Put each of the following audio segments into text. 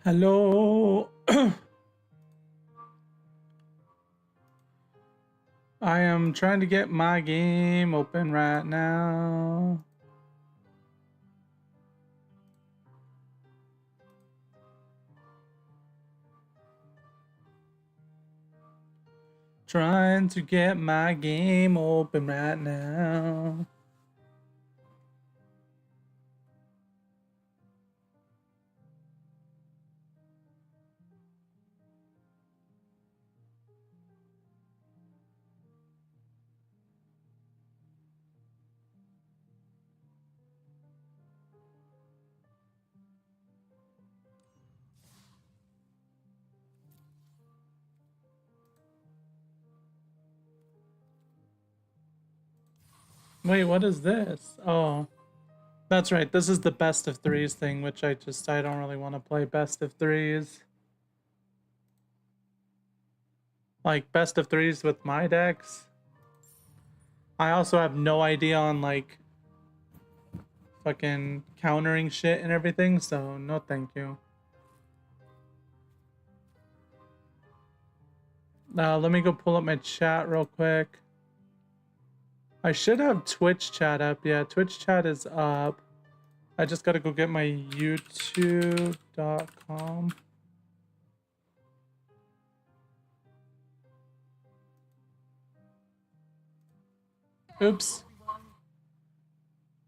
Hello. I am trying to get my game open right now. Trying to get my game open right now. Wait, what is this? Oh, that's right. This is the best of threes thing, which I don't really want to play best of threes. Like best of threes with my decks. I also have no idea on like fucking countering shit and everything, so no thank you. Let me go pull up my chat real quick. I should have Twitch chat up. Yeah, Twitch chat is up. I just gotta go get my youtube.com. Oops.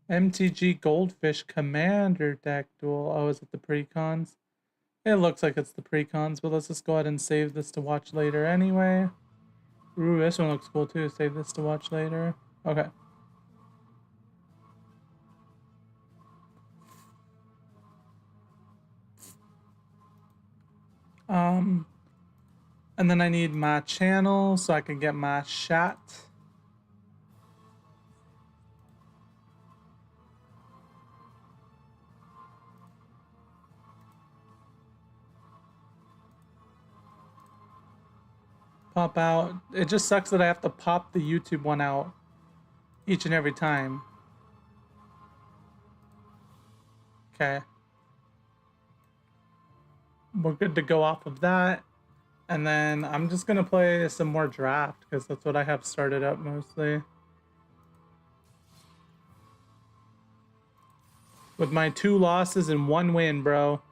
MTG Goldfish Commander deck duel. Oh, is it the precons? It looks like it's the precons, but let's just go ahead and save this to watch later anyway. Ooh, this one looks cool too. Save this to watch later. Okay. And then I need my channel so I can get my chat. Pop out. It just sucks that I have to pop the YouTube one out each and every time. Okay. We're good to go off of that. And then I'm just gonna play some more draft because that's what I have started up mostly. With my 2 losses and 1 win, bro.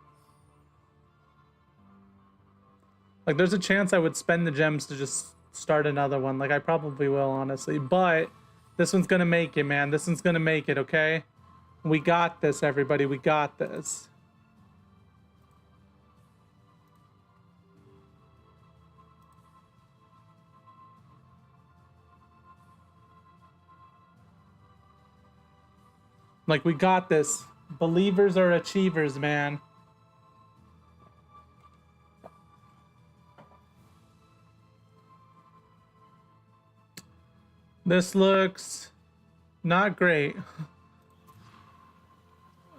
Like there's a chance I would spend the gems to just start another one. Like I probably will, honestly. But this one's gonna make it, man. This one's gonna make it, okay? We got this, everybody. We got this. Like, we got this. Believers are achievers, man. This looks not great.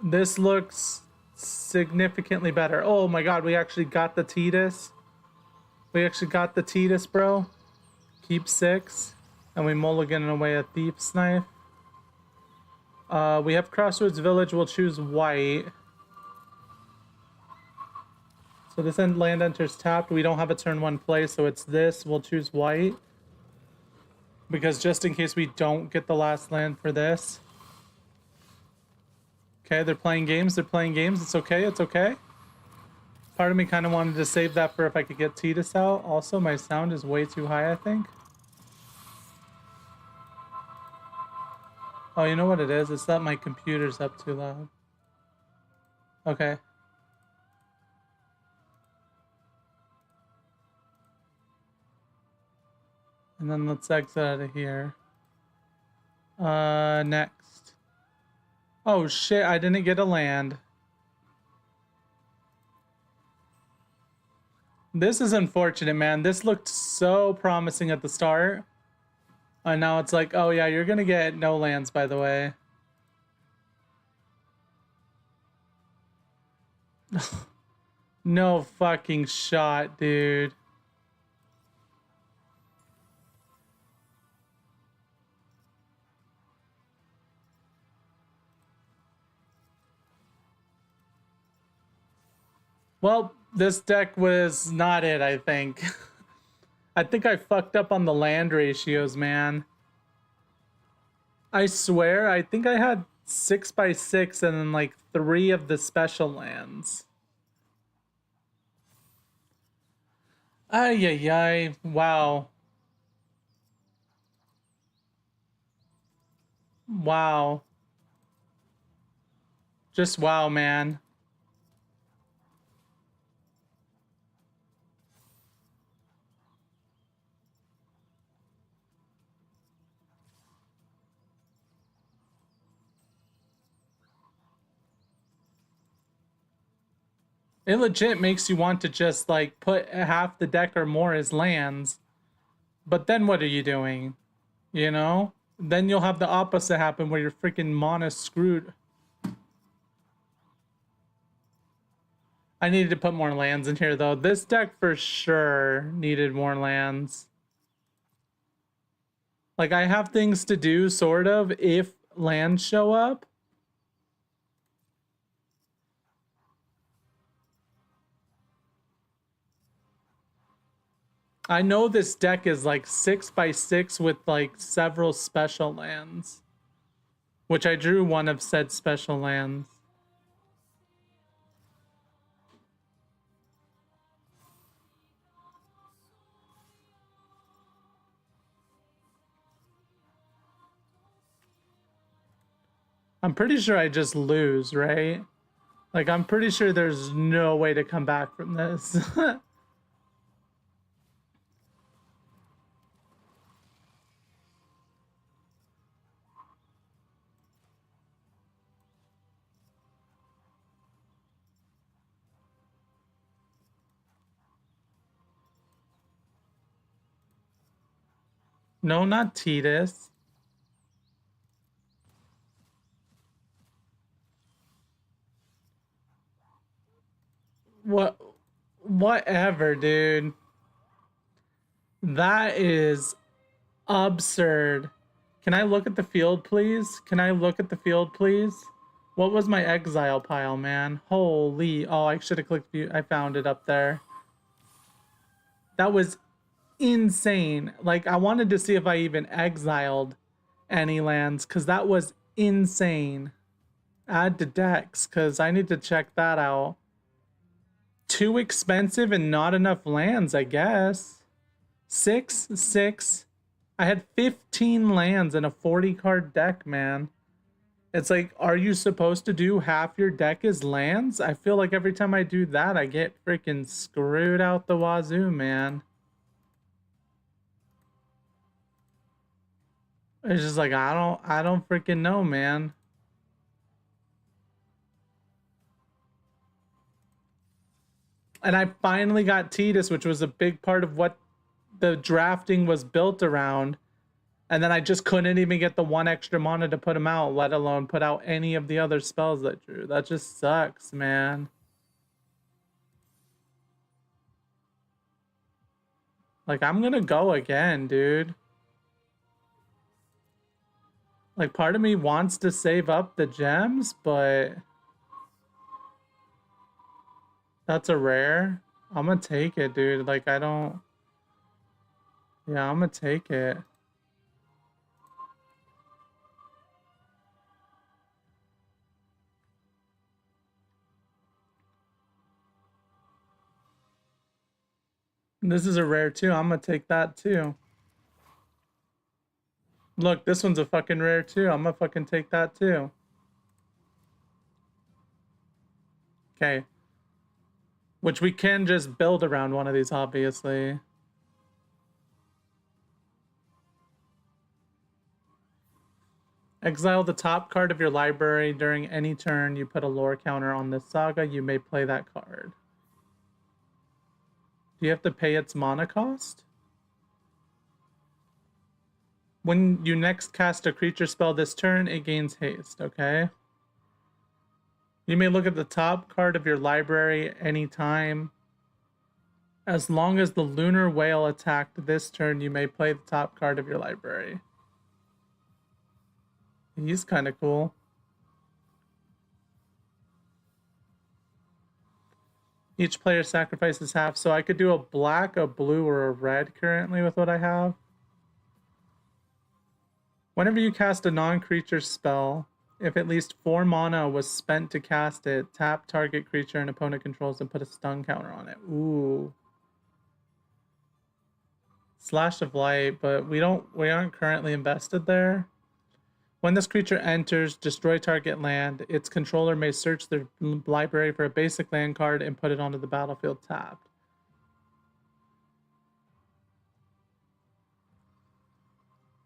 This looks significantly better. Oh my god, we actually got the Tidus. We actually got the Tidus, bro. Keep 6. And we mulligan away a Thief's Knife. We have Crossroads Village. We'll choose white. So this end land enters tapped. We don't have a turn 1 play, so it's this. We'll choose white. Because just in case we don't get the last land for this. Okay, they're playing games. They're playing games. It's okay. It's okay. Part of me kind of wanted to save that for if I could get Tidus out. Also, my sound is way too high, I think. Oh, you know what it is? It's that my computer's up too loud. Okay. And then let's exit out of here. Next. Oh shit, I didn't get a land. This is unfortunate, man. This looked so promising at the start. And now it's like, oh yeah, you're gonna get no lands, by the way. No fucking shot, dude. Well, this deck was not it, I think. I think I fucked up on the land ratios, man. I swear, I think I had 6x6 and then like 3 of the special lands. Ay, ay, ay. Wow. Wow. Just wow, man. It legit makes you want to just like put half the deck or more as lands. But then what are you doing? You know? Then you'll have the opposite happen where your freaking mana's screwed. I needed to put more lands in here though. This deck for sure needed more lands. Like I have things to do sort of if lands show up. I know this deck is like 6x6 with like several special lands. Which I drew one of said special lands. I'm pretty sure I just lose, right? Like, I'm pretty sure there's no way to come back from this. No, not Tidus. What? Whatever, dude. That is absurd. Can I look at the field, please? Can I look at the field, please? What was my exile pile, man? Holy. Oh, I should have clicked view. I found it up there. That was insane. Like, I wanted to see if I even exiled any lands, because that was insane. Add to decks, because I need to check that out. Too expensive and not enough lands, I guess. 6. I had 15 lands in a 40 card deck, man. It's like, are you supposed to do half your deck as lands? I feel like every time I do that, I get freaking screwed out the wazoo, man. It's just like, I don't freaking know, man. And I finally got Tidus, which was a big part of what the drafting was built around. And then I just couldn't even get the 1 extra mana to put him out, let alone put out any of the other spells that drew. That just sucks, man. Like, I'm gonna go again, dude. Like, part of me wants to save up the gems, but that's a rare. I'm gonna take it, dude. Like, I don't... Yeah, I'm gonna take it. This is a rare, too. I'm gonna take that, too. Look, this one's a fucking rare, too. I'm gonna fucking take that, too. Okay. Which we can just build around one of these, obviously. Exile the top card of your library. During any turn you put a lore counter on this saga, you may play that card. Do you have to pay its mana cost? When you next cast a creature spell this turn, it gains haste, okay? You may look at the top card of your library anytime. As long as the Lunar Whale attacked this turn, you may play the top card of your library. He's kind of cool. Each player sacrifices half, so I could do a black, a blue, or a red currently with what I have. Whenever you cast a non-creature spell, if at least 4 mana was spent to cast it, tap target creature an opponent controls and put a stun counter on it. Ooh. Slash of Light, but we aren't currently invested there. When this creature enters, destroy target land. Its controller may search their library for a basic land card and put it onto the battlefield tapped.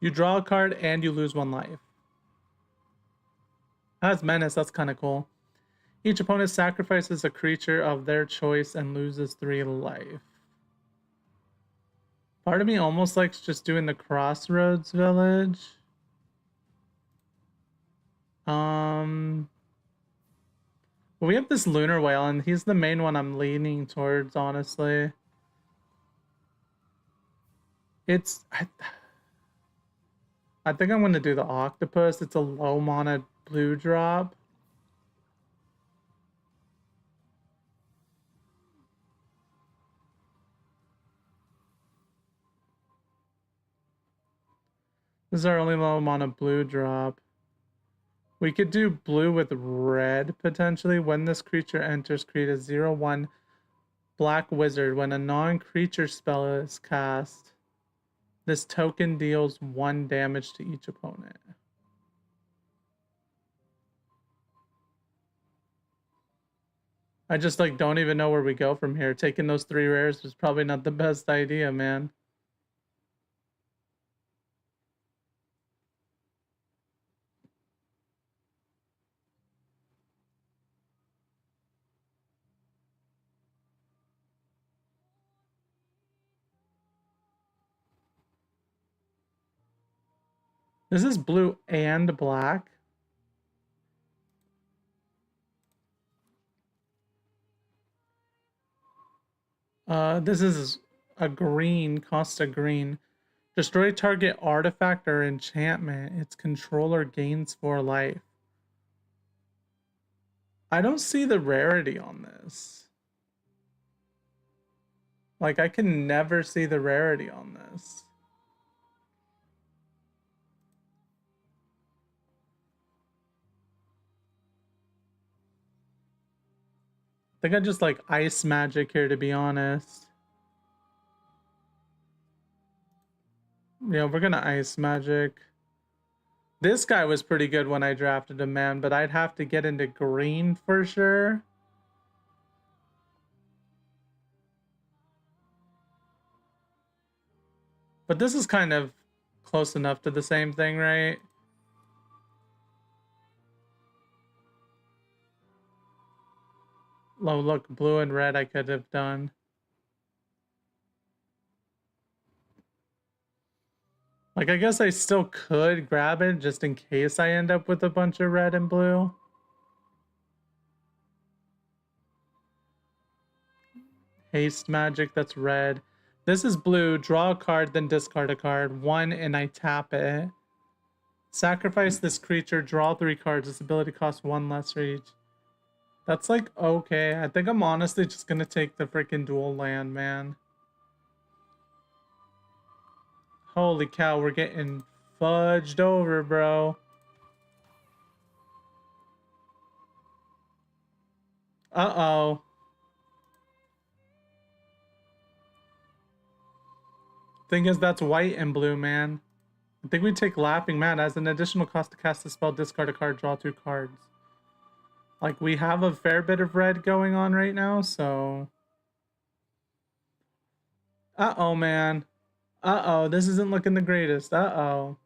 You draw a card and you lose 1 life. Has Menace, that's kind of cool. Each opponent sacrifices a creature of their choice and loses 3 life. Part of me almost likes just doing the Crossroads Village. Well, we have this Lunar Whale, and he's the main one I'm leaning towards, honestly. I think I'm going to do the Octopus. It's a low mana blue drop. This is our only low mana blue drop. We could do blue with red, potentially. When this creature enters, create a 0/1 black wizard. When a non-creature spell is cast, this token deals 1 damage to each opponent. I just don't even know where we go from here. Taking those 3 rares was probably not the best idea, man. This is blue and black. This is a green, costs a green. Destroy target artifact or enchantment. Its controller gains 4 life. I don't see the rarity on this. I can never see the rarity on this. I think I just like Ice Magic here, to be honest. Yeah, we're gonna Ice Magic. This guy was pretty good when I drafted him, man, but I'd have to get into green for sure. But this is kind of close enough to the same thing, right? Oh, look, blue and red I could have done. I guess I still could grab it just in case I end up with a bunch of red and blue. Haste Magic, that's red. This is blue. Draw a card, then discard a card. 1, and I tap it. Sacrifice this creature, draw 3 cards. This ability costs 1 less for each. That's okay. I think I'm honestly just gonna take the freaking dual land, man. Holy cow, we're getting fudged over, bro. Uh-oh. Thing is, that's white and blue, man. I think we take Laughing Man as an additional cost to cast the spell, discard a card, draw 2 cards. We have a fair bit of red going on right now, so... Uh-oh, man. Uh-oh, this isn't looking the greatest. Uh-oh.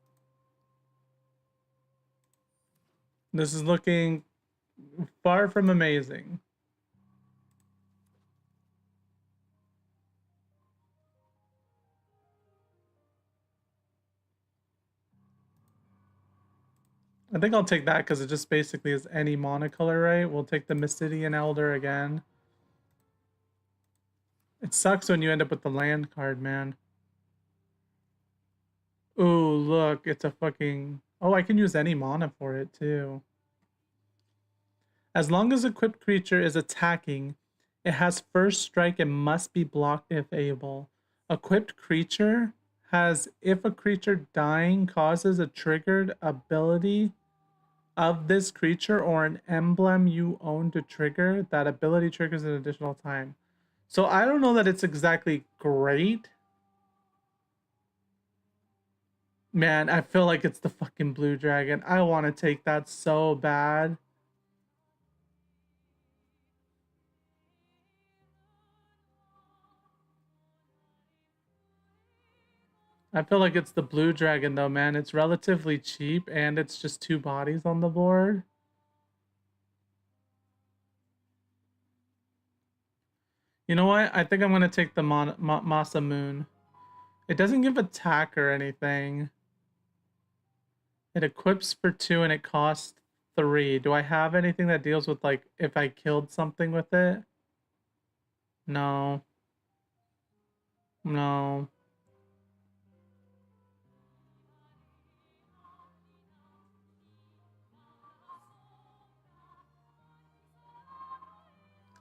This is looking far from amazing. I think I'll take that because it just basically is any monocolor, right? We'll take the Mysidian Elder again. It sucks when you end up with the land card, man. Ooh, look, it's a fucking... Oh, I can use any mana for it, too. As long as equipped creature is attacking, It has first strike and must be blocked if able. Equipped creature has if a creature dying causes a triggered ability of this creature or an emblem you own to trigger, that ability triggers an additional time. So I don't know that it's exactly great. Man, I feel like it's the fucking blue dragon. I want to take that so bad. I feel like it's the blue dragon though, man. It's relatively cheap and it's just 2 bodies on the board. You know what? I think I'm going to take the Masamune. It doesn't give attack or anything. It equips for 2 and it costs 3. Do I have anything that deals with, like, if I killed something with it? No. No.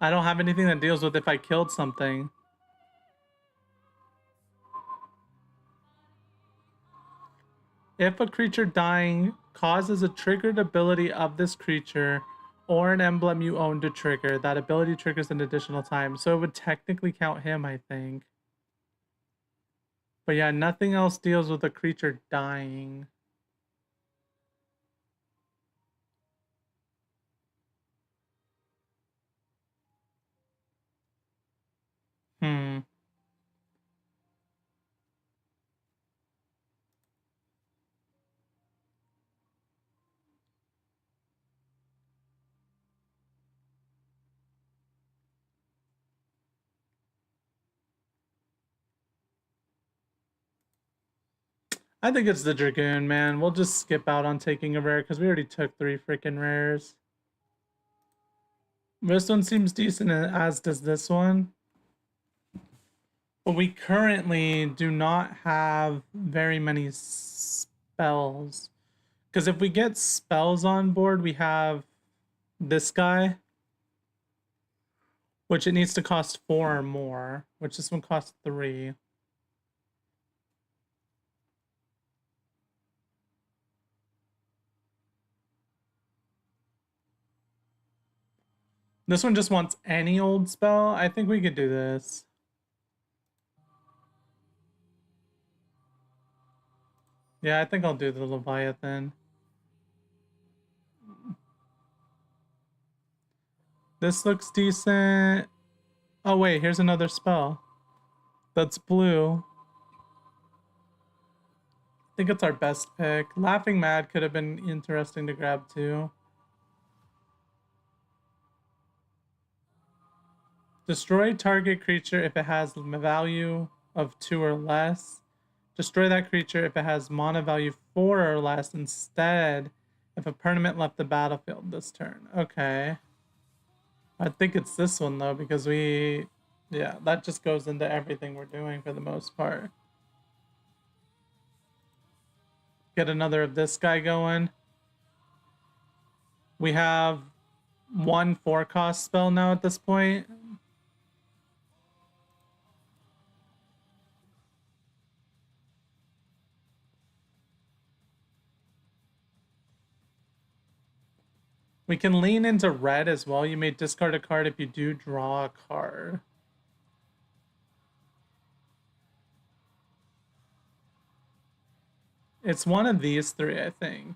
I don't have anything that deals with if I killed something. If a creature dying causes a triggered ability of this creature or an emblem you own to trigger, that ability triggers an additional time. So it would technically count him, I think. But yeah, nothing else deals with a creature dying. Hmm. I think it's the Dragoon, man. We'll just skip out on taking a rare because we already took 3 freaking rares. This one seems decent, as does this one. But we currently do not have very many spells. Because if we get spells on board, we have this guy, which it needs to cost 4 or more, which this one costs 3. This one just wants any old spell. I think we could do this. Yeah, I think I'll do the Leviathan. This looks decent. Oh wait, here's another spell. That's blue. I think it's our best pick. Laughing Mad could have been interesting to grab too. Destroy target creature if it has value of 2 or less. Destroy that creature if it has mana value 4 or less instead if a permanent left the battlefield this turn. Okay. I think it's this one though because yeah, that just goes into everything we're doing for the most part. Get another of this guy going. We have 1 4-cost spell now at this point. We can lean into red as well. You may discard a card if you do draw a card. It's one of these 3, I think.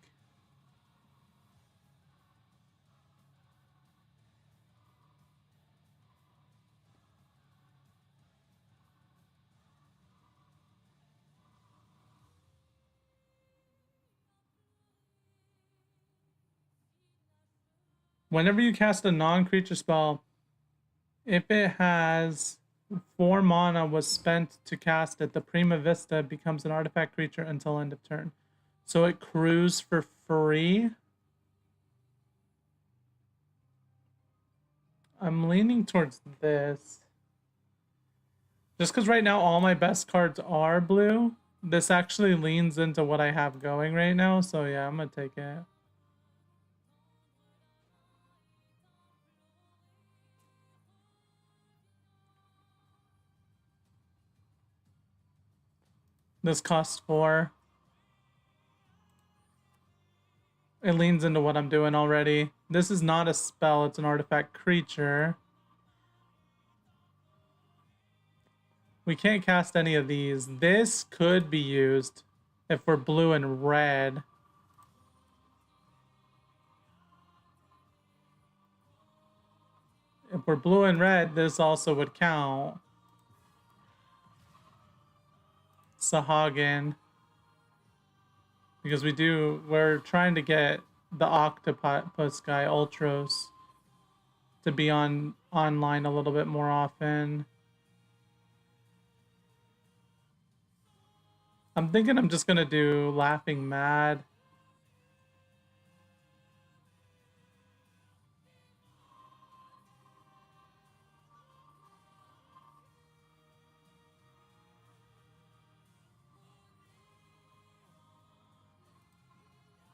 Whenever you cast a non-creature spell, if it has 4 mana was spent to cast it, the Prima Vista becomes an artifact creature until end of turn. So it accrues for free. I'm leaning towards this. Just because right now all my best cards are blue, this actually leans into what I have going right now. So yeah, I'm going to take it. This costs 4. It leans into what I'm doing already. This is not a spell, it's an artifact creature. We can't cast any of these. This could be used if we're blue and red. If we're blue and red, this also would count. Sahagin. Because we're trying to get the octopus guy, Ultros, to be online a little bit more often. I'm thinking I'm just gonna do Laughing Mad.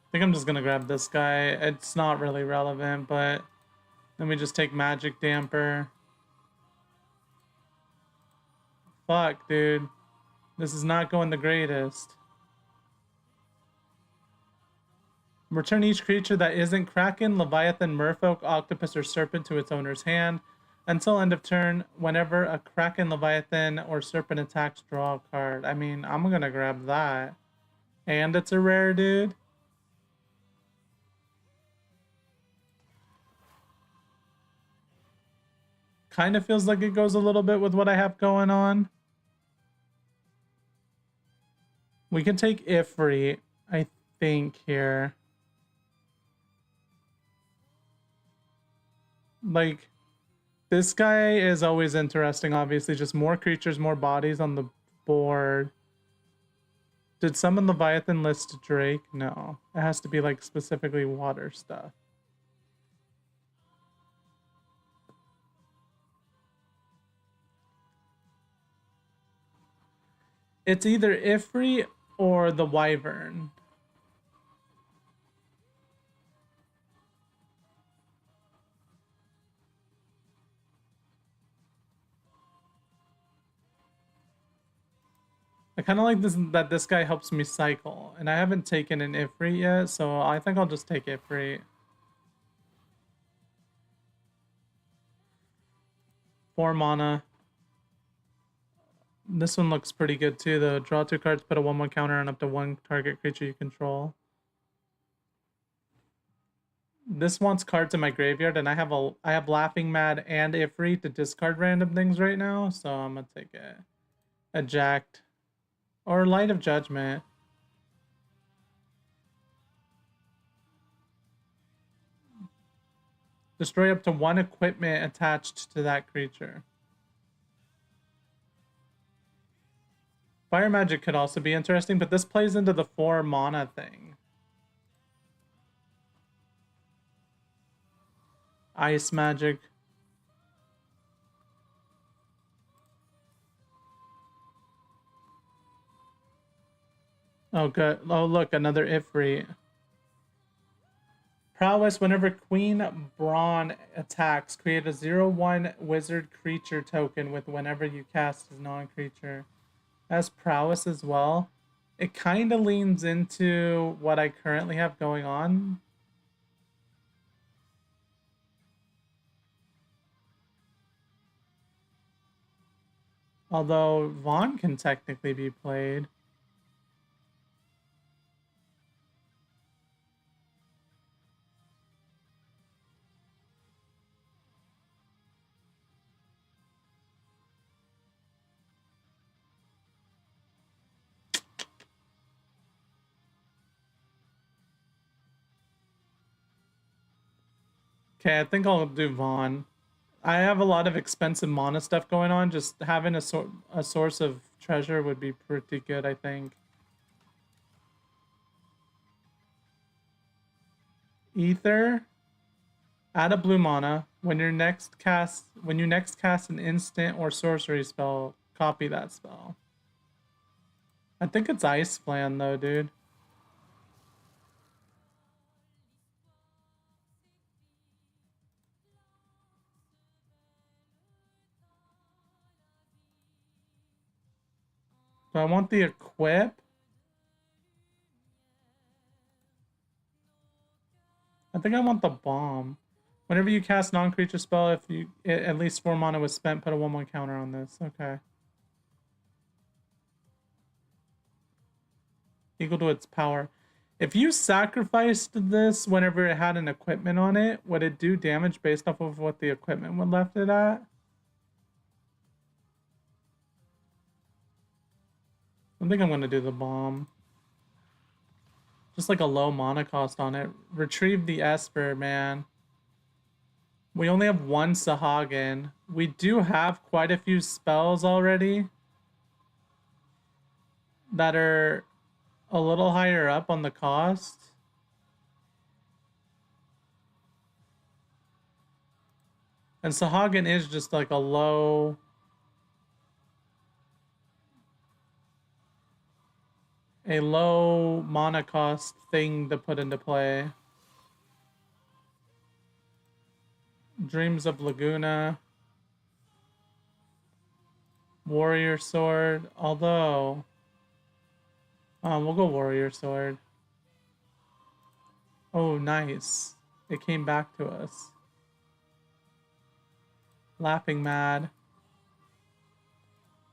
I think I'm just gonna grab this guy. It's not really relevant, but then we just take Magic Damper. Fuck, dude. This is not going the greatest. Return each creature that isn't Kraken, Leviathan, Merfolk, Octopus, or Serpent to its owner's hand. Until end of turn, whenever a Kraken, Leviathan, or Serpent attacks, draw a card. I mean, I'm gonna grab that. And it's a rare, dude. Kind of feels like it goes a little bit with what I have going on. We can take Ifrit, I think, here. Like, this guy is always interesting, obviously. Just more creatures, more bodies on the board. Did summon Leviathan list Drake? No. It has to be, like, specifically water stuff. It's either Ifrit or the Wyvern. I kind of like that this guy helps me cycle, and I haven't taken an Ifrit yet, so I think I'll just take Ifrit. 4 mana. This one looks pretty good too, though. Draw 2 cards, put a 1/1 counter on up to 1 target creature you control. This wants cards in my graveyard, and I have Laughing Mad and Ifrit to discard random things right now, so I'm gonna take it. Eject. Or Light of Judgment. Destroy up to 1 equipment attached to that creature. Fire Magic could also be interesting, but this plays into the 4 mana thing. Ice Magic. Oh, good. Oh, look, another Ifrit. Prowess, whenever Queen Brawn attacks, create a 0/1 wizard creature token with whenever you cast as non-creature. Has prowess as well. It kind of leans into what I currently have going on. Although Vaughn can technically be played. Okay, I think I'll do Vaughn. I have a lot of expensive mana stuff going on. Just having a source of treasure would be pretty good, I think. Ether. Add a blue mana. When you next cast an instant or sorcery spell, copy that spell. I think it's Ice Plan though, dude. Do I want the equip? I think I want the bomb. Whenever you cast non-creature spell, if you at least 4 mana was spent, put a 1/1 counter on this. Okay. Equal to its power. If you sacrificed this whenever it had an equipment on it, would it do damage based off of what the equipment would left it at? I think I'm gonna do the bomb. Just like a low mana cost on it. Retrieve the Esper, man. We only have one Sahagin. We do have quite a few spells already that are a little higher up on the cost. And Sahagin is just like a low mana cost thing to put into play. Dreams of Laguna. Warrior Sword. Although... we'll go Warrior Sword. Oh, nice. It came back to us. Laughing Mad.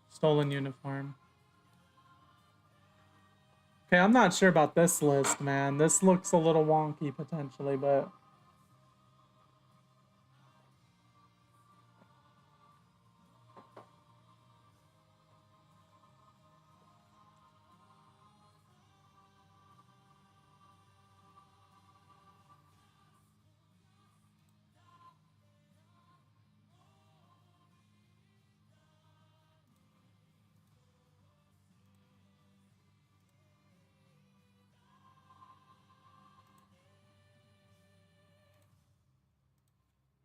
Stolen Uniform. Okay, I'm not sure about this list, man. This looks a little wonky, potentially, but...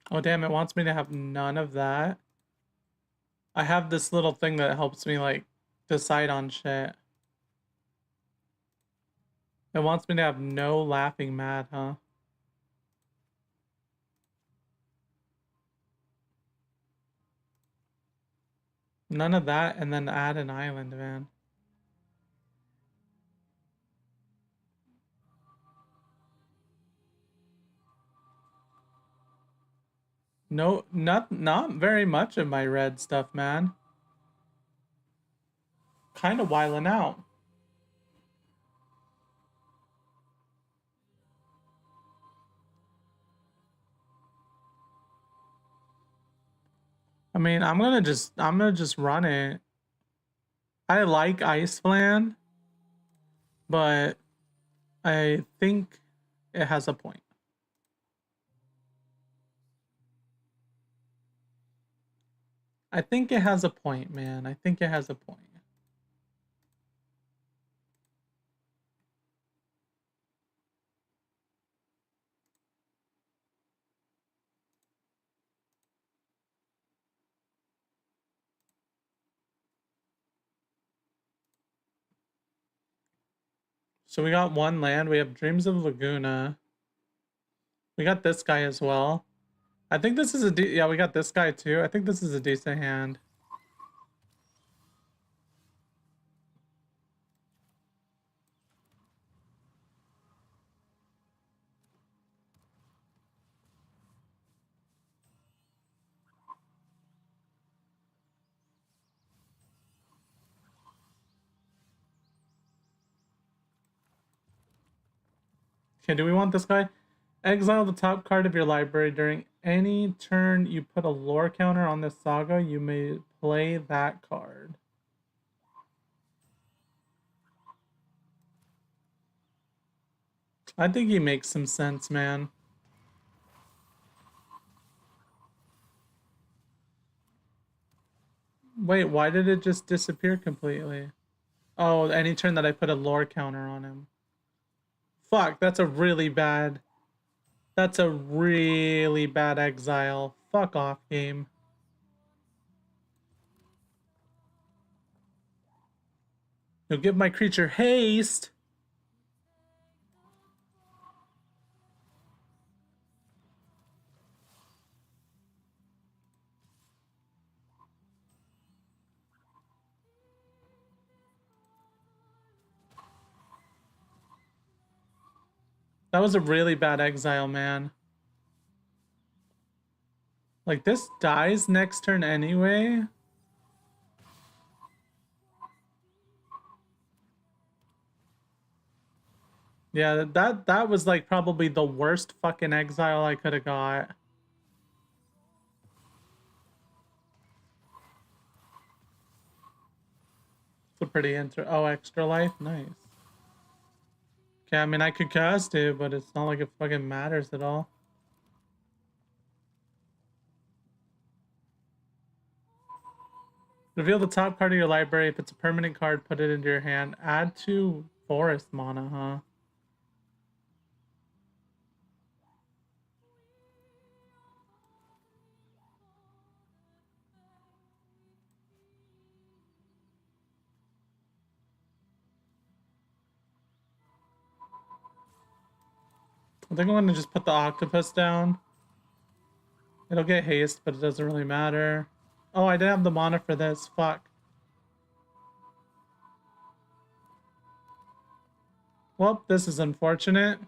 Oh, damn, it wants me to have none of that. I have this little thing that helps me, like, decide on shit. It wants me to have no Laughing Mad, huh? None of that, and then add an island, man. No, not very much of my red stuff, man. Kind of whiling out. I mean, I'm gonna just run it. I like Ice Plan, but I think it has a point. I think it has a point, man. I think it has a point. So we got one land. We have Dreams of Laguna. We got this guy as well. I think this is yeah, we got this guy too. I think this is a decent hand. Okay, do we want this guy? Exile the top card of your library. During any turn you put a lore counter on this saga, you may play that card. I think he makes some sense, man. Wait, why did it just disappear completely? Oh, any turn that I put a lore counter on him. Fuck, that's a really bad... That's a really bad exile. Fuck off, game. You'll give my creature haste. That was a really bad exile, man. Like, this dies next turn anyway. Yeah, that was like probably the worst fucking exile I could have got. It's a pretty extra life, nice. Okay, I mean I could cast it, but it's not like it fucking matters at all. Reveal the top card of your library. If it's a permanent card, put it into your hand. Add 2 forest mana, huh? I think I'm gonna just put the octopus down. It'll get haste, but it doesn't really matter. Oh, I didn't have the mana for this. Fuck. Well, this is unfortunate.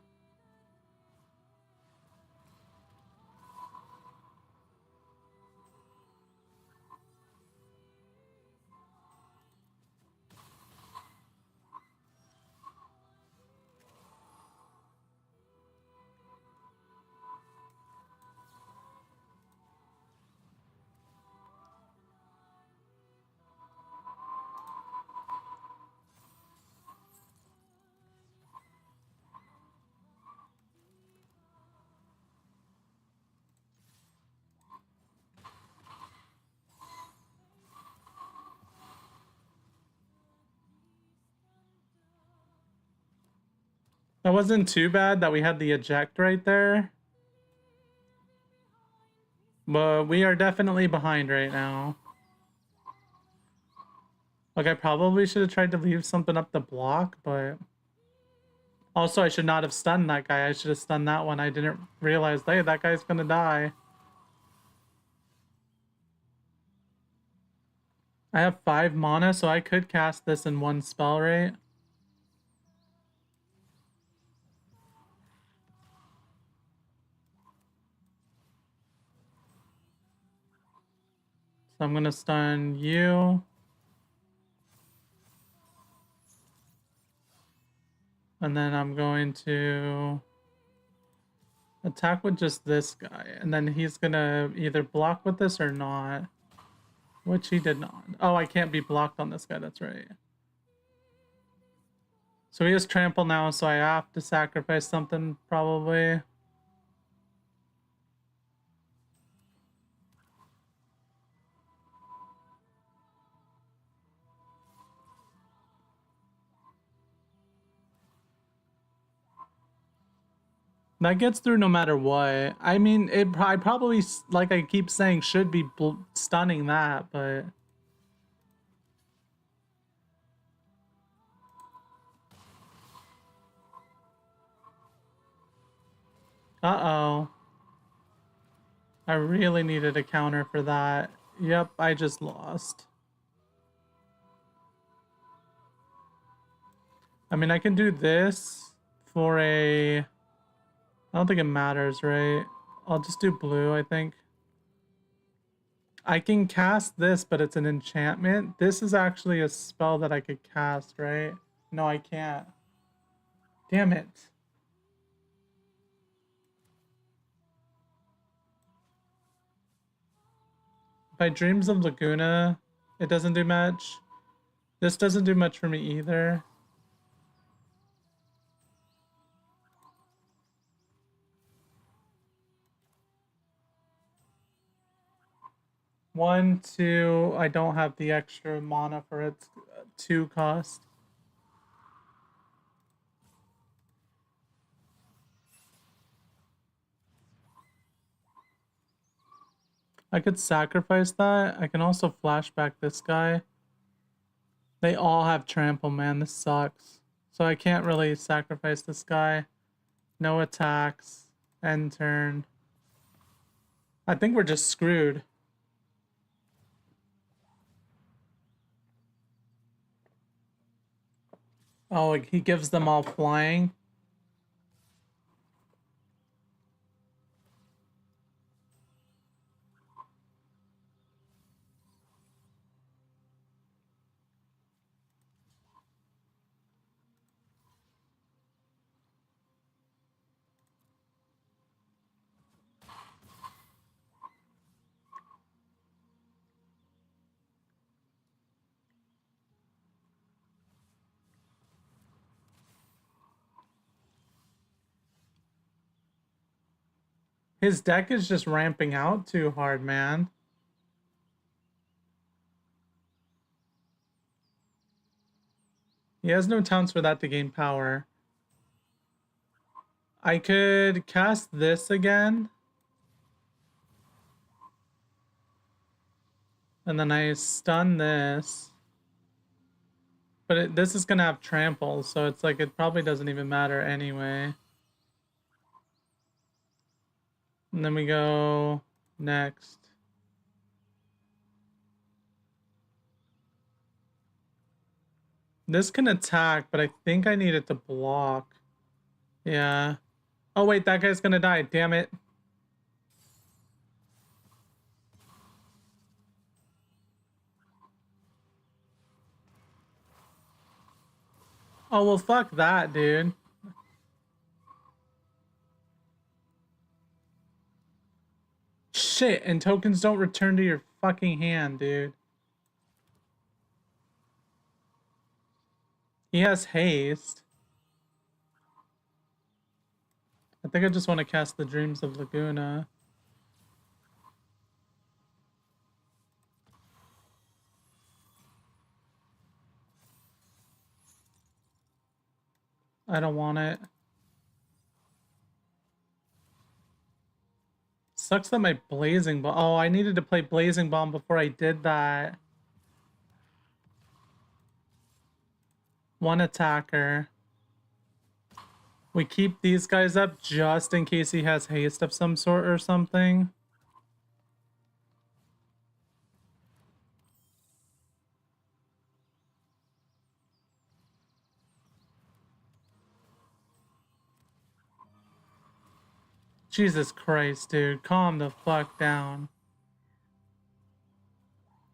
That wasn't too bad that we had the eject right there. But we are definitely behind right now. Like, I probably should have tried to leave something up the block, but... Also, I should not have stunned that guy. I should have stunned that one. I didn't realize, hey, that guy's gonna die. I have 5 mana, so I could cast this in 1 spell, right? So I'm gonna stun you. And then I'm going to attack with just this guy. And then he's gonna either block with this or not. Which he did not. Oh, I can't be blocked on this guy, that's right. So he has trample now, so I have to sacrifice something, probably. That gets through no matter what. I mean, I probably, like I keep saying, should be stunning that, but... Uh-oh. I really needed a counter for that. Yep, I just lost. I mean, I can do this for a... I don't think it matters, right? I'll just do blue, I think. I can cast this, but it's an enchantment. This is actually a spell that I could cast, right? No, I can't. Damn it. By Dreams of Laguna, it doesn't do much. This doesn't do much for me either. One, two, I don't have the extra mana for its 2 cost. I could sacrifice that. I can also flashback this guy. They all have trample, man. This sucks. So I can't really sacrifice this guy. No attacks. End turn. I think we're just screwed. Oh, he gives them all flying. His deck is just ramping out too hard, man. He has no towns for that to gain power. I could cast this again. And then I stun this. But this is going to have trample, so it's like it probably doesn't even matter anyway. And then we go next. This can attack, but I think I need it to block. Yeah. Oh, wait, that guy's gonna die. Damn it. Oh, well, fuck that, dude. Shit, and tokens don't return to your fucking hand, dude. He has haste. I think I just want to cast the Dreams of Laguna. I don't want it. Sucks that my Blazing Bomb... Oh, I needed to play Blazing Bomb before I did that. One attacker. We keep these guys up just in case he has haste of some sort or something. Jesus Christ, dude. Calm the fuck down.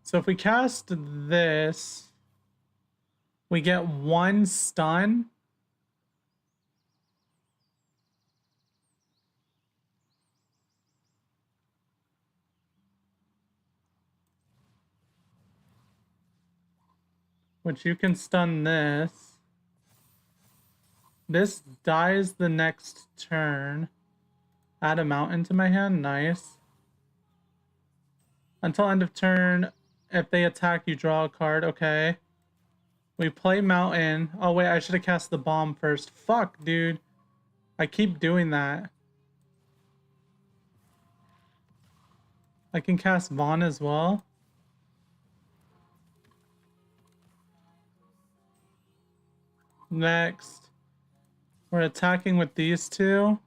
So if we cast this, we get one stun. Which you can stun this. This dies the next turn. Add a mountain to my hand. Nice. Until end of turn, if they attack, you draw a card. Okay. We play mountain. Oh, wait, I should have cast the bomb first. Fuck, dude. I keep doing that. I can cast Vaughn as well. Next. We're attacking with these two.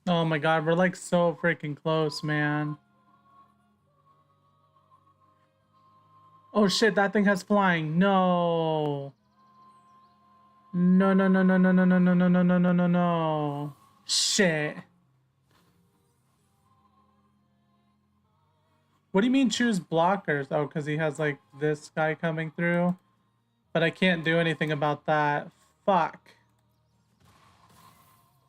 Oh my god, we're like so freaking close, man. Oh shit, that thing has flying. No. No, no, no, no, no, no, no, no, no, no, no, no, no, no. Shit. What do you mean choose blockers? Oh, because he has like this guy coming through. But I can't do anything about that. Fuck.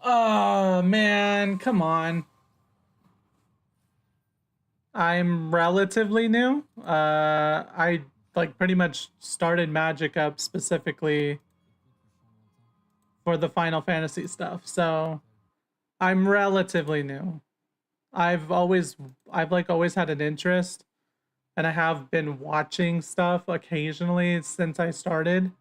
Oh, man. Come on. I'm relatively new. I like pretty much started Magic up specifically for the Final Fantasy stuff. So I'm relatively new. I've like always had an interest, and I have been watching stuff occasionally since I started.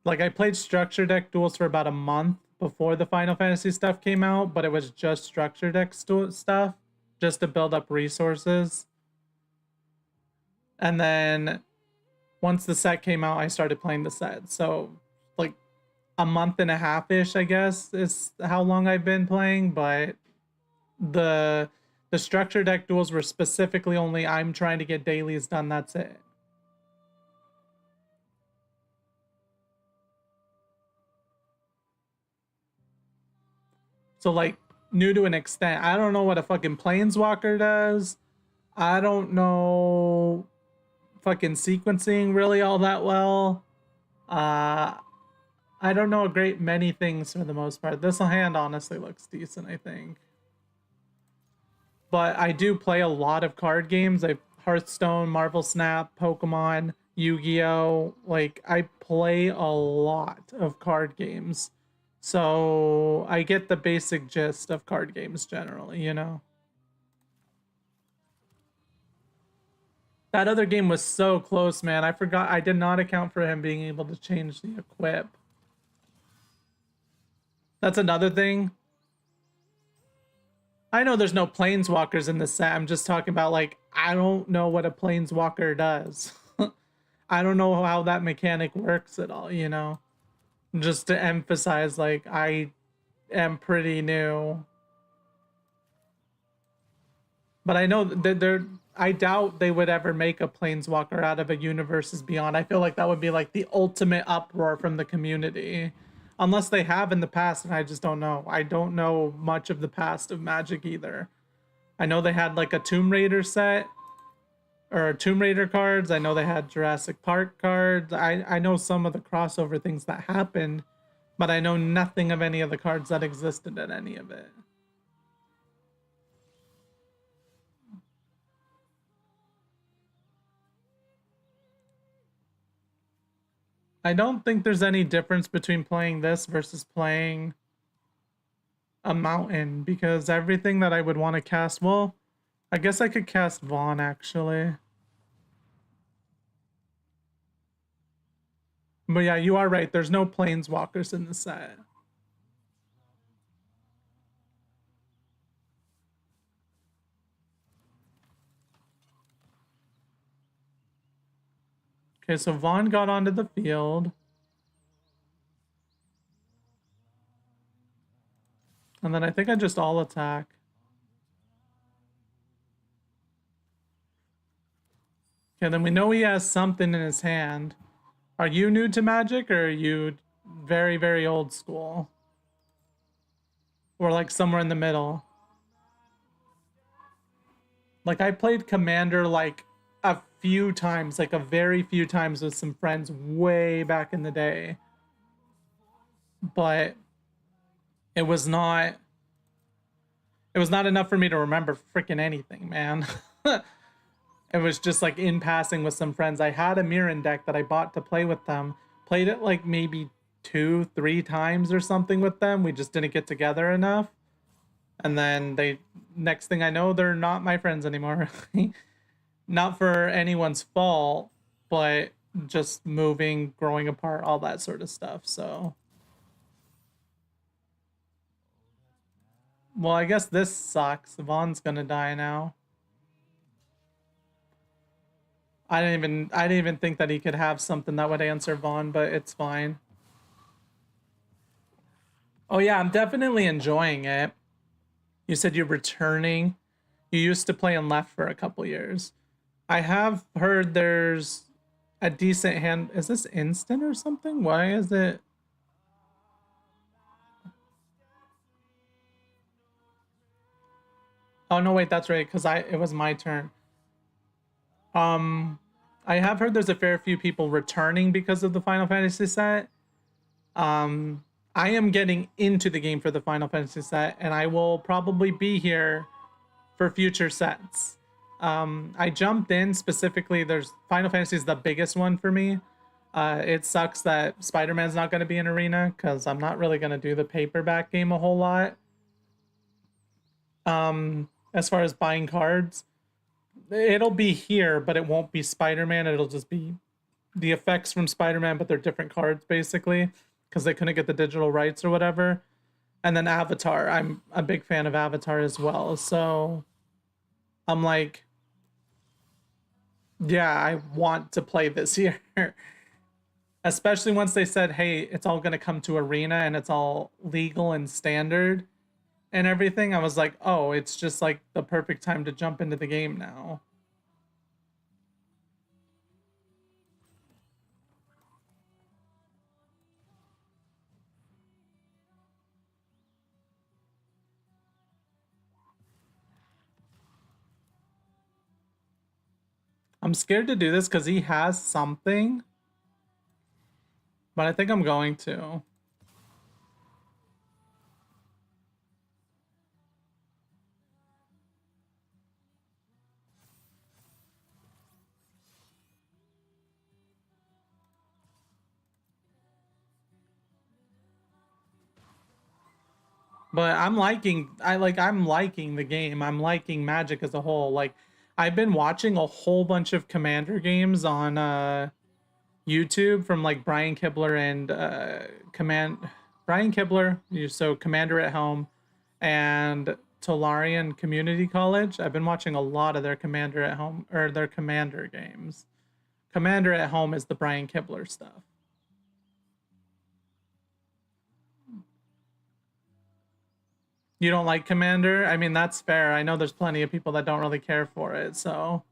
Like I played structure deck duels for about a month before the Final Fantasy stuff came out, but it was just structure deck stuff just to build up resources. And then once the set came out, I started playing the set. So like a month and a half-ish, I guess, is how long I've been playing, but the structure deck duels were specifically only I'm trying to get dailies done, that's it. So like new to an extent. I don't know what a fucking planeswalker does. I don't know fucking sequencing really all that well. Uh I don't know a great many things for the most part. This hand honestly looks decent, I think. But I do play a lot of card games. Like Hearthstone, Marvel Snap, Pokemon, Yu-Gi-Oh! Like I play a lot of card games. So I get the basic gist of card games generally, you know? That other game was so close, man. I forgot. I did not account for him being able to change the equip. That's another thing. I know there's no planeswalkers in this set. I'm just talking about, like, I don't know what a planeswalker does. I don't know how that mechanic works at all, you know? Just to emphasize, like, I am pretty new. But I know that I doubt they would ever make a planeswalker out of a Universes Beyond. I feel like that would be like the ultimate uproar from the community. Unless they have in the past, and I just don't know. I don't know much of the past of Magic either. I know they had like a Tomb Raider set, or Tomb Raider cards. I know they had Jurassic Park cards. I know some of the crossover things that happened, but I know nothing of any of the cards that existed in any of it. I don't think there's any difference between playing this versus playing a mountain, because everything that I would want to cast, well, I guess I could cast Vaughn actually. But yeah, you are right. There's no planeswalkers in the set. Okay, so Vaughn got onto the field. And then I think I just all attack. Okay, then we know he has something in his hand. Are you new to Magic, or are you very, very old school? Or like somewhere in the middle? Like I played Commander like a few times, like a very few times with some friends way back in the day. But it was not enough for me to remember freaking anything, man. It was just like in passing with some friends. I had a Mirren deck that I bought to play with them. Played it like maybe 2-3 times or something with them. We just didn't get together enough. And then next thing I know, they're not my friends anymore. Not for anyone's fault, but just moving, growing apart, all that sort of stuff. So, well, I guess this sucks. Vaughn's gonna die now. I didn't even think that he could have something that would answer Vaughn, but it's fine. Oh yeah, I'm definitely enjoying it. You said you're returning. You used to play in left for a couple years. I have heard there's a decent hand. Is this instant or something? Why is it? Oh no, wait, that's right, because it was my turn. Um, I have heard there's a fair few people returning because of the Final Fantasy set. Um, I am getting into the game for the Final Fantasy set, and I will probably be here for future sets. I jumped in specifically. There's Final Fantasy is the biggest one for me. It sucks that Spider-Man's not going to be in Arena because I'm not really going to do the paperback game a whole lot. As far as buying cards, it'll be here, but it won't be Spider-Man. It'll just be the effects from Spider-Man, but they're different cards basically because they couldn't get the digital rights or whatever. And then Avatar, I'm a big fan of Avatar as well. So I'm like, yeah, I want to play this year. Especially once they said, hey, it's all going to come to Arena and it's all legal and standard and everything. I was like, oh, it's just like the perfect time to jump into the game now. I'm scared to do this because he has something. But I think I'm going to. But I'm liking the game. I'm liking Magic as a whole. Like I've been watching a whole bunch of Commander games on YouTube from like Brian Kibler and Brian Kibler, so Commander at Home and Tolarian Community College. I've been watching a lot of their Commander at Home or their Commander games. Commander at Home is the Brian Kibler stuff. You don't like Commander? I mean, that's fair. I know there's plenty of people that don't really care for it, so.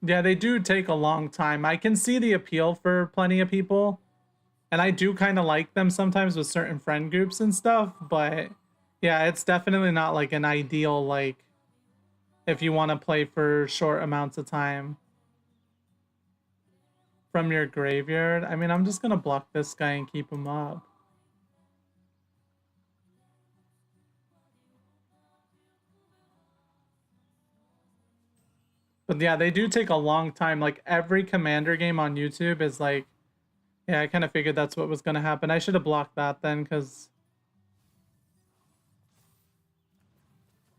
Yeah, they do take a long time. I can see the appeal for plenty of people. And I do kind of like them sometimes with certain friend groups and stuff, but yeah, it's definitely not like an ideal, like, if you want to play for short amounts of time. From your graveyard? I mean, I'm just gonna block this guy and keep him up. But yeah, they do take a long time. Like every Commander game on YouTube is like, yeah, I kind of figured that's what was gonna happen. I should have blocked that then, because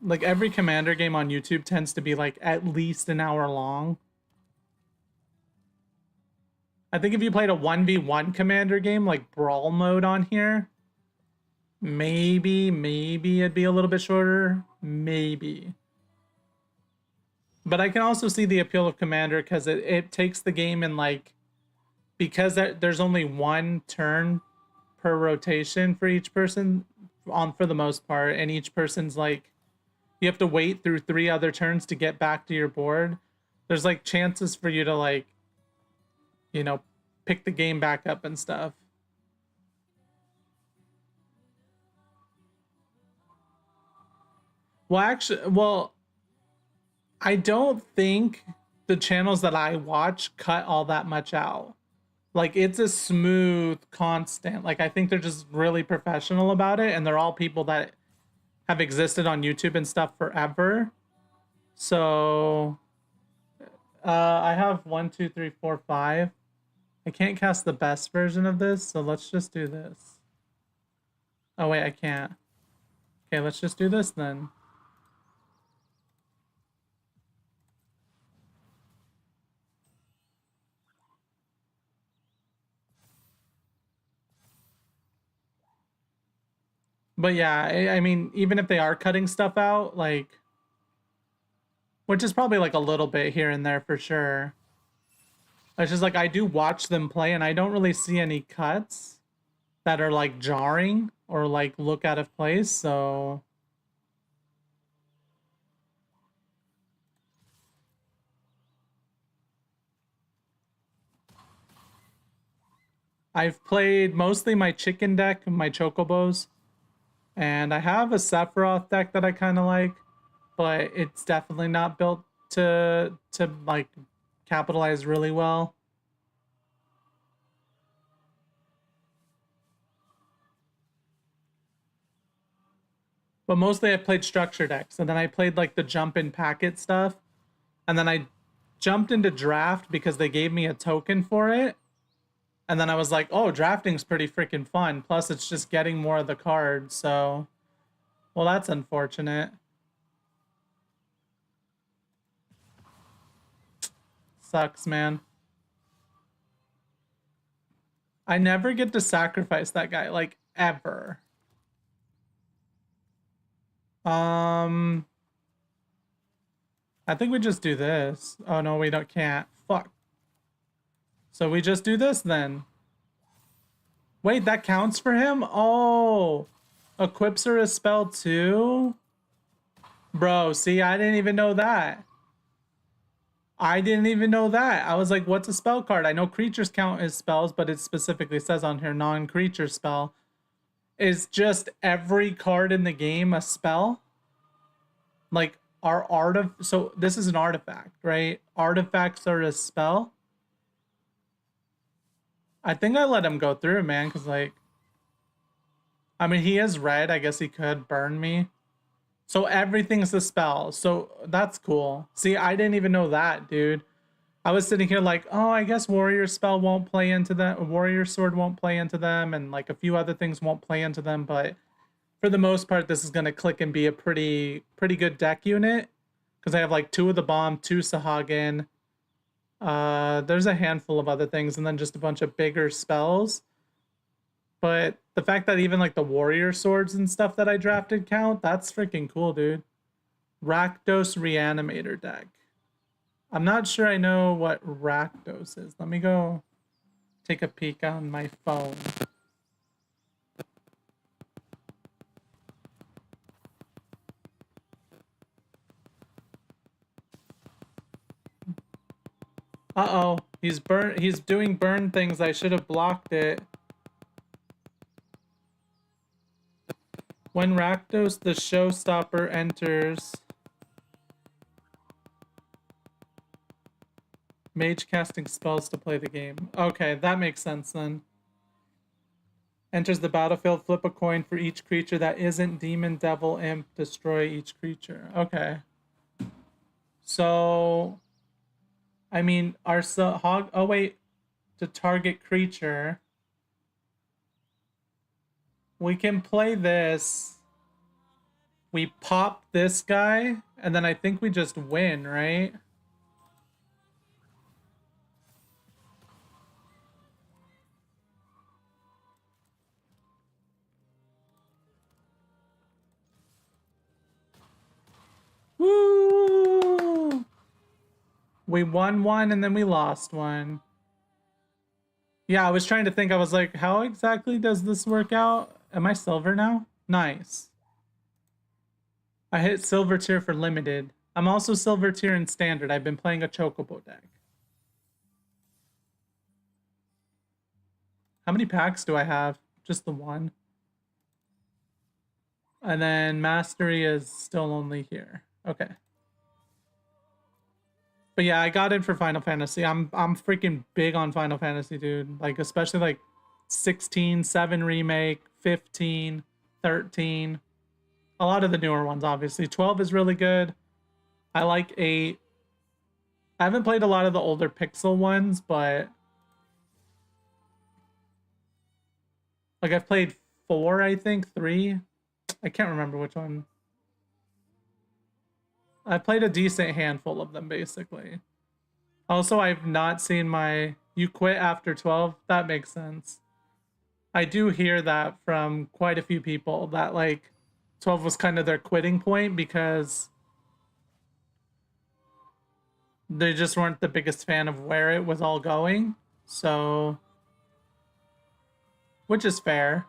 like every Commander game on YouTube tends to be like at least an hour long. I think if you played a 1v1 Commander game like Brawl mode on here, maybe it'd be a little bit shorter. Maybe. But I can also see the appeal of Commander because it takes the game in like, because there's only one turn per rotation for each person for the most part, and each person's like, you have to wait through 3 other turns to get back to your board. There's like chances for you to like, you know, pick the game back up and stuff. Well, I don't think the channels that I watch cut all that much out. Like it's a smooth constant. Like I think they're just really professional about it, and they're all people that have existed on YouTube and stuff forever. So I have 1, 2, 3, 4, 5. I can't cast the best version of this, so let's just do this. Oh wait, I can't. Okay, let's just do this then. But yeah, I mean, even if they are cutting stuff out, like, which is probably like a little bit here and there for sure. It's just like I do watch them play and I don't really see any cuts that are like jarring or like look out of place, so. I've played mostly my chicken deck, my chocobos, and I have a Sephiroth deck that I kind of like, but it's definitely not built to like capitalize really well. But mostly I played structure decks, and then I played like the jump in packet stuff, and then I jumped into draft because they gave me a token for it. And then I was like, oh, drafting's pretty freaking fun. Plus, it's just getting more of the cards, so. Well, that's unfortunate. Sucks, man. I never get to sacrifice that guy, like, ever. I think we just do this. Oh, no, we can't. Fuck. So we just do this, then. Wait, that counts for him? Oh. Equips are a spell, too? Bro, see, I didn't even know that. I didn't even know that. I was like, what's a spell card? I know creatures count as spells, but it specifically says on here non-creature spell. Is just every card in the game a spell? Like, so this is an artifact, right? Artifacts are a spell? I think I let him go through, man, because, like, I mean, he is red. I guess he could burn me. So everything's a spell. So that's cool. See, I didn't even know that, dude. I was sitting here like, oh, I guess warrior spell won't play into them. Warrior sword won't play into them. And like a few other things won't play into them. But for the most part, this is going to click and be a pretty good deck unit. Because I have like 2 of the bomb, 2 Sahagin. There's a handful of other things. And then just a bunch of bigger spells. But the fact that even like the warrior swords and stuff that I drafted count, that's freaking cool, dude. Rakdos Reanimator deck. I'm not sure I know what Rakdos is. Let me go take a peek on my phone. Uh-oh. He's doing burn things. I should have blocked it. When Rakdos the Showstopper enters, mage casting spells to play the game. Okay, that makes sense then. Enters the battlefield, flip a coin for each creature that isn't demon, devil, imp, destroy each creature. Okay. So, I mean, our hog. Oh wait, to target creature. We can play this. We pop this guy, and then I think we just win, right? Woo! We won one and then we lost one. Yeah, I was trying to think. I was like, how exactly does this work out? Am I silver now? Nice. I hit silver tier for limited. I'm also silver tier in standard. I've been playing a Chocobo deck. How many packs do I have? Just the one. And then mastery is still only here. Okay. But yeah, I got in for Final Fantasy. I'm freaking big on Final Fantasy, dude. Like, especially like 16, 7 remake, 15, 13. A lot of the newer ones, obviously. 12 is really good. I like 8. I haven't played a lot of the older Pixel ones, but like I've played 4, I think, 3. I can't remember which one. I played a decent handful of them, basically. Also, I've not seen my... You quit after 12? That makes sense. I do hear that from quite a few people, that, like, 12 was kind of their quitting point because they just weren't the biggest fan of where it was all going. So... Which is fair.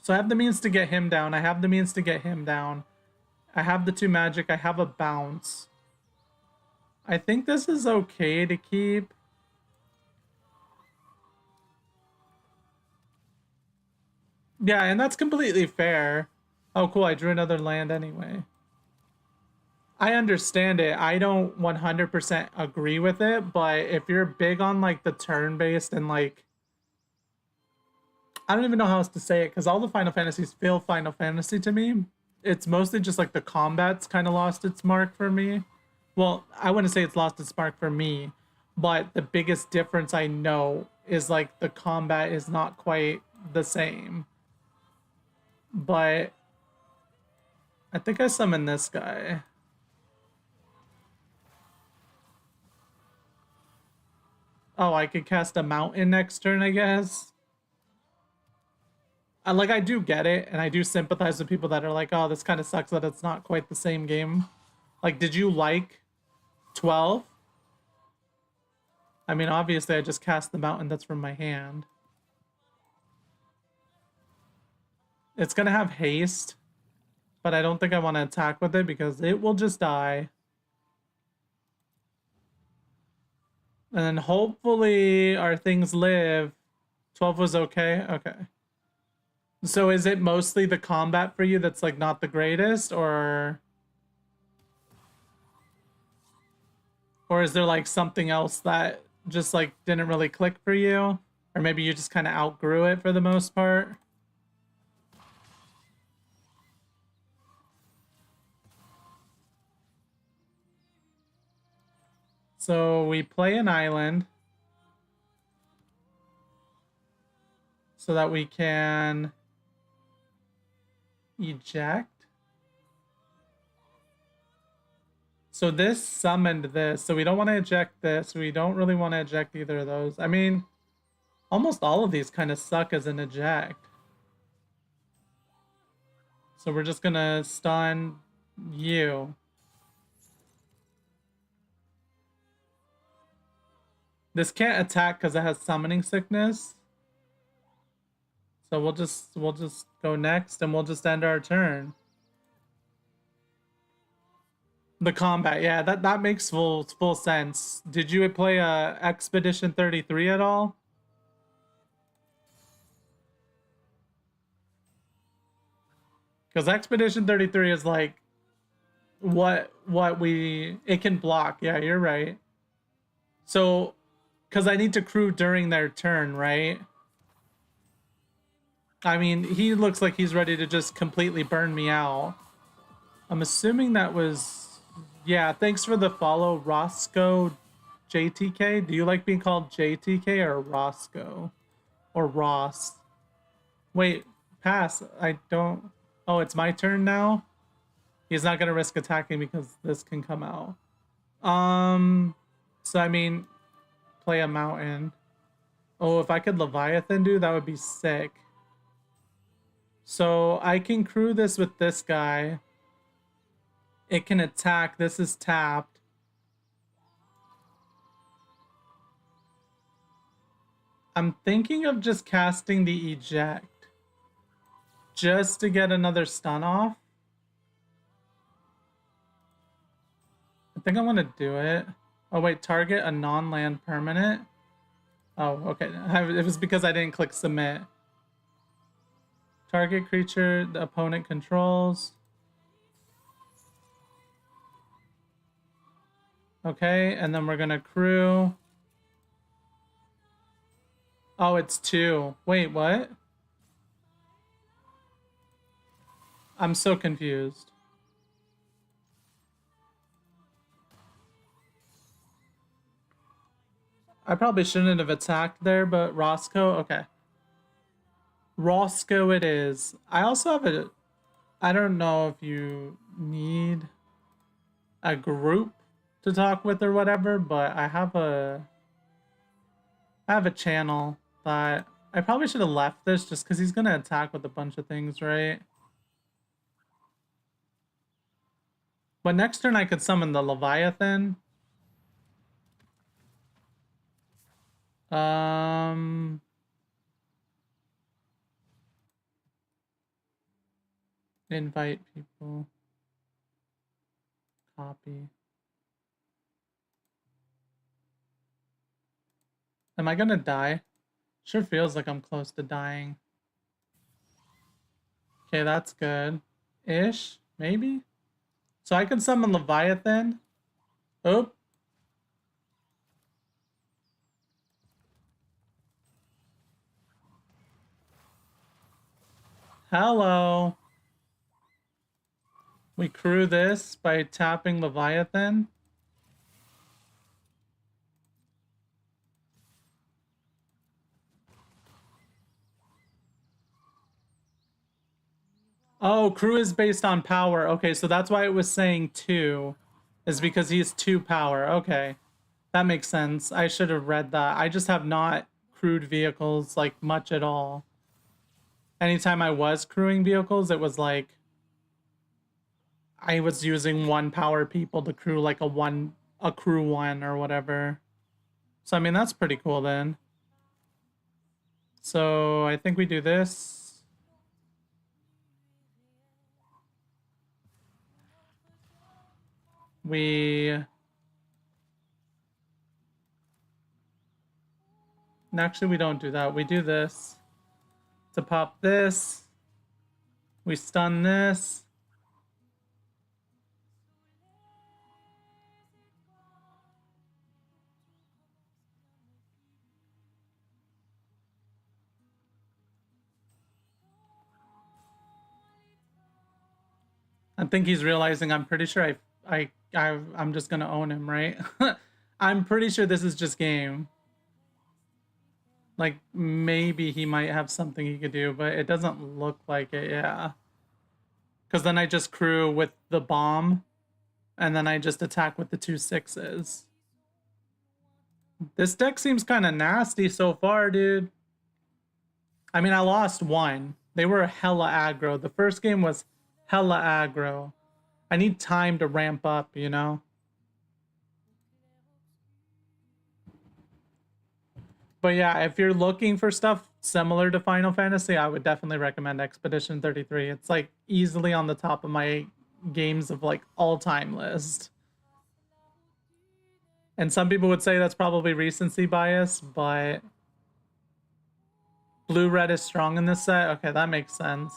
So I have the means to get him down. I have the means to get him down. I have the 2 magic. I have a bounce. I think this is okay to keep. Yeah, and that's completely fair. Oh, cool. I drew another land anyway. I understand it. I don't 100% agree with it, but if you're big on, like, the turn-based and, like... I don't even know how else to say it, because all the Final Fantasies feel Final Fantasy to me. It's mostly just, like, the combat's kind of lost its mark for me. Well, I wouldn't say it's lost its mark for me, but the biggest difference I know is, like, the combat is not quite the same. But I think I summoned this guy. Oh, I could cast a mountain next turn, I guess. Like, I do get it, and I do sympathize with people that are like, oh, this kind of sucks that it's not quite the same game. Like, did you like 12? I mean, obviously, I just cast the mountain that's from my hand. It's gonna have haste, but I don't think I want to attack with it because it will just die. And then hopefully our things live. 12 was okay? Okay. So is it mostly the combat for you that's like not the greatest, or is there like something else that just like didn't really click for you? Or maybe you just kind of outgrew it for the most part? So we play an island so that we can eject. So this summoned this, so we don't want to eject this. We don't really want to eject either of those. I mean, almost all of these kind of suck as an eject. So we're just gonna stun you. This can't attack because it has summoning sickness. So we'll just go next and we'll just end our turn. The combat, yeah, that makes full sense. Did you play Expedition 33 at all? Because Expedition 33 is like what it can block. Yeah, you're right. So, because I need to crew during their turn, right? I mean, he looks like he's ready to just completely burn me out. I'm assuming that was... Yeah, thanks for the follow, Roscoe JTK. Do you like being called JTK or Roscoe? Or Ross? Wait, pass. I don't... Oh, it's my turn now? He's not gonna risk attacking because this can come out. So I mean, play a mountain. Oh, if I could Leviathan do, that would be sick. So I can crew this with this guy. It can attack. This is tapped. I'm thinking of just casting the eject. Just to get another stun off. I think I want to do it. Oh wait, target a non-land permanent. Oh, okay. It was because I didn't click submit. Target creature the opponent controls. Okay, and then we're gonna crew. Oh, it's 2. Wait, what? I'm so confused. I probably shouldn't have attacked there, but Roscoe, okay. Roscoe it is. I also have a... I don't know if you need a group to talk with or whatever, but I have a channel that I probably should have left this just because he's gonna attack with a bunch of things, right? But next turn I could summon the Leviathan. Invite people. Copy. Am I gonna die? Sure feels like I'm close to dying. Okay, that's good. Ish, maybe? So I can summon Leviathan. Oop. Hello. We crew this by tapping Leviathan. Oh, crew is based on power. Okay, so that's why it was saying 2. Is because he's 2 power. Okay. That makes sense. I should have read that. I just have not crewed vehicles, like, much at all. Anytime I was crewing vehicles, it was like... I was using 1 power people to crew, like, a crew 1 or whatever. So, I mean, that's pretty cool then. So, I think we do this. We actually, we don't do that. We do this. To pop this. We stun this. I think he's realizing I'm pretty sure I'm just gonna own him, right? I'm pretty sure this is just game. Like, maybe he might have something he could do, but it doesn't look like it, yeah. Because then I just crew with the bomb, and then I just attack with the 2/6s. This deck seems kind of nasty so far, dude. I mean, I lost one. They were hella aggro. The first game was hella aggro. I need time to ramp up, you know? But yeah, if you're looking for stuff similar to Final Fantasy, I would definitely recommend Expedition 33. It's like easily on the top of my games of like all-time list. And some people would say that's probably recency bias, but blue-red is strong in this set. Okay, that makes sense.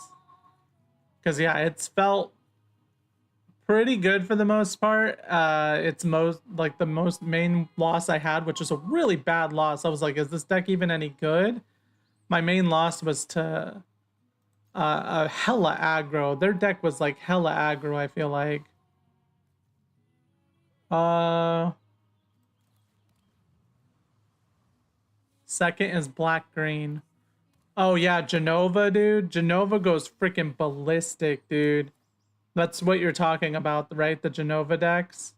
Because yeah, it's felt pretty good for the most part. It's the most main loss I had, which was a really bad loss. I was like, is this deck even any good? My main loss was to hella aggro. Their deck was like hella aggro, I feel like. Second is black green. Oh yeah, Jenova, dude. Jenova goes freaking ballistic, dude. That's what you're talking about, right? The Jenova decks.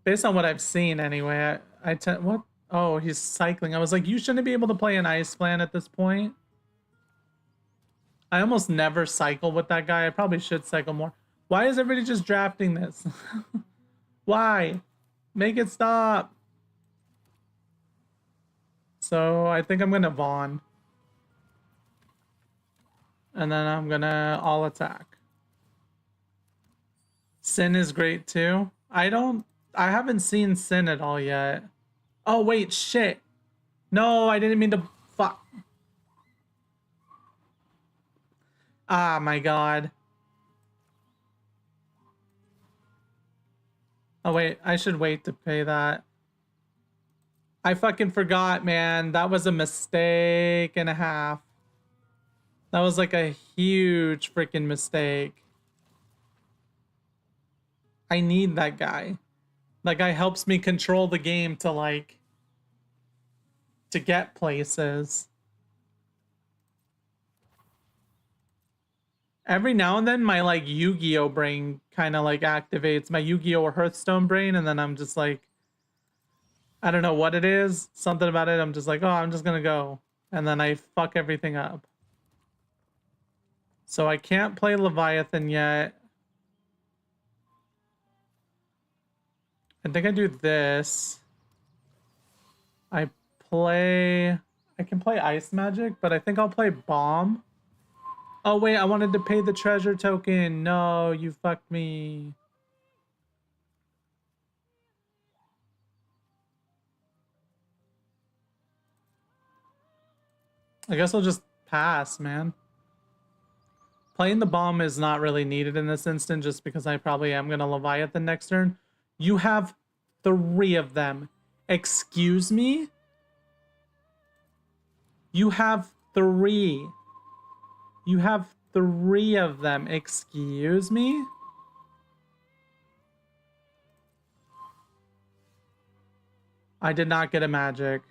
Based on what I've seen, anyway, I tend what? Oh, he's cycling. I was like, you shouldn't be able to play an Ice Plan at this point. I almost never cycle with that guy. I probably should cycle more. Why is everybody just drafting this? Why? Make it stop. So I think I'm gonna Vaughn. And then I'm gonna all attack. Sin is great too. I haven't seen Sin at all yet. Oh wait, shit. No, I didn't mean to fuck. Ah, my god. Oh wait, I should wait to pay that. I fucking forgot, man. That was a mistake and a half. That was like a huge freaking mistake. I need that guy. That guy helps me control the game to like to get places. Every now and then my like Yu-Gi-Oh brain kind of like activates my Yu-Gi-Oh or Hearthstone brain, and then I'm just like, I don't know what it is, something about it, I'm just like, oh, I'm just gonna go, and then I fuck everything up. So I can't play Leviathan yet. I think I do this. I can play Ice Magic, but I think I'll play Bomb. Oh wait, I wanted to pay the treasure token. No, you fucked me. I guess I'll just pass, man. Playing the bomb is not really needed in this instant just because I probably am going to Leviathan next turn. You have 3 of them. Excuse me? You have 3. You have 3 of them. Excuse me? I did not get a magic.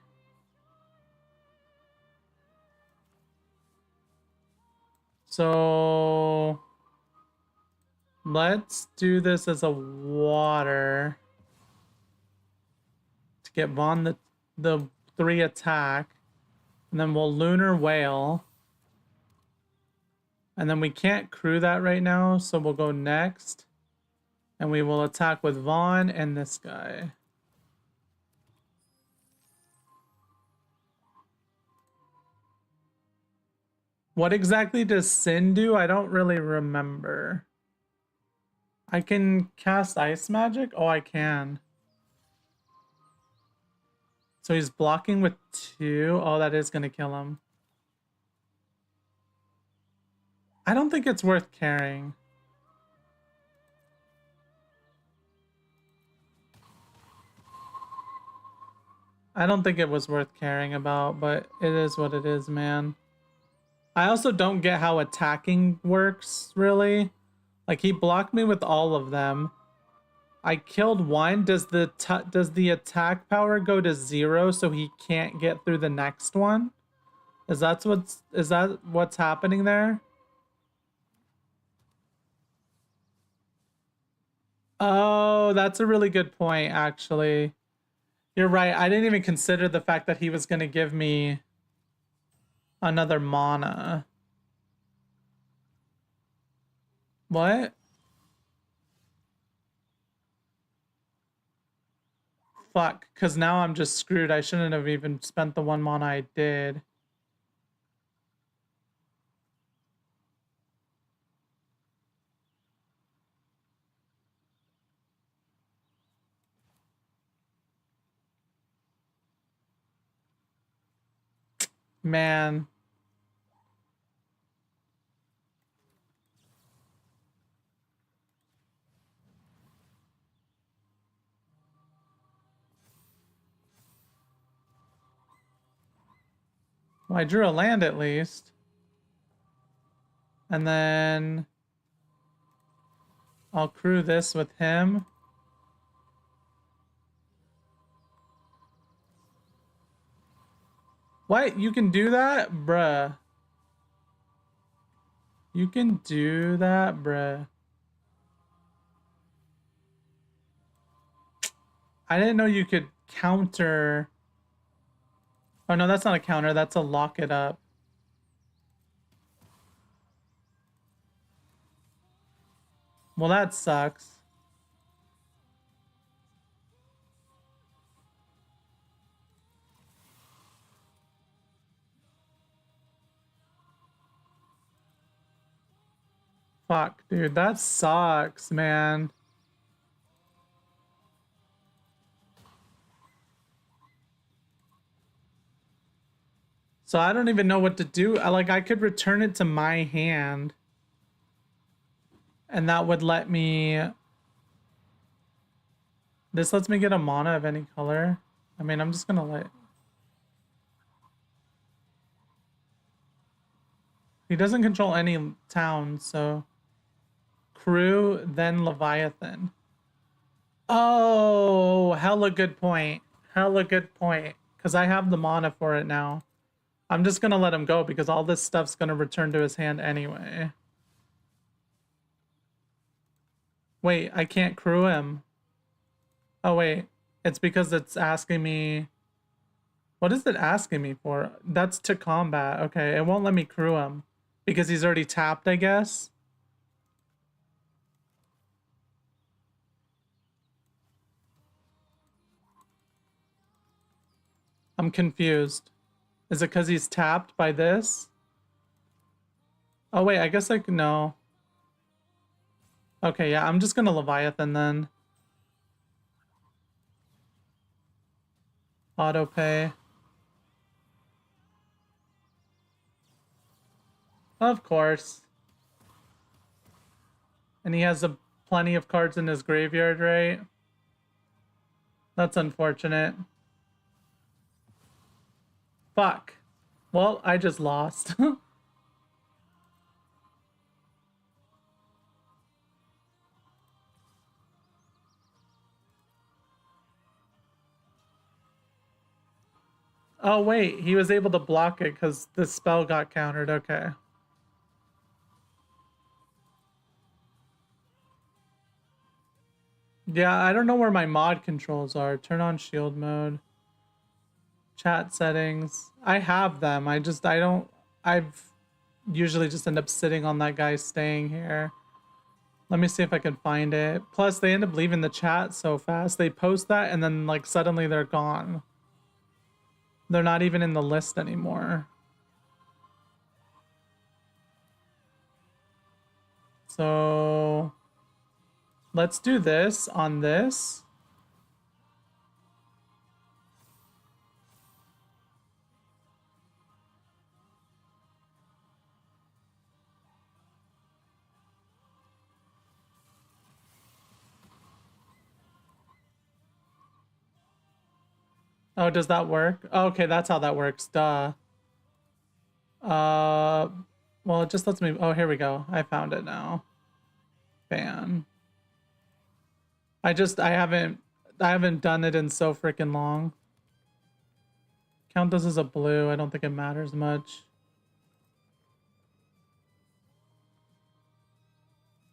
So let's do this as a water to get Vaughn the 3 attack. And then we'll Lunar Whale. And then we can't crew that right now, so we'll go next. And we will attack with Vaughn and this guy. What exactly does Sin do? I don't really remember. I can cast ice magic? Oh, I can. So he's blocking with 2. Oh, that is gonna kill him. I don't think it's worth carrying. I don't think it was worth caring about, but it is what it is, man. I also don't get how attacking works, really. Like, he blocked me with all of them. I killed one. Does the attack power go to 0 so he can't get through the next one? Is that what's happening there? Oh, that's a really good point, actually. You're right. I didn't even consider the fact that he was going to give me another mana. What? Fuck, because now I'm just screwed. I shouldn't have even spent the 1 mana I did. Man. Well, I drew a land at least. And then I'll crew this with him. What? You can do that? Bruh. You can do that, bruh. I didn't know you could counter. Oh, no, that's not a counter. That's a lock it up. Well, that sucks. Fuck, dude. That sucks, man. So I don't even know what to do. I could return it to my hand. And that would let me... This lets me get a mana of any color. I mean, I'm just gonna let... He doesn't control any towns, so... Crew, then Leviathan. Oh, hella good point. Hella good point. Because I have the mana for it now. I'm just gonna let him go because all this stuff's gonna return to his hand anyway. Wait, I can't crew him. Oh, wait. It's because it's asking me... What is it asking me for? That's to combat. Okay, it won't let me crew him. Because he's already tapped, I guess. I'm confused. Is it because he's tapped by this? Oh, wait, I guess no. Okay, yeah, I'm just gonna Leviathan then. Auto pay. Of course. And he has plenty of cards in his graveyard, right? That's unfortunate. Fuck. Well, I just lost. Oh, wait. He was able to block it because the spell got countered. Okay. Yeah, I don't know where my mod controls are. Turn on shield mode. Chat settings. I have them. I've usually just end up sitting on that guy staying here. Let me see if I can find it. Plus, they end up leaving the chat so fast. They post that and then, like, suddenly they're gone. They're not even in the list anymore. So... Let's do this on this. Oh, does that work? Okay, that's how that works. Duh. Well, it just lets me... Oh, here we go. I found it now. Ban. I haven't done it in so freaking long. Count this as a blue. I don't think it matters much.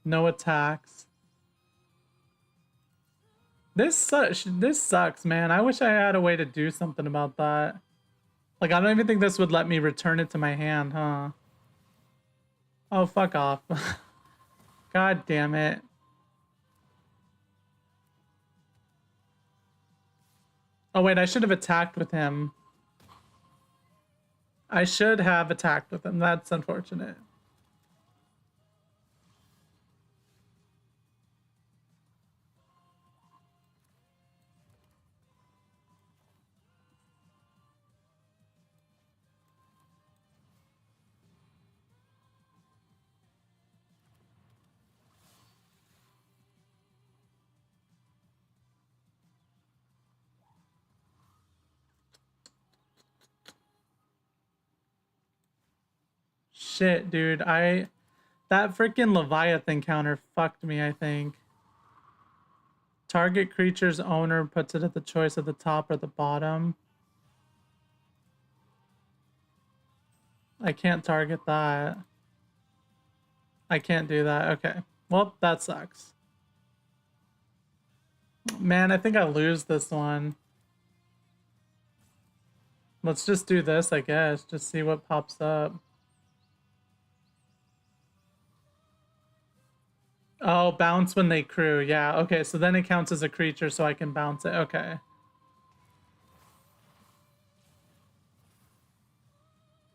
No attacks. This sucks, man. I wish I had a way to do something about that. Like, I don't even think this would let me return it to my hand, huh? Oh, fuck off. God damn it. Oh, wait, I should have attacked with him. I should have attacked with him. That's unfortunate. Shit, dude. That freaking Leviathan counter fucked me, I think. Target creature's owner puts it at the choice at the top or the bottom. I can't target that. I can't do that. Okay. Well, that sucks. Man, I think I lose this one. Let's just do this, I guess. Just see what pops up. Oh, bounce when they crew. Yeah, okay. So then it counts as a creature, so I can bounce it. Okay.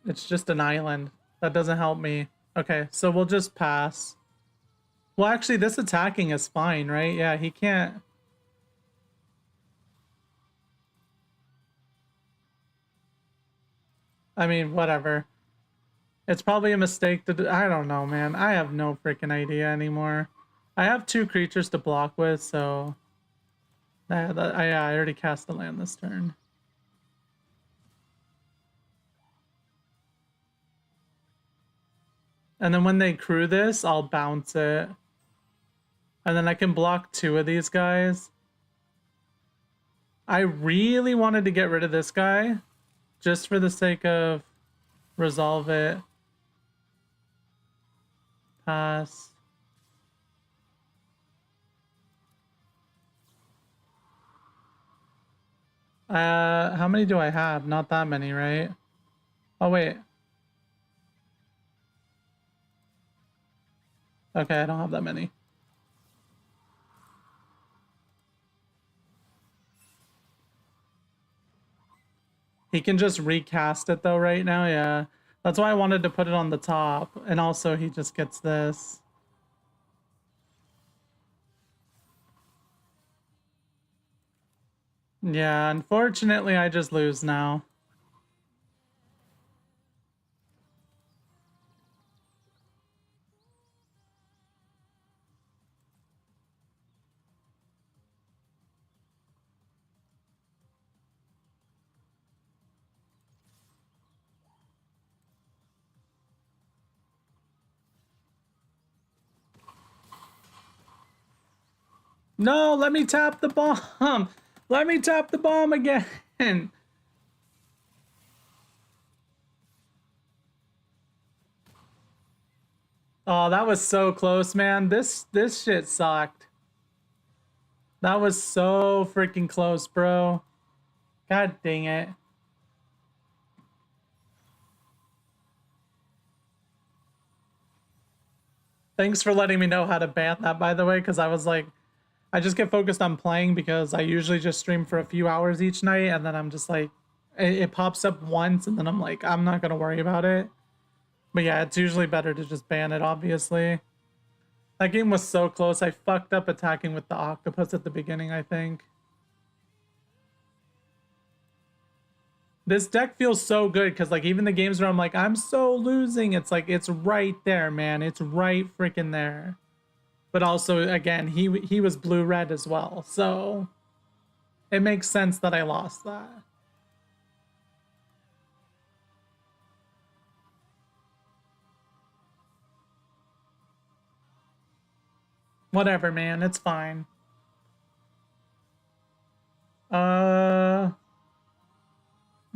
It's just an island. That doesn't help me. Okay, so we'll just pass. Well, actually, this attacking is fine, right? Yeah, he can't... I mean, whatever. It's probably a mistake to do... I don't know, man. I have no freaking idea anymore. I have 2 creatures to block with, so... I already cast the land this turn. And then when they crew this, I'll bounce it. And then I can block 2 of these guys. I really wanted to get rid of this guy. Just for the sake of... resolve it. Pass. How many do I have? Not that many, right? Oh, wait. Okay, I don't have that many. He can just recast it though right now, yeah. That's why I wanted to put it on the top. And also he just gets this. Yeah, unfortunately I just lose now. No, let me tap the bomb. Let me tap the bomb again. Oh, that was so close, man. This shit sucked. That was so freaking close, bro. God dang it. Thanks for letting me know how to ban that, by the way, because I was like, I just get focused on playing because I usually just stream for a few hours each night, and then I'm just like, it pops up once, and then I'm like, I'm not gonna worry about it. But yeah, it's usually better to just ban it, obviously. That game was so close. I fucked up attacking with the octopus at the beginning, I think. This deck feels so good because, like, even the games where I'm like, I'm so losing, it's like, it's right there, man. It's right freaking there. But also, again, he was blue-red as well. So it makes sense that I lost that. Whatever, man. It's fine.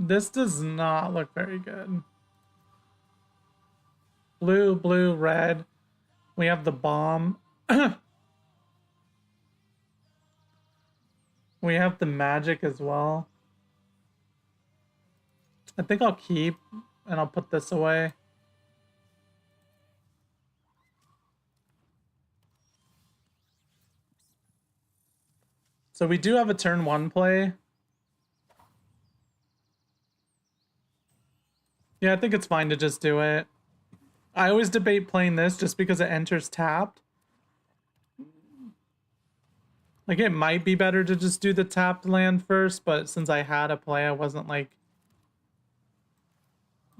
This does not look very good. Blue, blue, red. We have the bomb. We have the magic as well. I think I'll keep, and I'll put this away. So we do have a turn 1 play. Yeah, I think it's fine to just do it. I always debate playing this just because it enters tapped. Like, it might be better to just do the tapped land first, but since I had a play, I wasn't, like,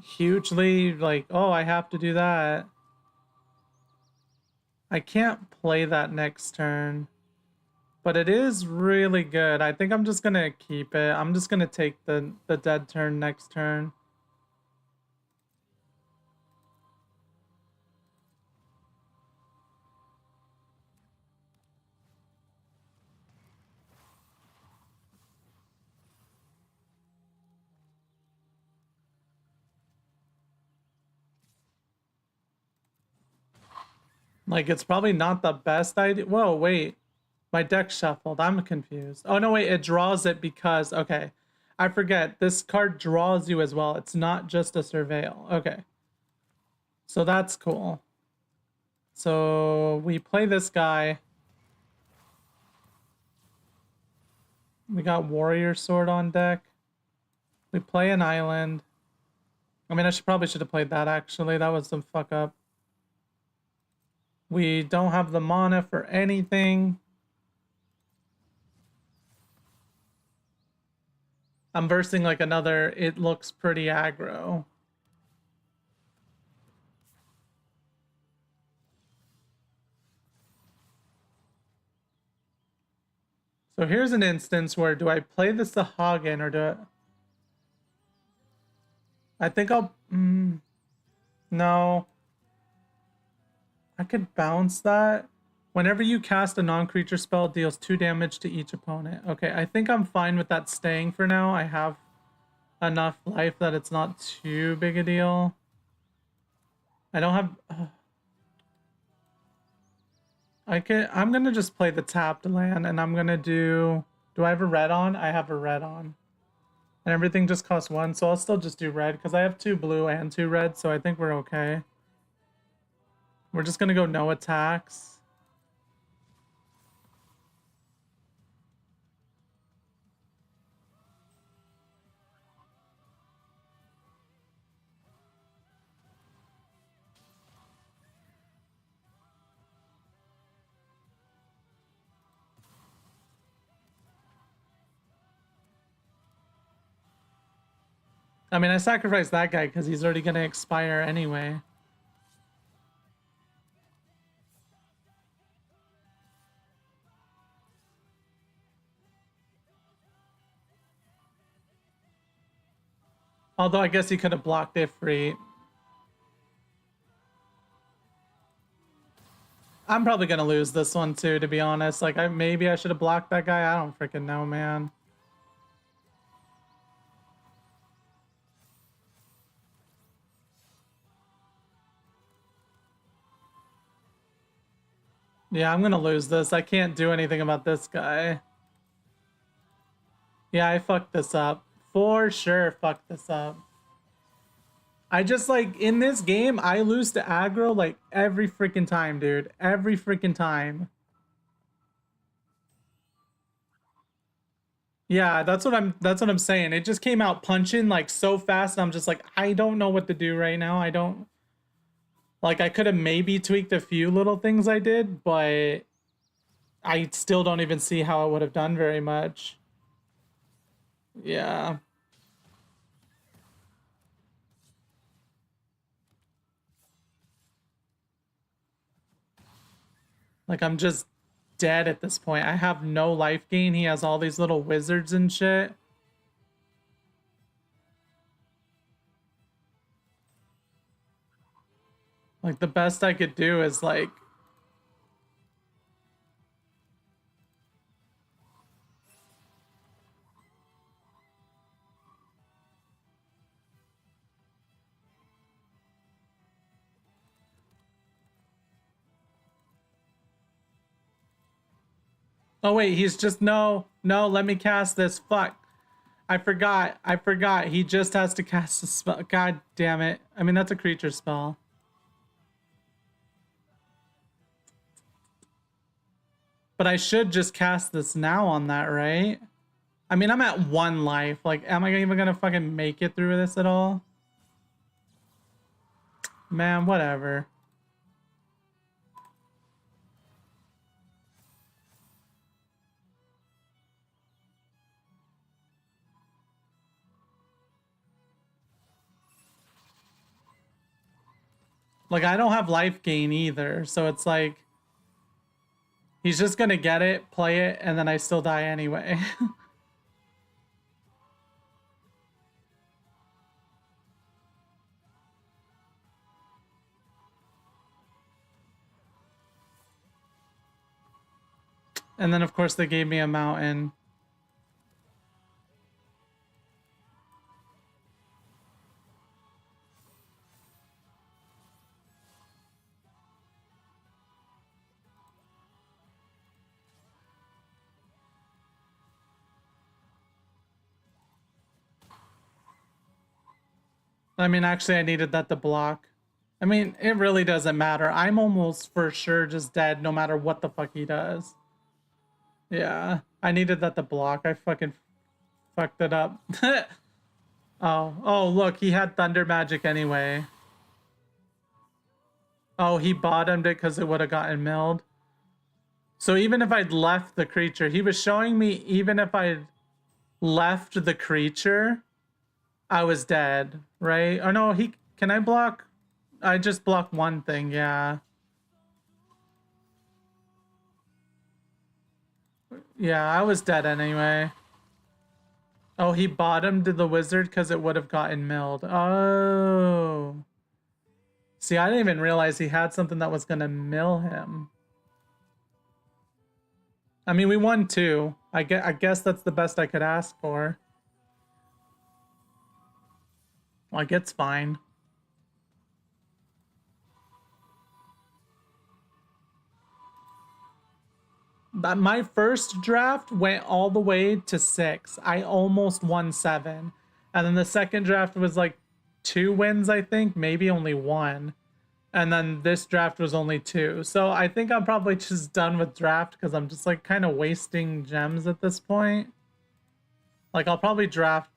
hugely, like, oh, I have to do that. I can't play that next turn. But it is really good. I think I'm just gonna keep it. I'm just gonna take the dead turn next turn. Like, it's probably not the best idea. Whoa, wait. My deck shuffled. I'm confused. Oh, no, wait. It draws it because... Okay. I forget. This card draws you as well. It's not just a surveil. Okay. So that's cool. So we play this guy. We got Warrior Sword on deck. We play an island. I mean, probably should have played that, actually. That was some fuck up. We don't have the mana for anything. I'm versing like another, it looks pretty aggro. So here's an instance where do I play the Sahagin or do I think I'll... no. I could bounce that. Whenever you cast a non-creature spell, it deals 2 damage to each opponent. Okay, I think I'm fine with that staying for now. I have enough life that it's not too big a deal. I don't have... I'm gonna just play the tapped land, and I'm gonna do... Do I have a red on? I have a red on. And everything just costs 1, so I'll still just do red, because I have 2 blue and 2 red, so I think we're okay. We're just gonna go no attacks. I mean, I sacrificed that guy because he's already gonna expire anyway. Although I guess he could have blocked it free. I'm probably gonna lose this one too, to be honest. Like, maybe I should have blocked that guy. I don't freaking know, man. Yeah, I'm gonna lose this. I can't do anything about this guy. Yeah, I fucked this up. For sure fucked this up. I just, like, in this game, I lose to aggro, like, every freaking time, dude. Every freaking time. Yeah, that's what I'm saying. It just came out punching, like, so fast, and I'm just like, I don't know what to do right now. I don't... Like, I could have maybe tweaked a few little things I did, but I still don't even see how it would have done very much. Yeah. Like, I'm just dead at this point. I have no life gain. He has all these little wizards and shit. Like, the best I could do is, like... Oh, wait, he's just... No, let me cast this. Fuck. I forgot. He just has to cast a spell. God damn it. I mean, that's a creature spell. But I should just cast this now on that, right? I mean, I'm at 1 life. Like, am I even gonna fucking make it through this at all? Man, whatever. Like, I don't have life gain either, so it's like... He's just gonna get it, play it, and then I still die anyway. And then, of course, they gave me a mountain. I mean, actually, I needed that to block. I mean, it really doesn't matter. I'm almost for sure just dead no matter what the fuck he does. Yeah, I needed that to block. I fucking fucked it up. Oh, look, he had thunder magic anyway. Oh, he bottomed it because it would have gotten milled. So even if I'd left the creature, he was showing me even if I'd left the creature, I was dead, right? Oh no, can I block? I just block one thing, yeah. Yeah, I was dead anyway. Oh, he bottomed the wizard because it would have gotten milled. Oh. See, I didn't even realize he had something that was gonna mill him. I mean, we won 2. I guess that's the best I could ask for. Like, it's fine. My first draft went all the way to 6. I almost won 7. And then the second draft was like 2 wins, I think, maybe only 1. And then this draft was only 2. So I think I'm probably just done with draft because I'm just like kind of wasting gems at this point. Like, I'll probably draft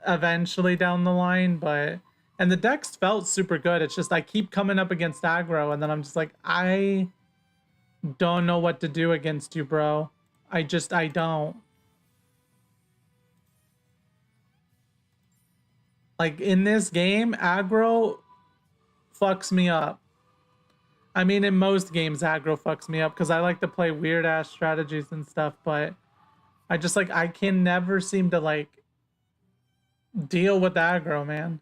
eventually down the line, but... And the decks felt super good. It's just I keep coming up against aggro and then I'm just like, I don't know what to do against you, bro. I don't. Like, in this game, aggro fucks me up. I mean, in most games, aggro fucks me up because I like to play weird-ass strategies and stuff, but I just, like, I can never seem to, like, deal with aggro, man.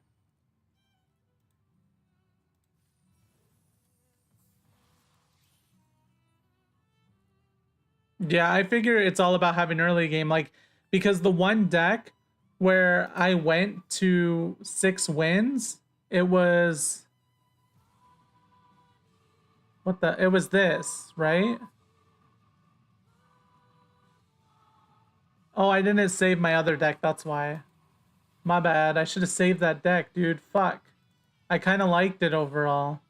Yeah, I figure it's all about having early game, like, because the one deck where I went to 6 wins, it was... What the... It was this, right? Oh, I didn't save my other deck, that's why. My bad, I should have saved that deck, dude. Fuck. I kind of liked it overall.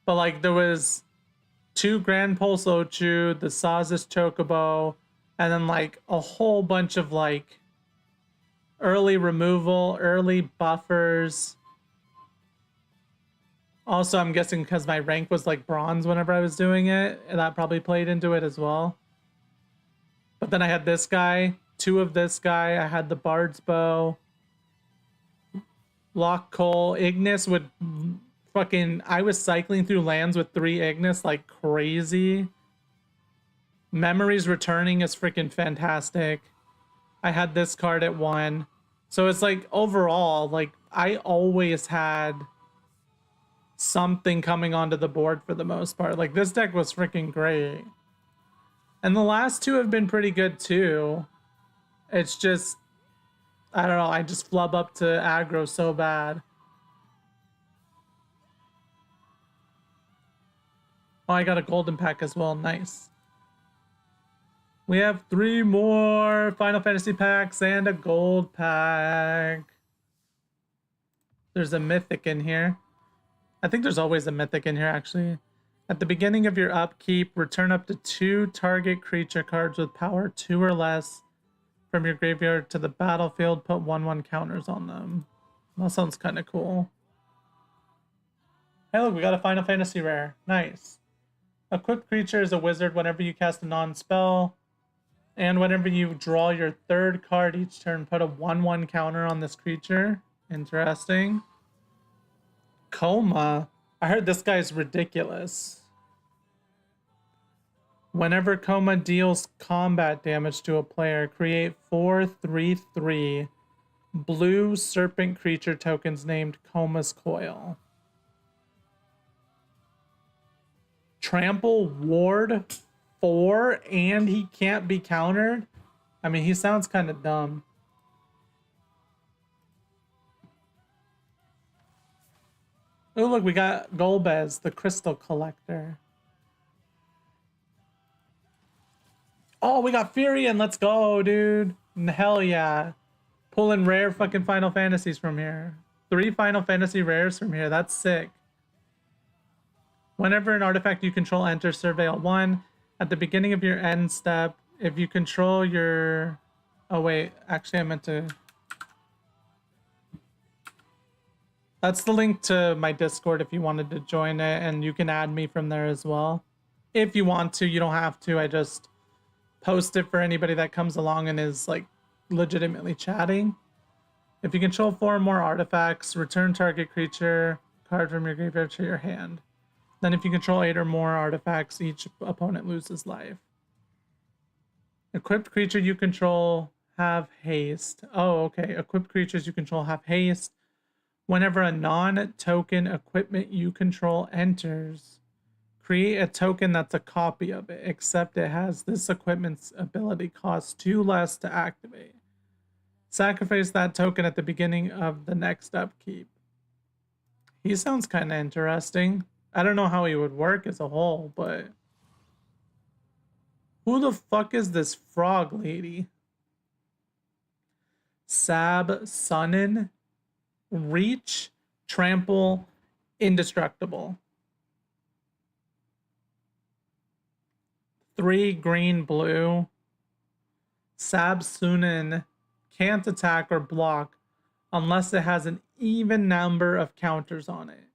But, like, there was 2 Grand Pulse Ochu, the Sazis Chocobo, and then, like, a whole bunch of, like, early removal, early buffers. Also, I'm guessing because my rank was like bronze whenever I was doing it, and that probably played into it as well. But then I had this guy, 2 of this guy. I had the Bard's Bow. Lock Cole. Ignis would fucking... I was cycling through lands with 3 Ignis like crazy. Memories Returning is freaking fantastic. I had this card at 1. So it's like overall, like I always had something coming onto the board for the most part. Like this deck was freaking great. And the last 2 have been pretty good too. It's just, I don't know, I just flub up to aggro so bad. Oh, I got a golden pack as well. Nice. We have 3 more Final Fantasy packs and a gold pack. There's a mythic in here. I think there's always a mythic in here, actually. At the beginning of your upkeep, return up to 2 target creature cards with power 2 or less from your graveyard to the battlefield. Put 1/1 counters on them. That sounds kind of cool. Hey, look, we got a Final Fantasy rare. Nice. Equipped creature is a wizard whenever you cast a non-spell. And whenever you draw your 3rd card each turn, put a 1/1 counter on this creature. Interesting. Coma. I heard this guy's ridiculous. Whenever Coma deals combat damage to a player, create 4/3/3 blue serpent creature tokens named Coma's Coil. Trample Ward 4 and he can't be countered? I mean, he sounds kind of dumb. Oh, look, we got Golbez, the Crystal Collector. Oh, we got Furion. Let's go, dude. Hell yeah. Pulling rare fucking Final Fantasies from here. 3 Final Fantasy rares from here. That's sick. Whenever an artifact you control enters Surveil 1, at the beginning of your end step, if you control your... Oh, wait. Actually, I meant to... That's the link to my Discord if you wanted to join it, and you can add me from there as well. If you want to, you don't have to. I just post it for anybody that comes along and is like legitimately chatting. If you control 4 or more artifacts, return target creature card from your graveyard to your hand. Then if you control 8 or more artifacts, each opponent loses life. Equipped creature you control have haste. Oh, okay. Equipped creatures you control have haste. Whenever a non-token equipment you control enters, create a token that's a copy of it, except it has this equipment's ability cost 2 less to activate. Sacrifice that token at the beginning of the next upkeep. He sounds kind of interesting. I don't know how he would work as a whole, but... Who the fuck is this frog lady? Sab Sunnen? Reach, Trample, Indestructible. 3 green, blue. Sab Sunnen can't attack or block unless it has an even number of counters on it.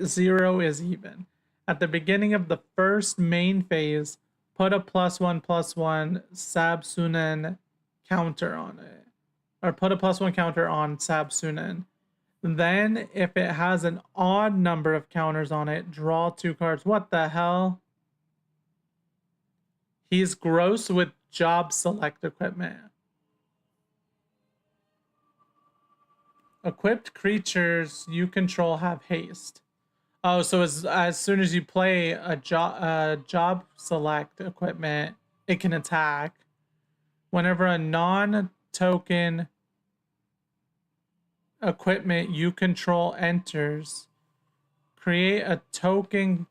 0 is even. At the beginning of the first main phase, put a +1/+1 Sab Sunnen counter on it. Or put a +1 counter on Sab Sunnen. Then, if it has an odd number of counters on it, draw 2 cards. What the hell? He's gross with job select equipment. Equipped creatures you control have haste. Oh, so as soon as you play a job select equipment, it can attack. Whenever a non-token equipment you control enters, create a token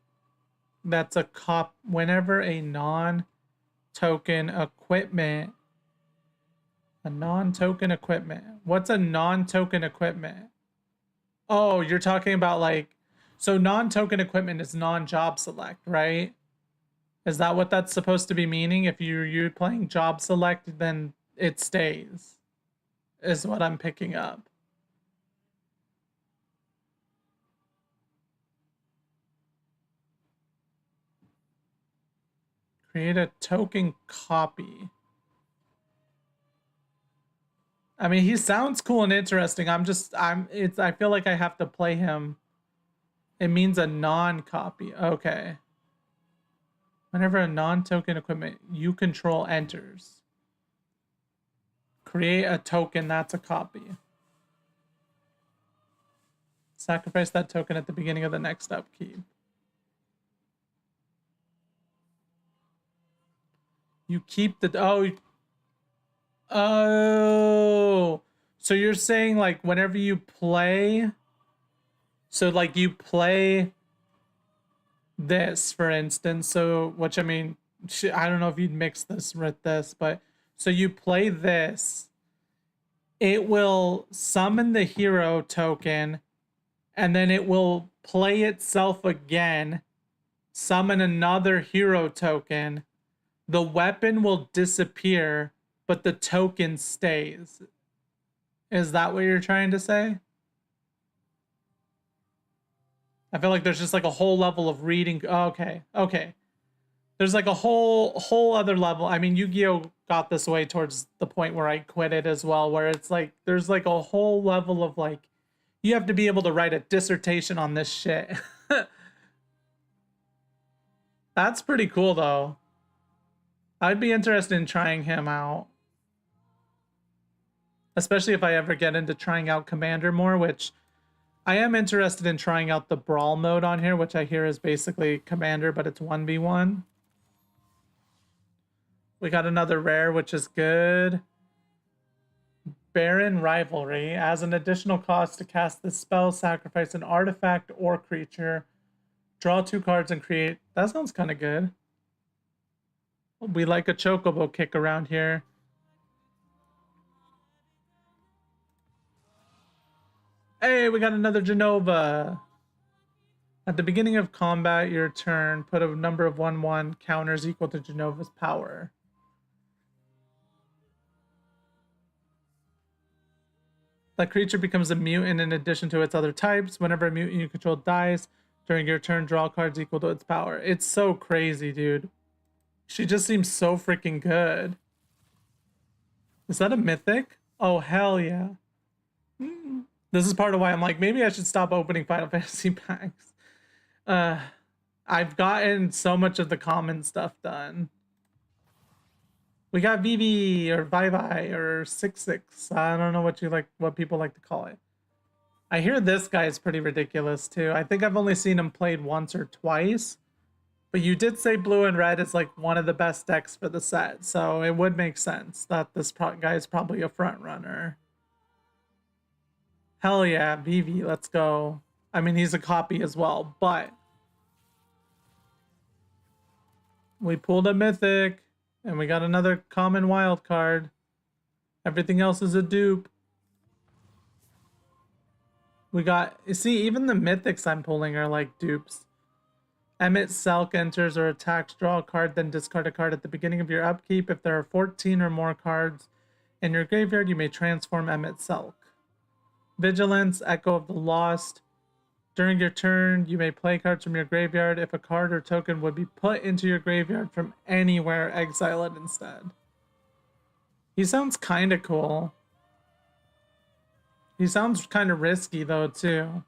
that's a whenever a non-token equipment, what's a non-token equipment? Oh, you're talking about like, so non-token equipment is non-job select, right? Is that what that's supposed to be meaning? If you're playing job select, then it stays, is what I'm picking up. Create a token copy. I mean, he sounds cool and interesting. I feel like I have to play him. It means a non-copy. Okay. Whenever a non-token equipment you control enters, create a token that's a copy. Sacrifice that token at the beginning of the next upkeep. You keep the... Oh. So you're saying, like, whenever you play... So, like, you play this, for instance. So, which, I mean, I don't know if you'd mix this with this, but... So you play this. It will summon the hero token, and then it will play itself again, summon another hero token. The weapon will disappear, but the token stays. Is that what you're trying to say? I feel like there's just like a whole level of reading. Okay. There's like a whole other level. I mean, Yu-Gi-Oh got this way towards the point where I quit it as well, where it's like there's like a whole level of like you have to be able to write a dissertation on this shit. That's pretty cool though. I'd be interested in trying him out. Especially if I ever get into trying out Commander more, which I am interested in trying out the Brawl mode on here, which I hear is basically Commander, but it's 1v1. We got another rare, which is good. Baron Rivalry. As an additional cost to cast this spell, sacrifice an artifact or creature. Draw 2 cards and create... That sounds kind of good. We like a chocobo kick around here. Hey, we got another Genova. At the beginning of combat, your turn, put a number of 1/1 counters equal to Genova's power. That creature becomes a mutant in addition to its other types. Whenever a mutant you control dies, during your turn, draw cards equal to its power. It's so crazy, dude. She just seems so freaking good. Is that a mythic? Oh, hell yeah. This is part of why I'm like, maybe I should stop opening Final Fantasy packs. I've gotten so much of the common stuff done. We got Vivi or Vivi or 66. I don't know what people like to call it. I hear this guy is pretty ridiculous too. I think I've only seen him played once or twice. But you did say blue and red is like one of the best decks for the set. So it would make sense that this guy is probably a front runner. Hell yeah, Vivi, let's go. I mean, he's a copy as well, but we pulled a mythic and we got another common wild card. Everything else is a dupe. We got, you see, even the mythics I'm pulling are like dupes. Emmet Selk enters or attacks, draw a card, then discard a card at the beginning of your upkeep. If there are 14 or more cards in your graveyard, you may transform Emmet Selk. Vigilance, Echo of the Lost. During your turn, you may play cards from your graveyard. If a card or token would be put into your graveyard from anywhere, exile it instead. He sounds kind of cool. He sounds kind of risky, though, too.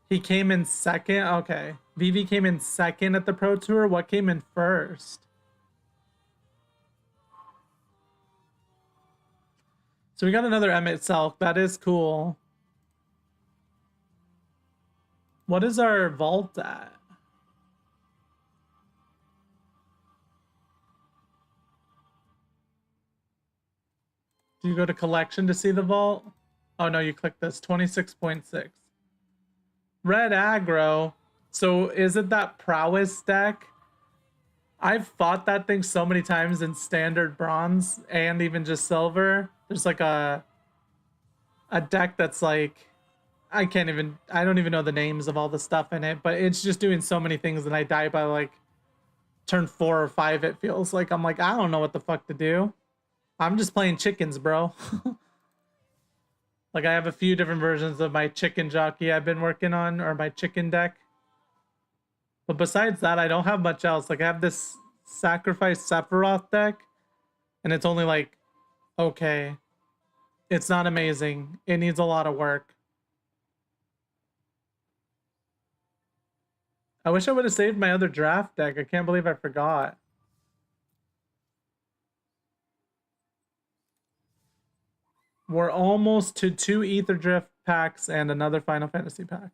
He came in second? Okay. Vivi came in second at the Pro Tour. What came in first? So we got another Emmet Selk. That is cool. What is our vault at? Do you go to collection to see the vault? Oh no, you click this. 26.6. Red aggro. So is it that prowess deck? I've fought that thing so many times in standard bronze and even just silver. There's like a deck that's like, I don't even know the names of all the stuff in it, but it's just doing so many things and I die by like turn 4 or 5, it feels like. I'm like, I don't know what the fuck to do. I'm just playing chickens, bro. Like I have a few different versions of my chicken jockey I've been working on, or my chicken deck. But besides that, I don't have much else. Like I have this Sacrifice Sephiroth deck, and it's only like, okay. It's not amazing. It needs a lot of work. I wish I would have saved my other draft deck. I can't believe I forgot. We're almost to 2 Ether Drift packs and another Final Fantasy pack.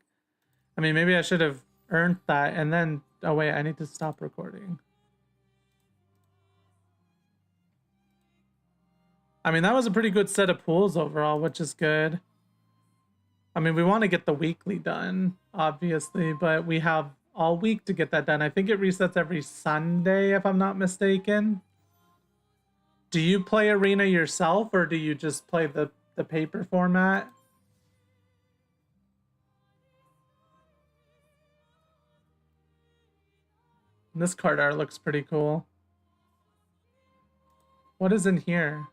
I mean, maybe I should have earned that and then... Oh, wait, I need to stop recording. I mean, that was a pretty good set of pools overall, which is good. I mean, we want to get the weekly done, obviously, but we have all week to get that done. I think it resets every Sunday, if I'm not mistaken. Do you play Arena yourself, or do you just play the paper format? This card art looks pretty cool. What is in here?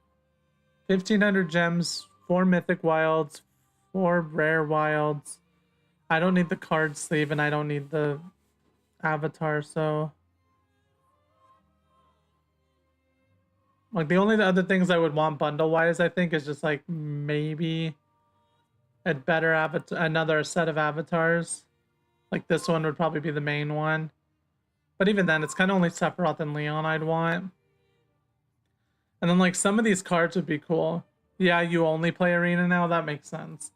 1,500 gems, 4 mythic wilds, 4 rare wilds. I don't need the card sleeve, and I don't need the avatar, so... Like, the only other things I would want bundle-wise, I think, is just, like, maybe a better avatar, another set of avatars. Like, this one would probably be the main one. But even then, it's kind of only Sephiroth and Leon I'd want. And then, like, some of these cards would be cool. Yeah, you only play Arena now? That makes sense.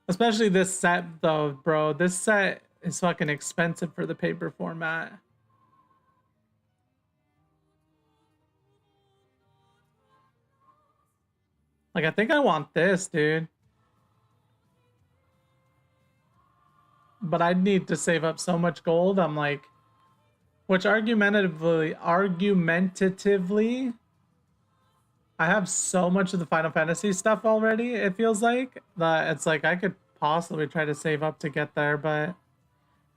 Especially this set, though, bro. This set is fucking expensive for the paper format. Like, I think I want this, dude. But I'd need to save up so much gold. I'm like... Which argumentatively... I have so much of the Final Fantasy stuff already, it feels like. That it's like, I could possibly try to save up to get there, but...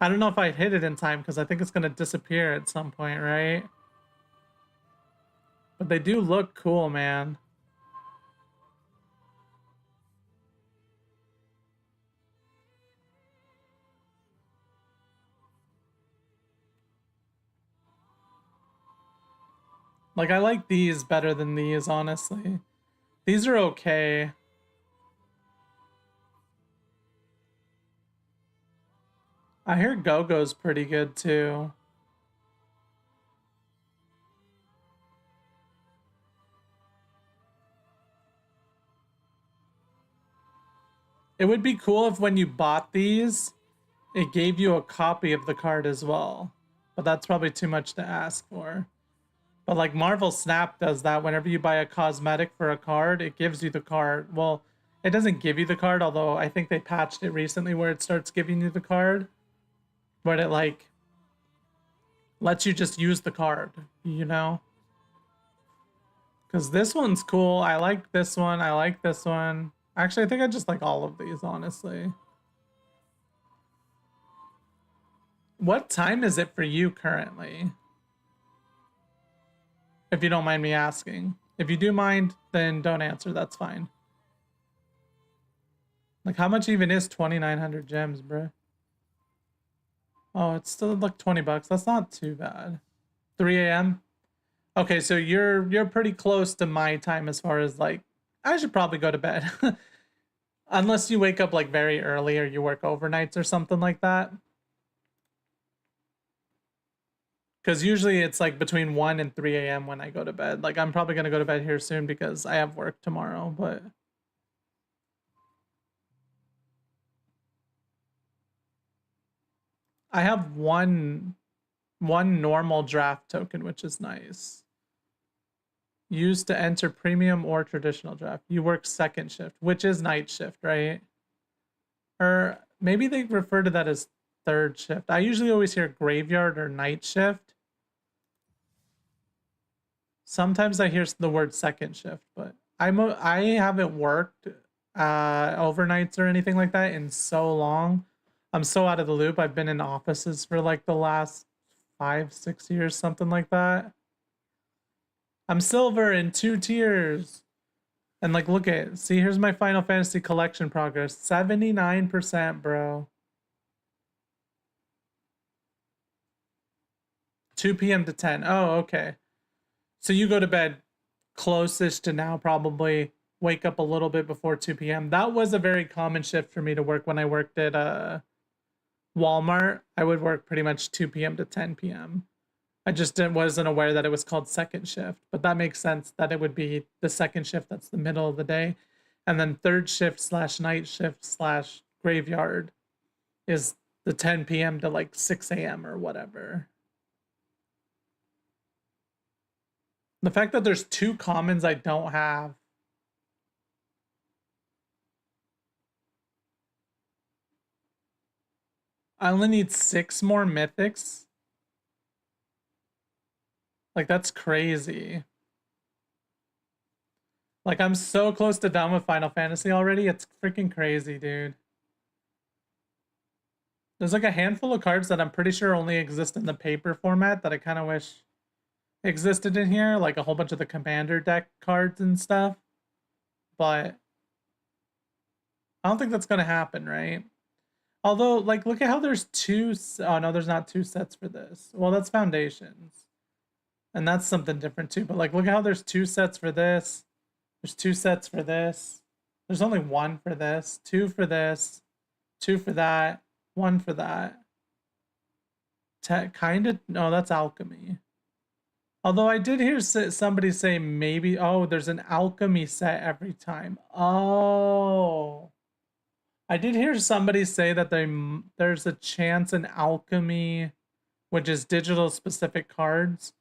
I don't know if I'd hit it in time, because I think it's going to disappear at some point, right? But they do look cool, man. Like, I like these better than these, honestly. These are okay. I hear Go-Go's pretty good, too. It would be cool if when you bought these, it gave you a copy of the card as well. But that's probably too much to ask for. But like Marvel Snap does that whenever you buy a cosmetic for a card, it gives you the card. Well, it doesn't give you the card, although I think they patched it recently where it starts giving you the card. But it like lets you just use the card, you know? Because this one's cool. I like this one. I like this one. Actually, I think I just like all of these, honestly. What time is it for you currently? If you don't mind me asking. If you do mind, then don't answer. That's fine. Like, how much even is 2,900 gems, bro? Oh, it's still like 20 bucks. That's not too bad. 3 a.m. Okay, so you're pretty close to my time as far as like I should probably go to bed. Unless you wake up like very early or you work overnights or something like that. Because usually it's like between 1 and 3 a.m. when I go to bed. Like, I'm probably going to go to bed here soon because I have work tomorrow, but... I have one normal draft token, which is nice. Used to enter premium or traditional draft. You work second shift, which is night shift, right? Or maybe they refer to that as third shift. I usually always hear graveyard or night shift. Sometimes I hear the word second shift, but I haven't worked overnights or anything like that in so long. I'm so out of the loop. I've been in offices for like the last 5-6 years, something like that. I'm silver in 2 tiers. And like, look at, see, here's my Final Fantasy collection progress. 79%, bro. 2 p.m. to 10. Oh, okay. So you go to bed closest to now, probably wake up a little bit before 2 p.m. That was a very common shift for me to work when I worked at Walmart. I would work pretty much 2 p.m. to 10 p.m. I just wasn't aware that it was called second shift, but that makes sense that it would be the second shift that's the middle of the day. And then third shift / night shift / graveyard is the 10 p.m. to like 6 a.m. or whatever. The fact that there's 2 commons I don't have. I only need 6 more mythics. Like, that's crazy. Like, I'm so close to done with Final Fantasy already. It's freaking crazy, dude. There's like a handful of cards that I'm pretty sure only exist in the paper format that I kind of wish existed in here. Like a whole bunch of the commander deck cards and stuff. But I don't think that's going to happen, right? Although, like, look at how there's 2... Oh, no, there's not 2 sets for this. Well, that's Foundations. And that's something different, too. But, like, look at how there's 2 sets for this. There's 2 sets for this. There's only 1 for this. 2 for this. 2 for that. 1 for that. Kind of... No, that's Alchemy. Although I did hear somebody say maybe... Oh, there's an Alchemy set every time. Oh... I did hear somebody say that there's a chance in Alchemy, which is digital specific cards,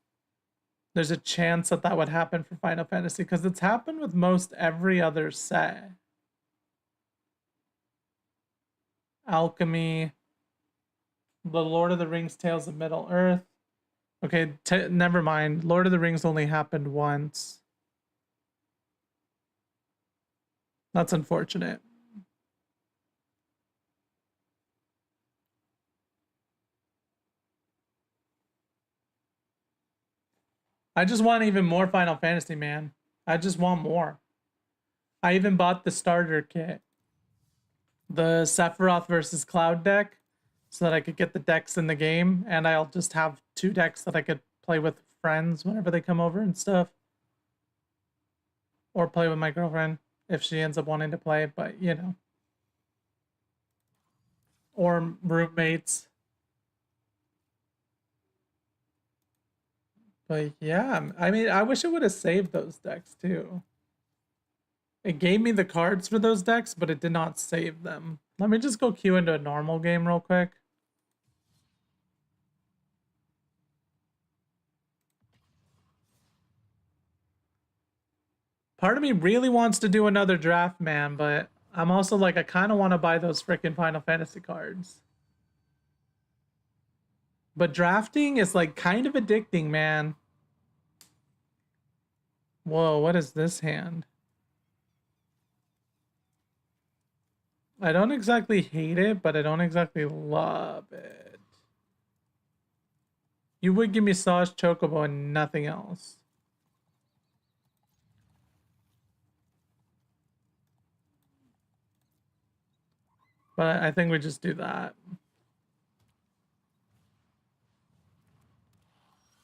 there's a chance that that would happen for Final Fantasy, because it's happened with most every other set. Alchemy, the Lord of the Rings Tales of Middle-earth. Okay, never mind. Lord of the Rings only happened once. That's unfortunate. I just want even more Final Fantasy, man. I just want more. I even bought the starter kit. The Sephiroth versus Cloud deck, so that I could get the decks in the game, and I'll just have 2 decks that I could play with friends whenever they come over and stuff. Or play with my girlfriend if she ends up wanting to play, but you know. Or roommates. But yeah, I mean, I wish it would have saved those decks too. It gave me the cards for those decks, but it did not save them. Let me just go queue into a normal game real quick. Part of me really wants to do another draft, man, but I'm also like, I kind of want to buy those freaking Final Fantasy cards. But drafting is like kind of addicting, man. Whoa, what is this hand? I don't exactly hate it, but I don't exactly love it. You would give me Sauce Chocobo and nothing else. But I think we just do that.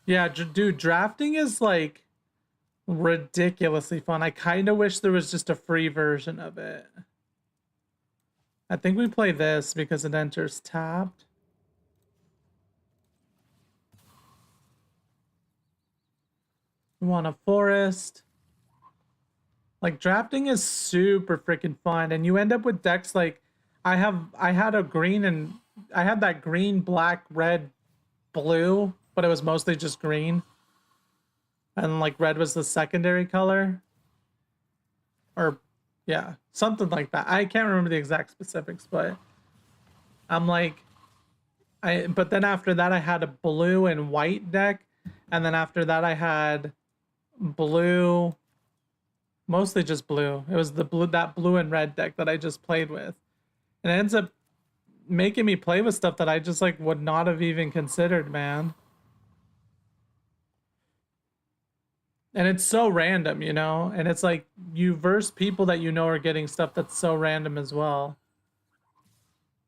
Yeah, dude, drafting is like ridiculously fun. I kind of wish there was just a free version of it. I think we play this because it enters tapped. We want a forest. Like, drafting is super freaking fun, and you end up with decks like I had a green and I had that green, black, red, blue, but it was mostly just green. And like red was the secondary color. Or yeah, something like that. I can't remember the exact specifics, but I'm like but then after that I had a blue and white deck, and then after that I had blue, mostly just blue. It was that blue and red deck that I just played with. And it ends up making me play with stuff that I just like would not have even considered, man. And it's so random, you know? And it's like you verse people that you know are getting stuff that's so random as well.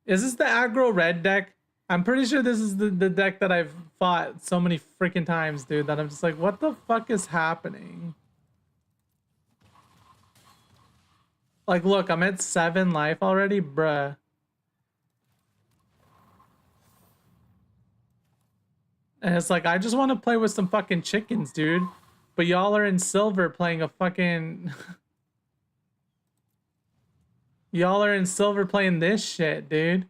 Is this the aggro red deck? I'm pretty sure this is the deck that I've fought so many freaking times, dude, that I'm just like, what the fuck is happening? Like, look, I'm at 7 life already, bruh. And it's like, I just want to play with some fucking chickens, dude. But y'all are in silver playing a fucking... Y'all are in silver playing this shit, dude.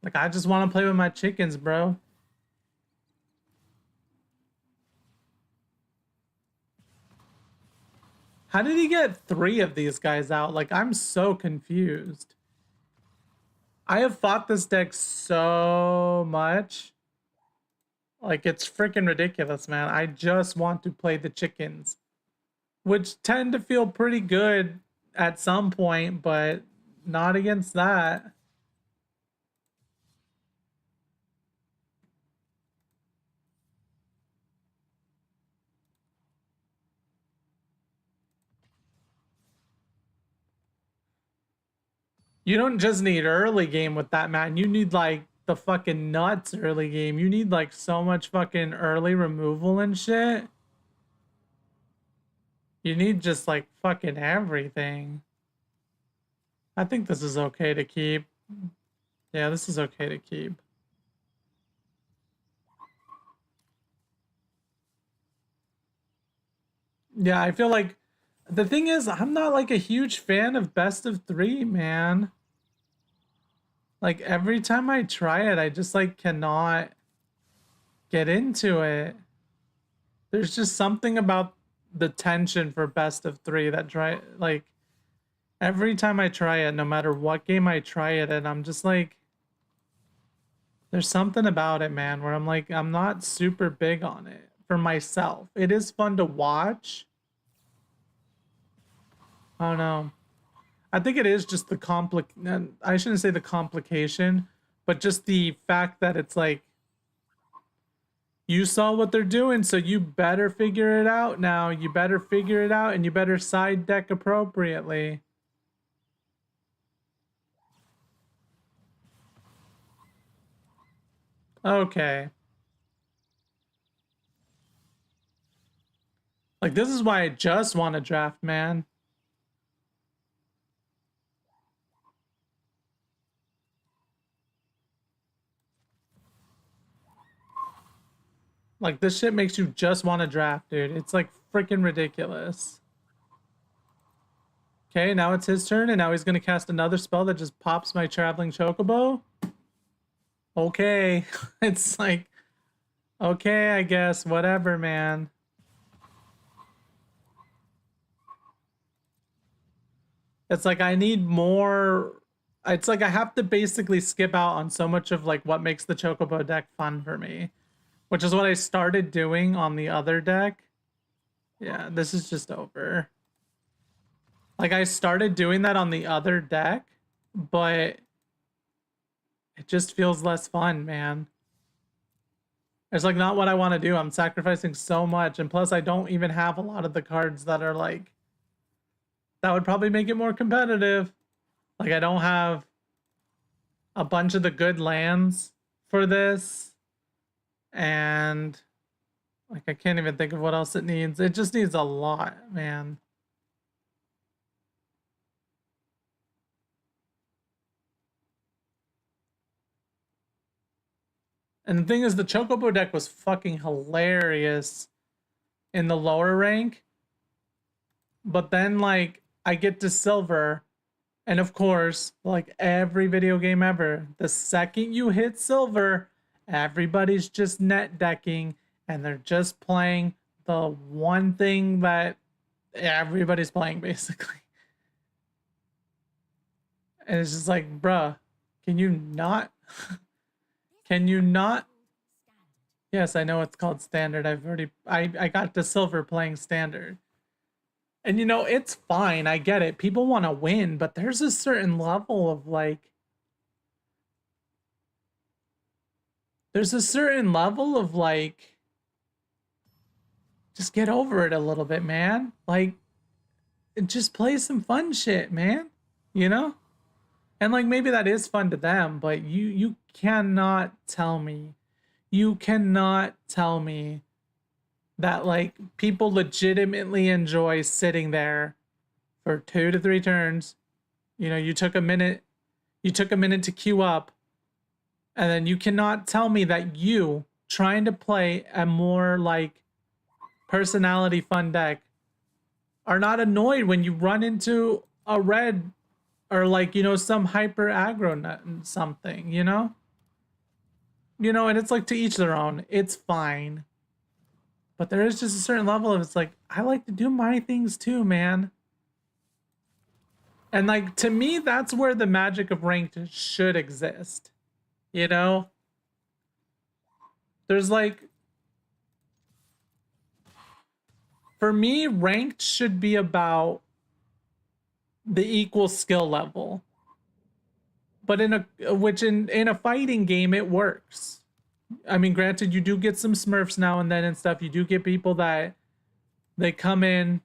Like, I just want to play with my chickens, bro. How did he get 3 of these guys out? Like, I'm so confused. I have fought this deck so much. Like, it's freaking ridiculous, man. I just want to play the chickens, which tend to feel pretty good at some point, but not against that. You don't just need early game with that, man. You need like the fucking nuts early game. You need like so much fucking early removal and shit. You need just like fucking everything. I think this is okay to keep. Yeah, this is okay to keep. Yeah, I feel like the thing is, I'm not like a huge fan of best of 3, man. Like every time I try it, I just like cannot get into it. There's just something about the tension for best of 3 that like every time I try it, no matter what game I try it, and I'm just like, there's something about it, man, where I'm like, I'm not super big on it for myself. It is fun to watch. I don't know. I think it is just the I shouldn't say the complication, but just the fact that it's like, you saw what they're doing, so you better figure it out now. You better figure it out, and you better side deck appropriately. Okay. Like, this is why I just want to draft, man. Like, this shit makes you just want to draft, dude. It's like freaking ridiculous. Okay, now it's his turn, and now he's gonna cast another spell that just pops my Traveling Chocobo. Okay. It's like, okay, I guess, whatever, man. It's like I need more. It's like I have to basically skip out on so much of like what makes the Chocobo deck fun for me, which is what I started doing on the other deck. Yeah, this is just over. Like I started doing that on the other deck, but it just feels less fun, man. It's like not what I want to do. I'm sacrificing so much, and plus I don't even have a lot of the cards that are like that would probably make it more competitive. Like I don't have a bunch of the good lands for this, and like I can't even think of what else it needs. It just needs a lot, man. And the thing is, the Chocobo deck was fucking hilarious in the lower rank, but then like I get to silver, and of course, like every video game ever, the second you hit silver, everybody's just net decking and they're just playing the one thing that everybody's playing basically. And it's just like, bruh, can you not? Can you not? Yes, I know it's called standard. I got to silver playing standard. And you know, it's fine. I get it. People want to win, but there's a certain level of like there's a certain level of like just get over it a little bit, man. Like just play some fun shit, man. You know? And like maybe that is fun to them, but you cannot tell me. You cannot tell me that like people legitimately enjoy sitting there for 2 to 3 turns. You know, you took a minute to queue up, and then you cannot tell me that you trying to play a more like personality fun deck are not annoyed when you run into a red or like, you know, some hyper aggro nut and something, you know? You know, and it's like to each their own. It's fine. But there is just a certain level of it's like, I like to do my things too, man. And like to me, that's where the magic of ranked should exist. You know? There's like, for me, ranked should be about the equal skill level. But in a fighting game, it works. I mean, granted, you do get some smurfs now and then and stuff. You do get people that they come in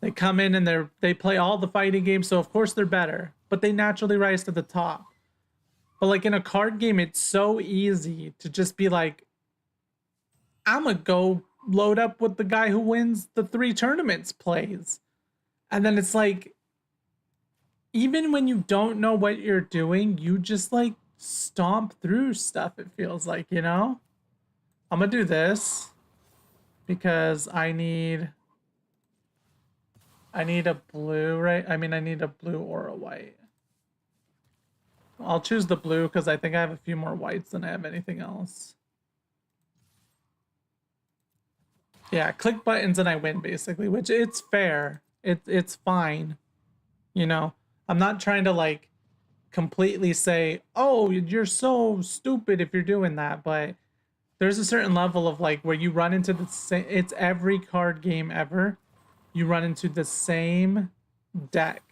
and they play all the fighting games, so of course they're better, but they naturally rise to the top. But like in a card game, it's so easy to just be like, I'm gonna go load up with the guy who wins the 3 tournaments plays. And then it's like, even when you don't know what you're doing, you just like stomp through stuff, it feels like, you know? I'm gonna do this because I need a blue, right? I mean, I need a blue or a white. I'll choose the blue because I think I have a few more whites than I have anything else. Yeah, click buttons and I win, basically, which it's fair. It's fine. You know, I'm not trying to like completely say, oh, you're so stupid if you're doing that, but there's a certain level of like where you run into the same, it's every card game ever. You run into the same deck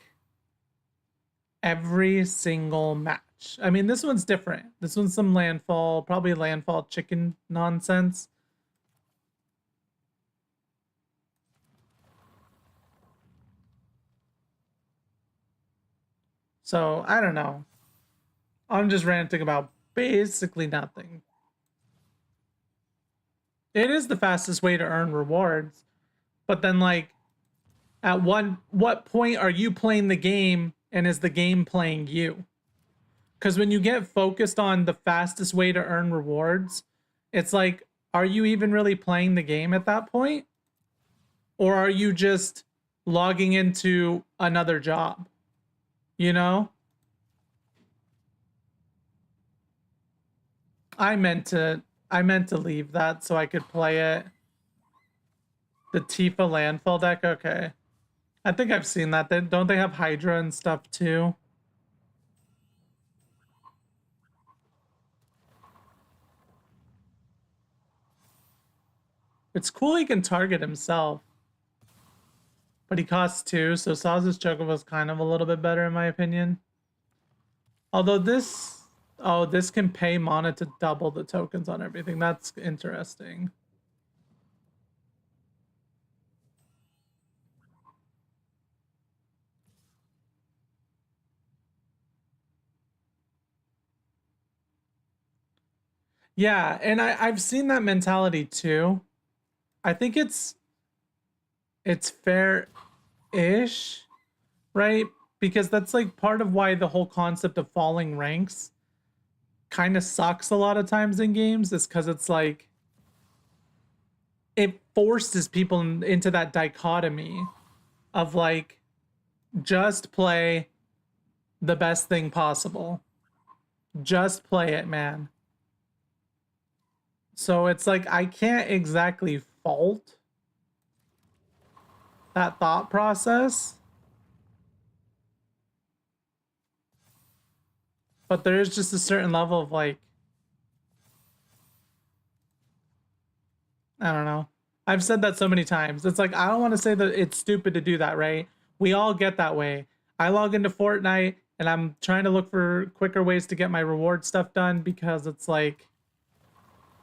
every single match. I mean, this one's different. This one's some landfall, probably landfall chicken nonsense. So, I don't know. I'm just ranting about basically nothing. It is the fastest way to earn rewards, but then like at what point are you playing the game and is the game playing you? Because when you get focused on the fastest way to earn rewards, it's like, are you even really playing the game at that point? Or are you just logging into another job? You know? I meant to leave that so I could play it. The Tifa landfall deck? Okay. I think I've seen that. Don't they have Hydra and stuff too? It's cool he can target himself. But he costs 2, so Saz's Chocobo is kind of a little bit better in my opinion. Although this... Oh, this can pay mana to double the tokens on everything. That's interesting. Yeah, and I've seen that mentality too. I think it's fair-ish, right? Because that's like part of why the whole concept of falling ranks kind of sucks a lot of times in games, is because it's like it forces people into that dichotomy of like just play the best thing possible. Just play it, man. So it's like I can't exactly fault that thought process. But there is just a certain level of like, I don't know. I've said that so many times. It's like, I don't want to say that it's stupid to do that, right? We all get that way. I log into Fortnite and I'm trying to look for quicker ways to get my reward stuff done because it's like,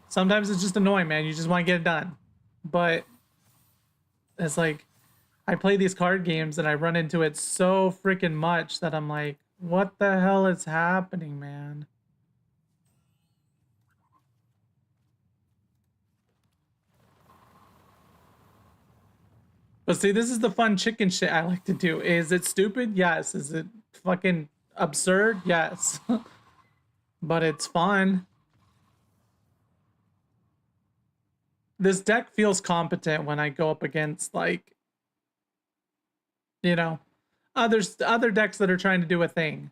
sometimes it's just annoying, man. You just want to get it done. But It's like I play these card games and I run into it so freaking much that I'm like, what the hell is happening, man? But see, this is the fun chicken shit I like to do. Is it stupid? Yes. Is it fucking absurd? Yes. But it's fun. This deck feels competent when I go up against, like, you know, other decks that are trying to do a thing.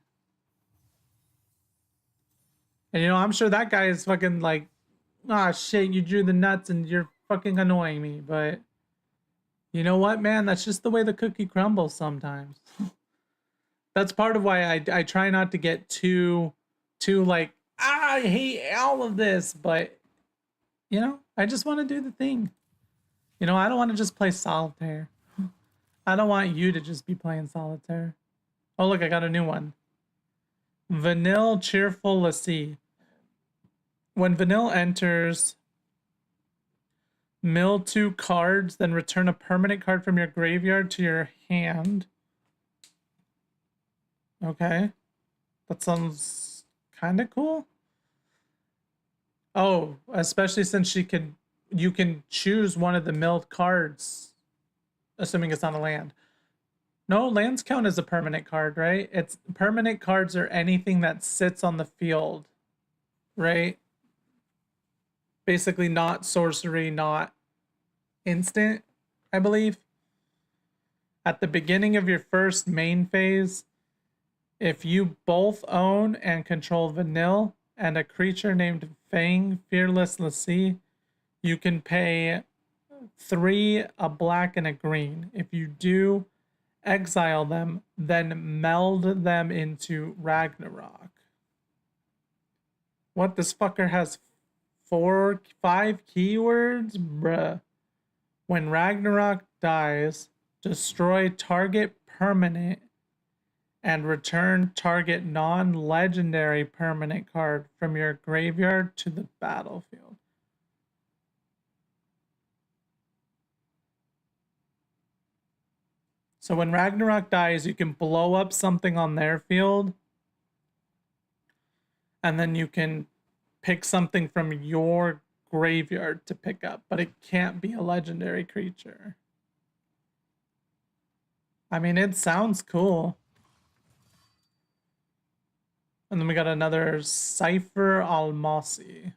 And I'm sure that guy is fucking like, ah, shit, you drew the nuts and you're fucking annoying me. But you know what, man? That's just the way the cookie crumbles sometimes. That's part of why I try not to get too like, I hate all of this, but I just want to do the thing. I don't want to just play solitaire. I don't want you to just be playing solitaire. Oh, look, I got a new one. Vanille Cheerful Lassie. When Vanille enters, mill 2 cards, then return a permanent card from your graveyard to your hand. Okay. That sounds kind of cool. Oh, especially since you can choose one of the milled cards, assuming it's not a land. No, lands count as a permanent card, right? It's permanent cards are anything that sits on the field, right? Basically not sorcery, not instant, I believe. At the beginning of your first main phase, if you both own and control Vanille and a creature named Fang Fearless Lassie, you can pay 3, a black, and a green. If you do, exile them, then meld them into Ragnarok. What? This fucker has 5 keywords? Bruh. When Ragnarok dies, destroy target permanent and return target non-legendary permanent card from your graveyard to the battlefield. So when Ragnarok dies, you can blow up something on their field, and then you can pick something from your graveyard to pick up, but it can't be a legendary creature. I mean, it sounds cool. And then we got another Cypher Almasi.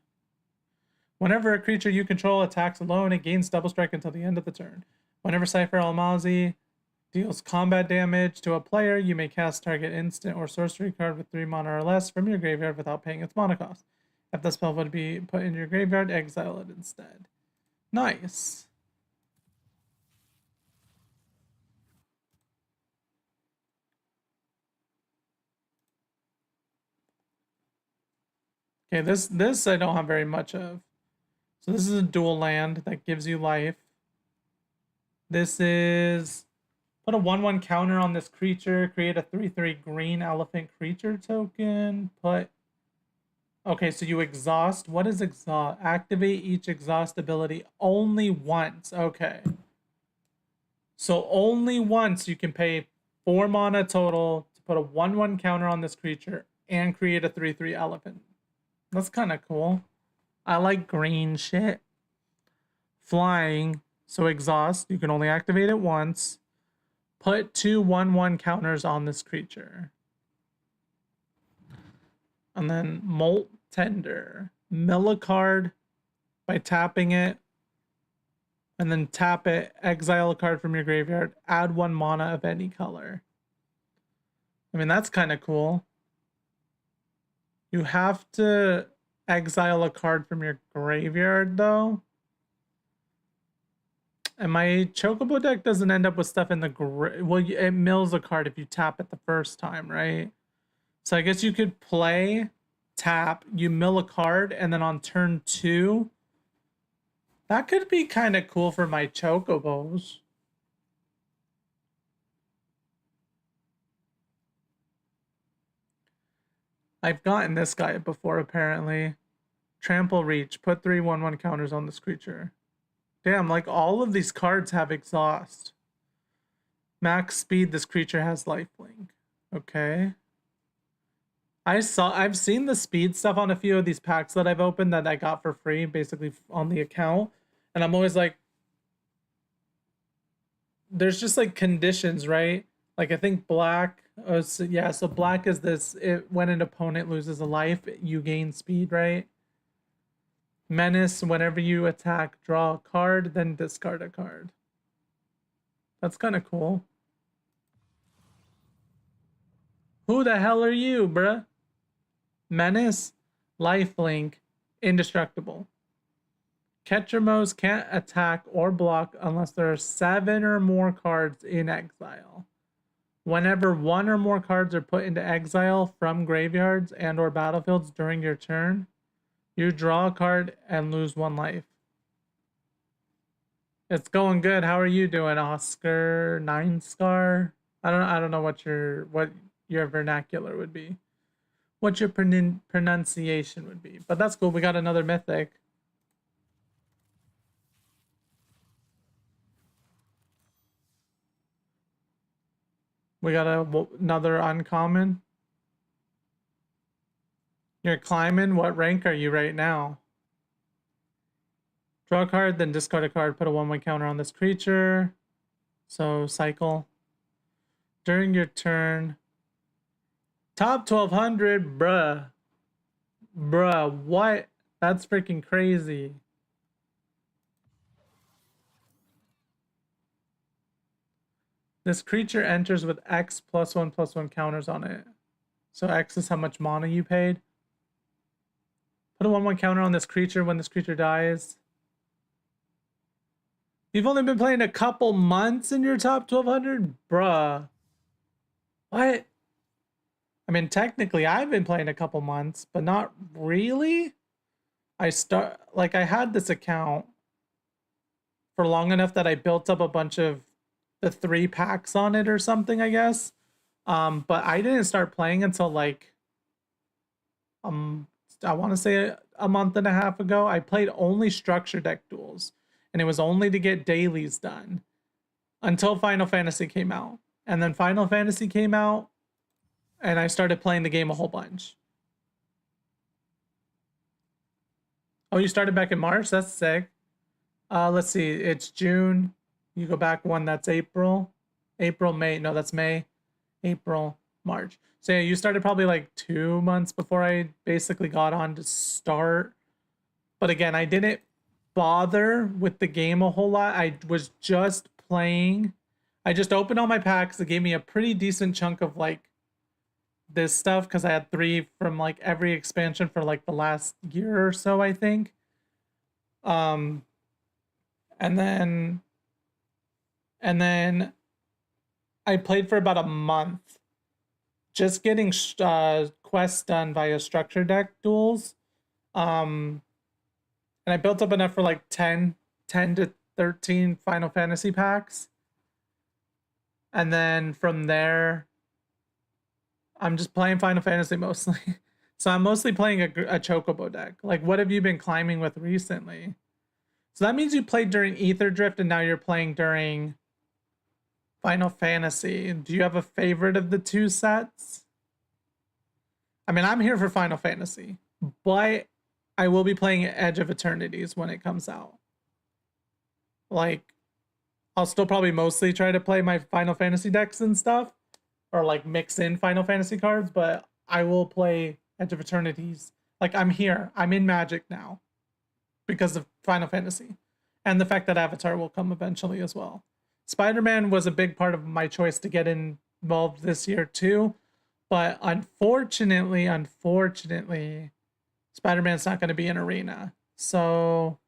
Whenever a creature you control attacks alone, it gains double strike until the end of the turn. Whenever Cypher Almasi deals combat damage to a player, you may cast target instant or sorcery card with 3 mana or less from your graveyard without paying its mana cost. If the spell would be put in your graveyard, exile it instead. Nice. Okay, this I don't have very much of. So this is a dual land that gives you life. This is put a 1/1 counter on this creature, create a 3/3 green elephant creature token, okay, so you exhaust. What is exhaust? Activate each exhaust ability only once. Okay. So only once you can pay 4 mana total to put a 1/1 counter on this creature and create a 3/3 elephant. That's kind of cool. I like green shit. Flying. So exhaust. You can only activate it once. Put 2 1/1 counters on this creature. And then Molt Tender. Mill a card by tapping it. And then tap it, exile a card from your graveyard, add 1 mana of any color. I mean, that's kind of cool. You have to exile a card from your graveyard, though. And my Chocobo deck doesn't end up with stuff in the well, it mills a card if you tap it the first time, right? So I guess you could play, tap, you mill a card, and then on turn 2, that could be kind of cool for my Chocobos. I've gotten this guy before, apparently. Trample Reach. Put 3 1/1 counters on this creature. Damn, like all of these cards have exhaust. Max speed, this creature has lifelink. Okay. I've seen the speed stuff on a few of these packs that I've opened that I got for free, basically on the account. And I'm always like, there's just like conditions, right? Like I think black, so yeah, so black is this, when an opponent loses a life, you gain speed, right? Menace, whenever you attack, draw a card, then discard a card. That's kind of cool. Who the hell are you, bruh? Menace, lifelink, indestructible. Ketchermos can't attack or block unless there are 7 or more cards in exile. Whenever 1 or more cards are put into exile from graveyards and or battlefields during your turn, you draw a card and lose 1 life. It's going good. How are you doing, Oscar 9 Scar? I don't know what your vernacular would be. What your pronunciation would be. But that's cool. We got another mythic. We got another uncommon. You're climbing. What rank are you right now? Draw a card, then discard a card. Put a 1/1 counter on this creature. So cycle. During your turn. Top 1200, bruh. Bruh, what? That's freaking crazy. This creature enters with X +1/+1 counters on it. So X is how much mana you paid. Put a 1/1 counter on this creature when this creature dies. You've only been playing a couple months in your top 1200? Bruh. What? I mean, technically, I've been playing a couple months, but not really. I had this account for long enough that I built up a bunch of the 3 packs on it or something, I guess. But I didn't start playing until like, I want to say a month and a half ago. I played only structure deck duels, and it was only to get dailies done until Final Fantasy came out. And then Final Fantasy came out, and I started playing the game a whole bunch. Oh, you started back in March? That's sick. Let's see. It's June. You go back one, that's April. April, May. No, that's May. April, March. So yeah, you started probably like 2 months before I basically got on to start. But again, I didn't bother with the game a whole lot. I was just playing. I just opened all my packs. It gave me a pretty decent chunk of like this stuff because I had 3 from like every expansion for like the last year or so, I think. And then I played for about a month, just getting quests done via structure deck duels. And I built up enough for like 10 to 13 Final Fantasy packs. And then from there, I'm just playing Final Fantasy mostly. So I'm mostly playing a Chocobo deck. Like, what have you been climbing with recently? So that means you played during Ether Drift and now you're playing during Final Fantasy. Do you have a favorite of the 2 sets? I mean, I'm here for Final Fantasy, but I will be playing Edge of Eternities when it comes out. Like, I'll still probably mostly try to play my Final Fantasy decks and stuff, or like mix in Final Fantasy cards, but I will play Edge of Eternities. Like, I'm here. I'm in Magic now because of Final Fantasy and the fact that Avatar will come eventually as well. Spider-Man was a big part of my choice to get involved this year too, but unfortunately, Spider-Man's not going to be in Arena. So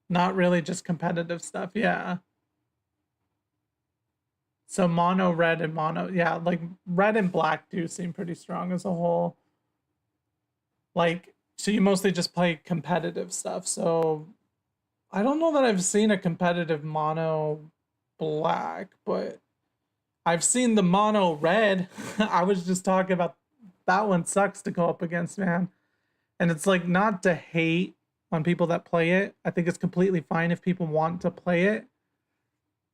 not really just competitive stuff. Yeah. So mono red and mono, yeah, like red and black do seem pretty strong as a whole. Like, so you mostly just play competitive stuff. So I don't know that I've seen a competitive mono black, but I've seen the mono red. I was just talking about that one sucks to go up against, man. And it's like, not to hate on people that play it. I think it's completely fine if people want to play it.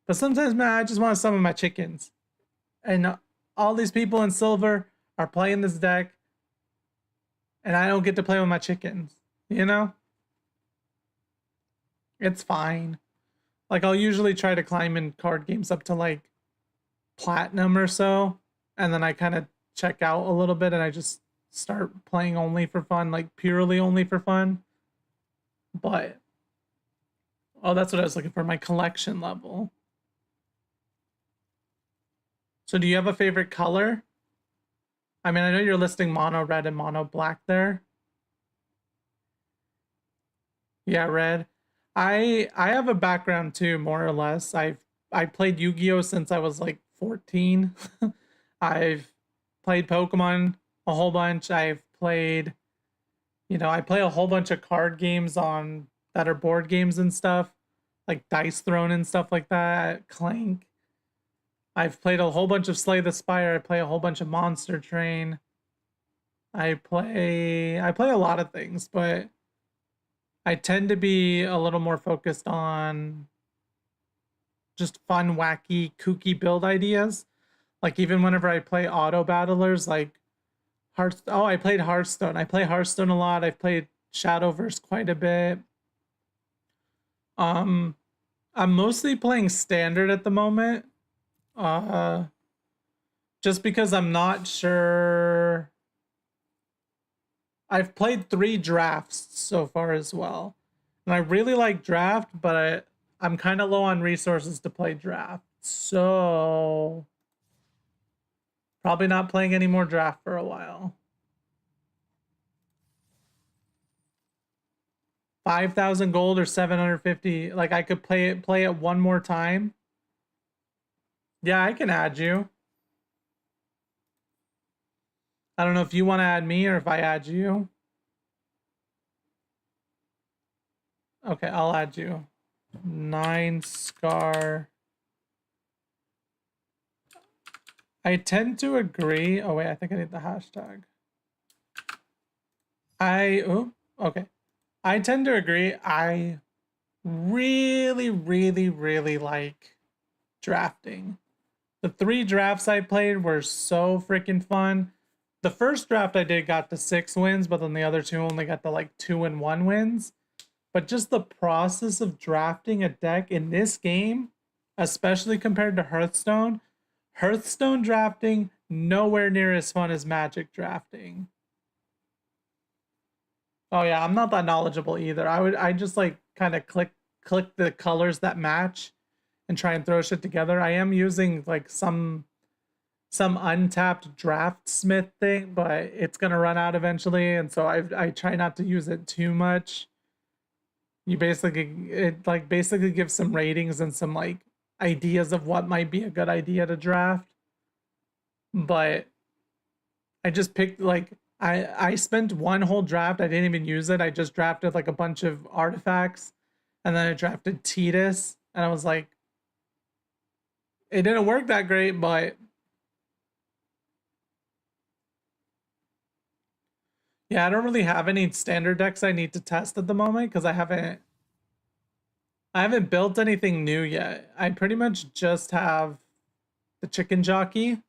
But sometimes, man, I just want to summon my chickens. And all these people in silver are playing this deck, and I don't get to play with my chickens, you know? It's fine. Like, I'll usually try to climb in card games up to, like, platinum or so, and then I kind of check out a little bit, and I just start playing only for fun, like, purely only for fun. But, oh, that's what I was looking for, my collection level. So do you have a favorite color? I mean, I know you're listing mono red and mono black there. Yeah, red. I have a background too, more or less. I played Yu-Gi-Oh since I was like 14. I've played Pokemon a whole bunch. I've played, I play a whole bunch of card games on that are board games and stuff, like Dice Throne and stuff like that, Clank. I've played a whole bunch of Slay the Spire. I play a whole bunch of Monster Train. I play a lot of things, but I tend to be a little more focused on just fun, wacky, kooky build ideas. Like even whenever I play auto battlers, like Hearthstone. Oh, I played Hearthstone. I play Hearthstone a lot. I've played Shadowverse quite a bit. I'm mostly playing standard at the moment. Just because I'm not sure. I've played 3 drafts so far as well. And I really like draft, but I'm kind of low on resources to play draft. So probably not playing any more draft for a while. 5,000 gold or 750. Like I could play it one more time. Yeah, I can add you. I don't know if you want to add me or if I add you. Okay, I'll add you. 9 Scar. I tend to agree. Oh, wait, I think I need the hashtag. Okay. I tend to agree. I really, really, really like drafting. The 3 drafts I played were so freaking fun. The first draft I did got to 6 wins, but then the other 2 only got to like 2 and 1 wins. But just the process of drafting a deck in this game, especially compared to Hearthstone drafting nowhere near as fun as Magic drafting. Oh yeah, I'm not that knowledgeable either. I just like kind of click the colors that match and try and throw shit together. I am using like some untapped draftsmith thing, but it's gonna run out eventually, and so I try not to use it too much. It basically gives some ratings and some like ideas of what might be a good idea to draft. But I just picked like I spent one whole draft, I didn't even use it. I just drafted like a bunch of artifacts, and then I drafted Tidus, and I was like, it didn't work that great, but yeah, I don't really have any standard decks I need to test at the moment because I haven't built anything new yet. I pretty much just have the Chicken Jockey.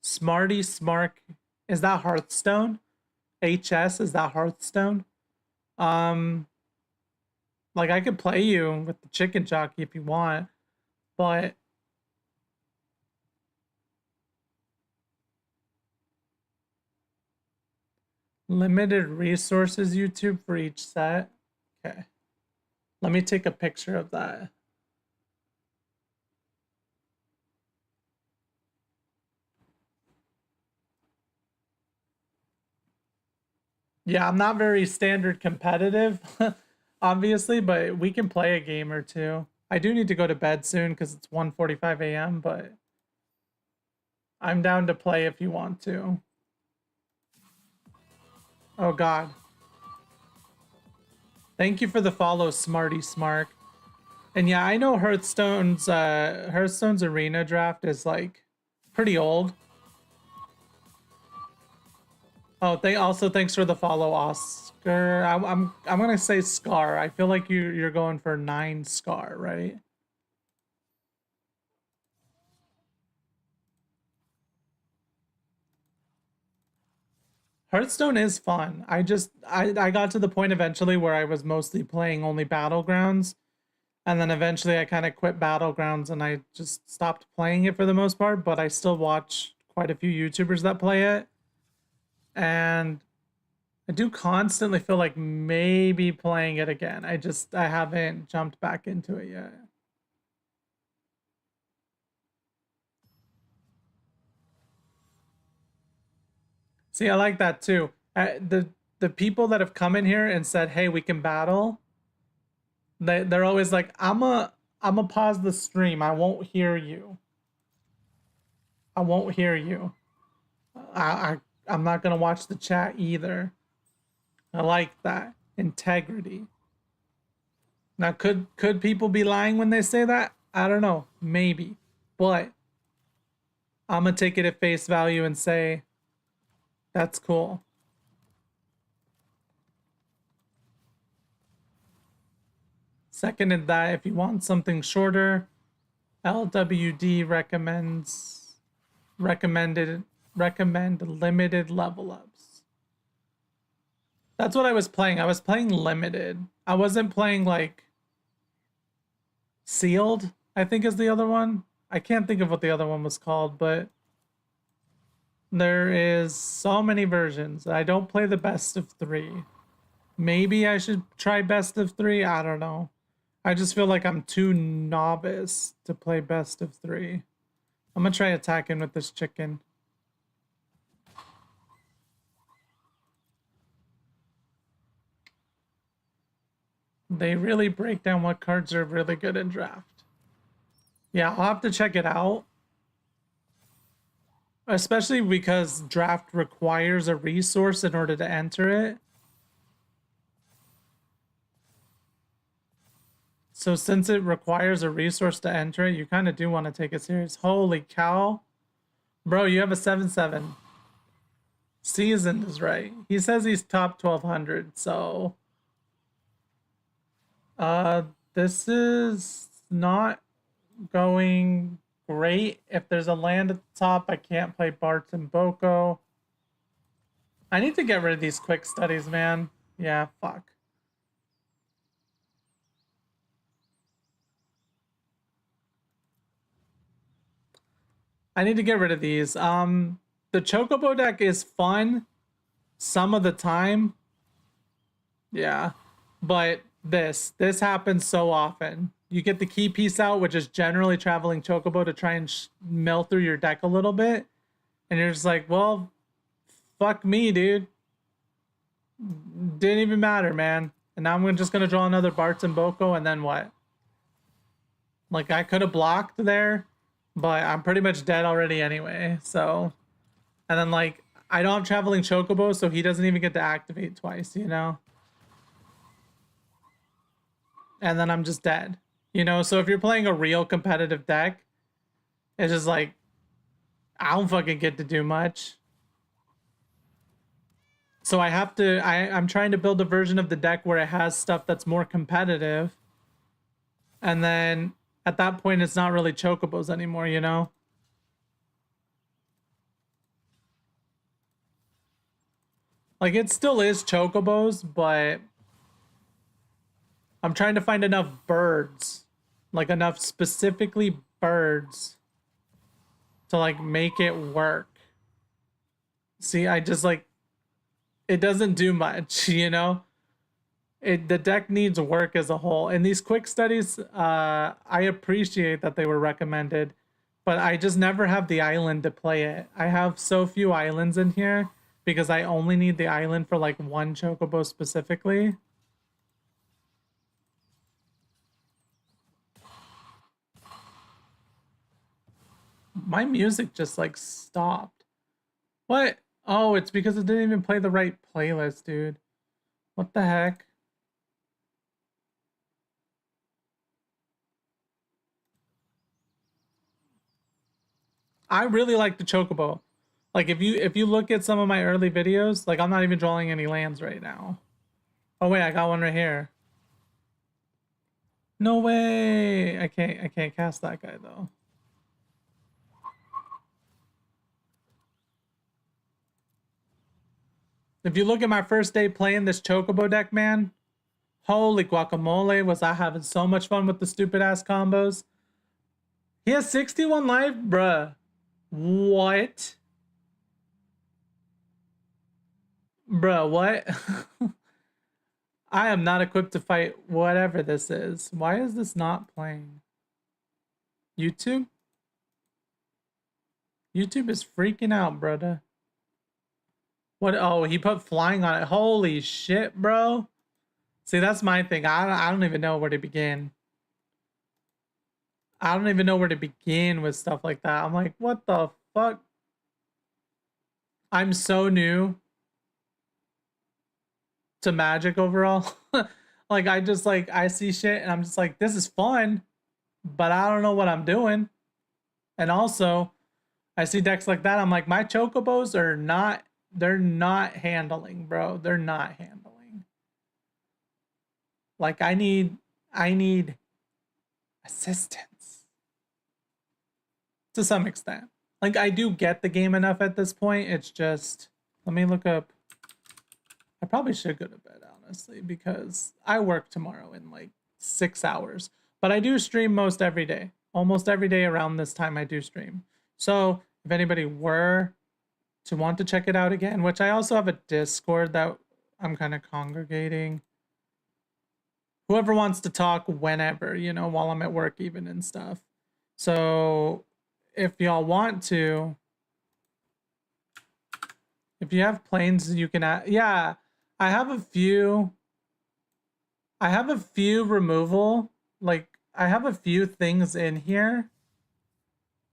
Smarty Smark. Is that Hearthstone? HS, is that Hearthstone? Like I could play you with the Chicken Jockey if you want, but limited resources YouTube for each set. Okay. Let me take a picture of that. Yeah, I'm not very standard competitive, obviously, but we can play a game or two. I do need to go to bed soon because it's 1:45 a.m., but I'm down to play if you want to. Oh, God. Thank you for the follow, Smarty Smark. And yeah, I know Hearthstone's arena draft is like pretty old. Oh, thanks for the follow, I'm gonna say Scar. I feel like you're going for 9 Scar, right? Hearthstone is fun. I got to the point eventually where I was mostly playing only Battlegrounds, and then eventually I kind of quit Battlegrounds and I just stopped playing it for the most part, but I still watch quite a few YouTubers that play it. And I do constantly feel like maybe playing it again. I haven't jumped back into it yet. See, I like that too. The people that have come in here and said, "Hey, we can battle." They're always like, "I'm a pause the stream. I won't hear you. I won't hear you. I'm not gonna watch the chat either." I like that integrity. Now, could people be lying when they say that? I don't know, maybe, but I'm gonna take it at face value and say that's cool. Seconded that if you want something shorter, LWD recommend limited level ups. That's what I was playing. I was playing limited. I wasn't playing like sealed, I think is the other one. I can't think of what the other one was called, but there is so many versions. I don't play the best of 3. Maybe I should try best of 3. I don't know. I just feel like I'm too novice to play best of 3. I'm gonna try attacking with this chicken. They really break down what cards are really good in draft. Yeah, I'll have to check it out. Especially because draft requires a resource in order to enter it. So since it requires a resource to enter it, you kind of do want to take it serious. Holy cow. Bro, you have a 7-7. Seasoned is right. He says he's top 1200, so this is not going great. If there's a land at the top, I can't play Bartz and Boko. I need to get rid of these quick studies, man. Yeah, fuck. I need to get rid of these. The Chocobo deck is fun some of the time. Yeah. But this happens so often. You get the key piece out, which is generally traveling Chocobo to try and mill through your deck a little bit. And you're just like, well, fuck me, dude. Didn't even matter, man. And now I'm just going to draw another Bartz and Boko, and then what? Like, I could have blocked there, but I'm pretty much dead already anyway. So, and then, like, I don't have traveling Chocobo, so he doesn't even get to activate twice, you know? And then I'm just dead. You know, so if you're playing a real competitive deck, it's just like, I don't fucking get to do much. So I have to, I'm trying to build a version of the deck where it has stuff that's more competitive. And then at that point, it's not really Chocobos anymore, you know? Like, it still is Chocobos, but I'm trying to find enough birds. Like, enough specifically birds to, like, make it work. See, I just, like, it doesn't do much, you know? The deck needs work as a whole. And these quick studies, I appreciate that they were recommended, but I just never have the island to play it. I have so few islands in here because I only need the island for like one Chocobo specifically. My music just like stopped. What? Oh, it's because it didn't even play the right playlist, dude. What the heck? I really like the Chocobo. Like if you look at some of my early videos, like I'm not even drawing any lands right now. Oh wait, I got one right here. No way! I can't cast that guy though. If you look at my first day playing this Chocobo deck, man, holy guacamole, was I having so much fun with the stupid ass combos. He has 61 life? Bruh. What? Bruh, what? I am not equipped to fight whatever this is. Why is this not playing? YouTube? YouTube is freaking out, brother. What? Oh, he put flying on it. Holy shit, bro. See, that's my thing. I don't even know where to begin. I don't even know where to begin with stuff like that. I'm like, what the fuck? I'm so new to Magic overall. Like, I see shit and I'm just like, this is fun, but I don't know what I'm doing. And also, I see decks like that. I'm like, my Chocobos are not, they're not handling, bro. They're not handling. Like, I need assistance to some extent. Like, I do get the game enough at this point. It's just, let me look up. I probably should go to bed, honestly, because I work tomorrow in like 6 hours. But I do stream most every day. Almost every day around this time I do stream. So if anybody were to want to check it out again, which I also have a Discord that I'm kind of congregating. Whoever wants to talk whenever, you know, while I'm at work even and stuff. So if y'all want to, if you have planes, you can add, yeah, I have a few removal, like I have a few things in here.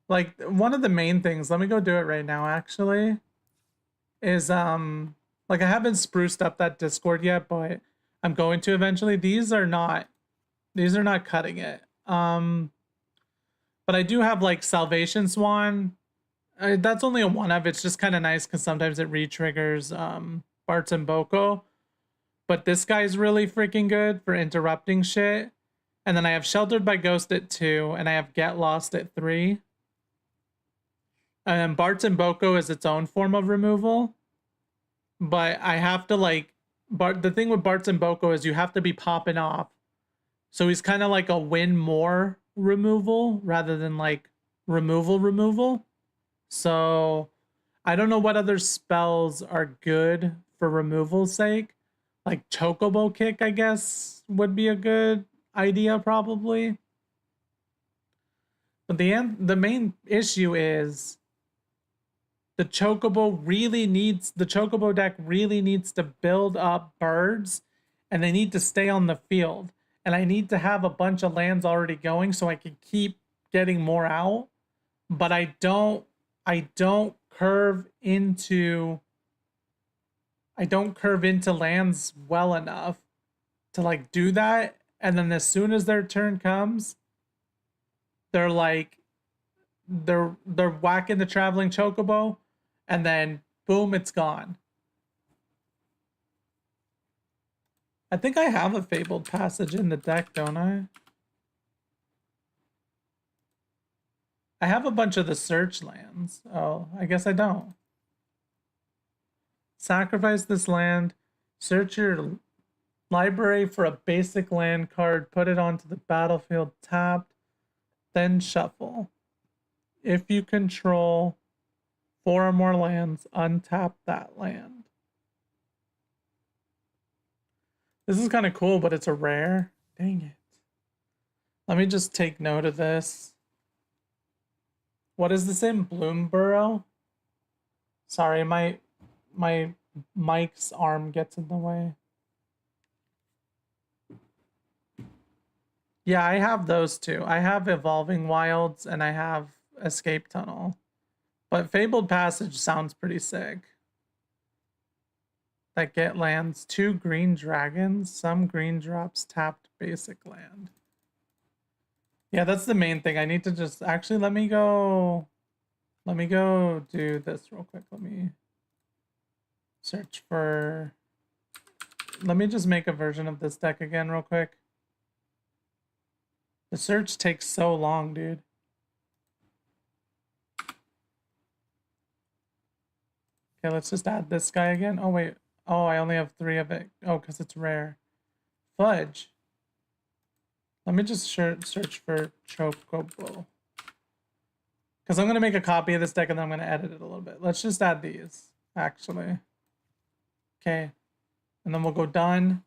Like one of the main things, let me go do it right now actually, is like I haven't spruced up that Discord yet, but I'm going to eventually. These are not cutting it. But I do have like Salvation Swan. That's only a one of. It's just kind of nice because sometimes it re-triggers Bartz and Boko. But this guy's really freaking good for interrupting shit. And then I have Sheltered by Ghost at 2, and I have Get Lost at 3. And Bartz and Boko is its own form of removal. But I have to like, the thing with Bartz and Boko is you have to be popping off. So he's kind of like a win more removal rather than like removal. So I don't know what other spells are good for removal's sake. Like Chocobo Kick, I guess, would be a good idea probably. But the main issue is the Chocobo deck really needs to build up birds, and they need to stay on the field. And I need to have a bunch of lands already going so I can keep getting more out. But I don't curve into lands well enough to like do that. And then as soon as their turn comes, they're like they're whacking the Traveling Chocobo, and then boom, it's gone. I think I have a Fabled Passage in the deck, don't I? I have a bunch of the search lands. Oh, I guess I don't. Sacrifice this land, search your library for a basic land card, put it onto the battlefield tapped, then shuffle. If you control 4 or more lands, untap that land. This is kind of cool, but it's a rare. Dang it. Let me just take note of this. What is this in Bloomborough? Sorry, my mic's arm gets in the way. Yeah, I have those two. I have Evolving Wilds and I have Escape Tunnel. But Fabled Passage sounds pretty sick. That get lands 2 green dragons, some green drops tapped basic land. Yeah, that's the main thing. I need to just actually let me go do this real quick. Let me search for let me just make a version of this deck again real quick. The search takes so long, dude. Okay, let's just add this guy again. Oh, wait. Oh, I only have 3 of it. Oh, because it's rare. Fudge. Let me just search for Chocobo. Because I'm going to make a copy of this deck and then I'm going to edit it a little bit. Let's just add these, actually. Okay. And then we'll go done.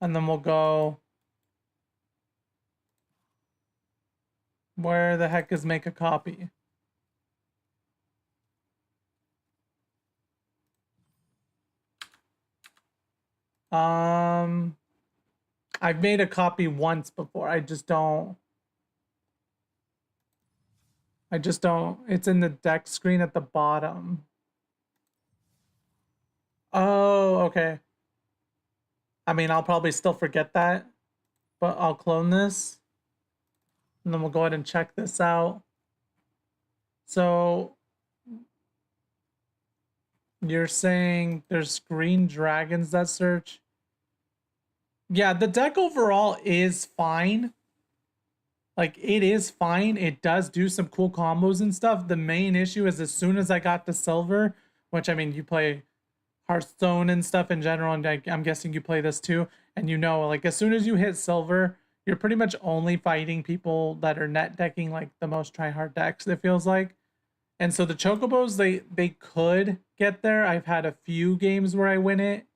And then we'll go... Where the heck is make a copy? I've made a copy once before. I just don't. It's in the deck screen at the bottom. Oh, okay. I mean, I'll probably still forget that, but I'll clone this. And then we'll go ahead and check this out. So you're saying there's green dragons that search? Yeah, the deck overall is fine. Like, it is fine. It does do some cool combos and stuff. The main issue is as soon as I got to silver, which, I mean, you play Hearthstone and stuff in general, and I'm guessing you play this too, and you know, like, as soon as you hit silver, you're pretty much only fighting people that are net decking, like, the most try-hard decks, it feels like. And so the Chocobos, they could get there. I've had a few games where I win it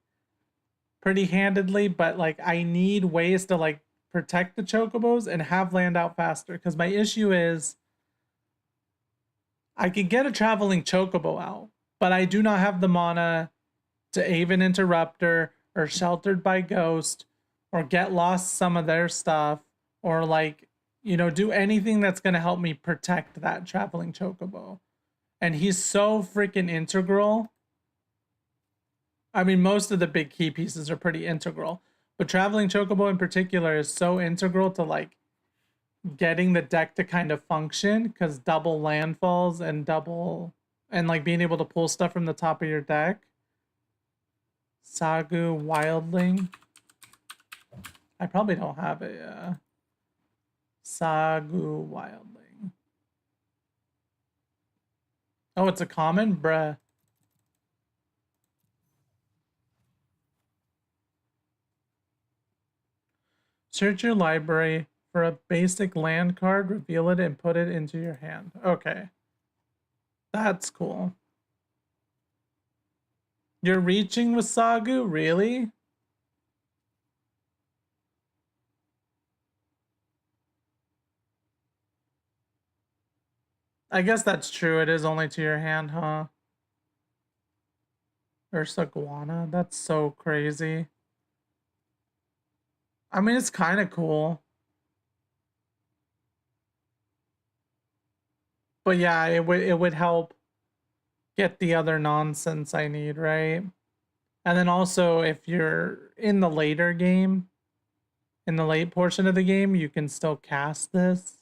pretty handedly, but, like, I need ways to, like, protect the Chocobos and have land out faster, because my issue is I could get a traveling Chocobo out, but I do not have the mana to Aven Interrupter or Sheltered by Ghost or get lost some of their stuff or, like, you know, do anything that's going to help me protect that traveling Chocobo. And he's so freaking integral. I mean, most of the big key pieces are pretty integral, but traveling Chocobo in particular is so integral to, like, getting the deck to kind of function, because double landfalls and like being able to pull stuff from the top of your deck. Sagu Wildling. I probably don't have it. Sagu Wildling. Oh, it's a common? Bruh. Search your library for a basic land card, reveal it, and put it into your hand. Okay. That's cool. You're reaching with Sagu? Really? I guess that's true. It is only to your hand, huh? Ursa That's so crazy. I mean, it's kind of cool. But yeah, it would help get the other nonsense I need, right? And then also, if you're in the later game, in the late portion of the game, you can still cast this.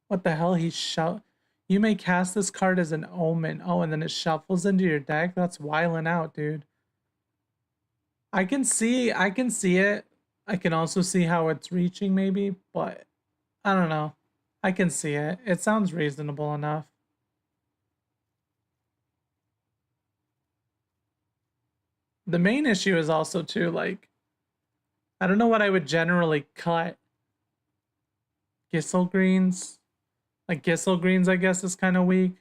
What the hell? You may cast this card as an omen. Oh, and then it shuffles into your deck? That's wilding out, dude. I can see it. I can also see how it's reaching, maybe, but I don't know. I can see it. It sounds reasonable enough. The main issue is also, too, like, I don't know what I would generally cut. Gisselgreens? Like, Gisselgreens, I guess, is kind of weak.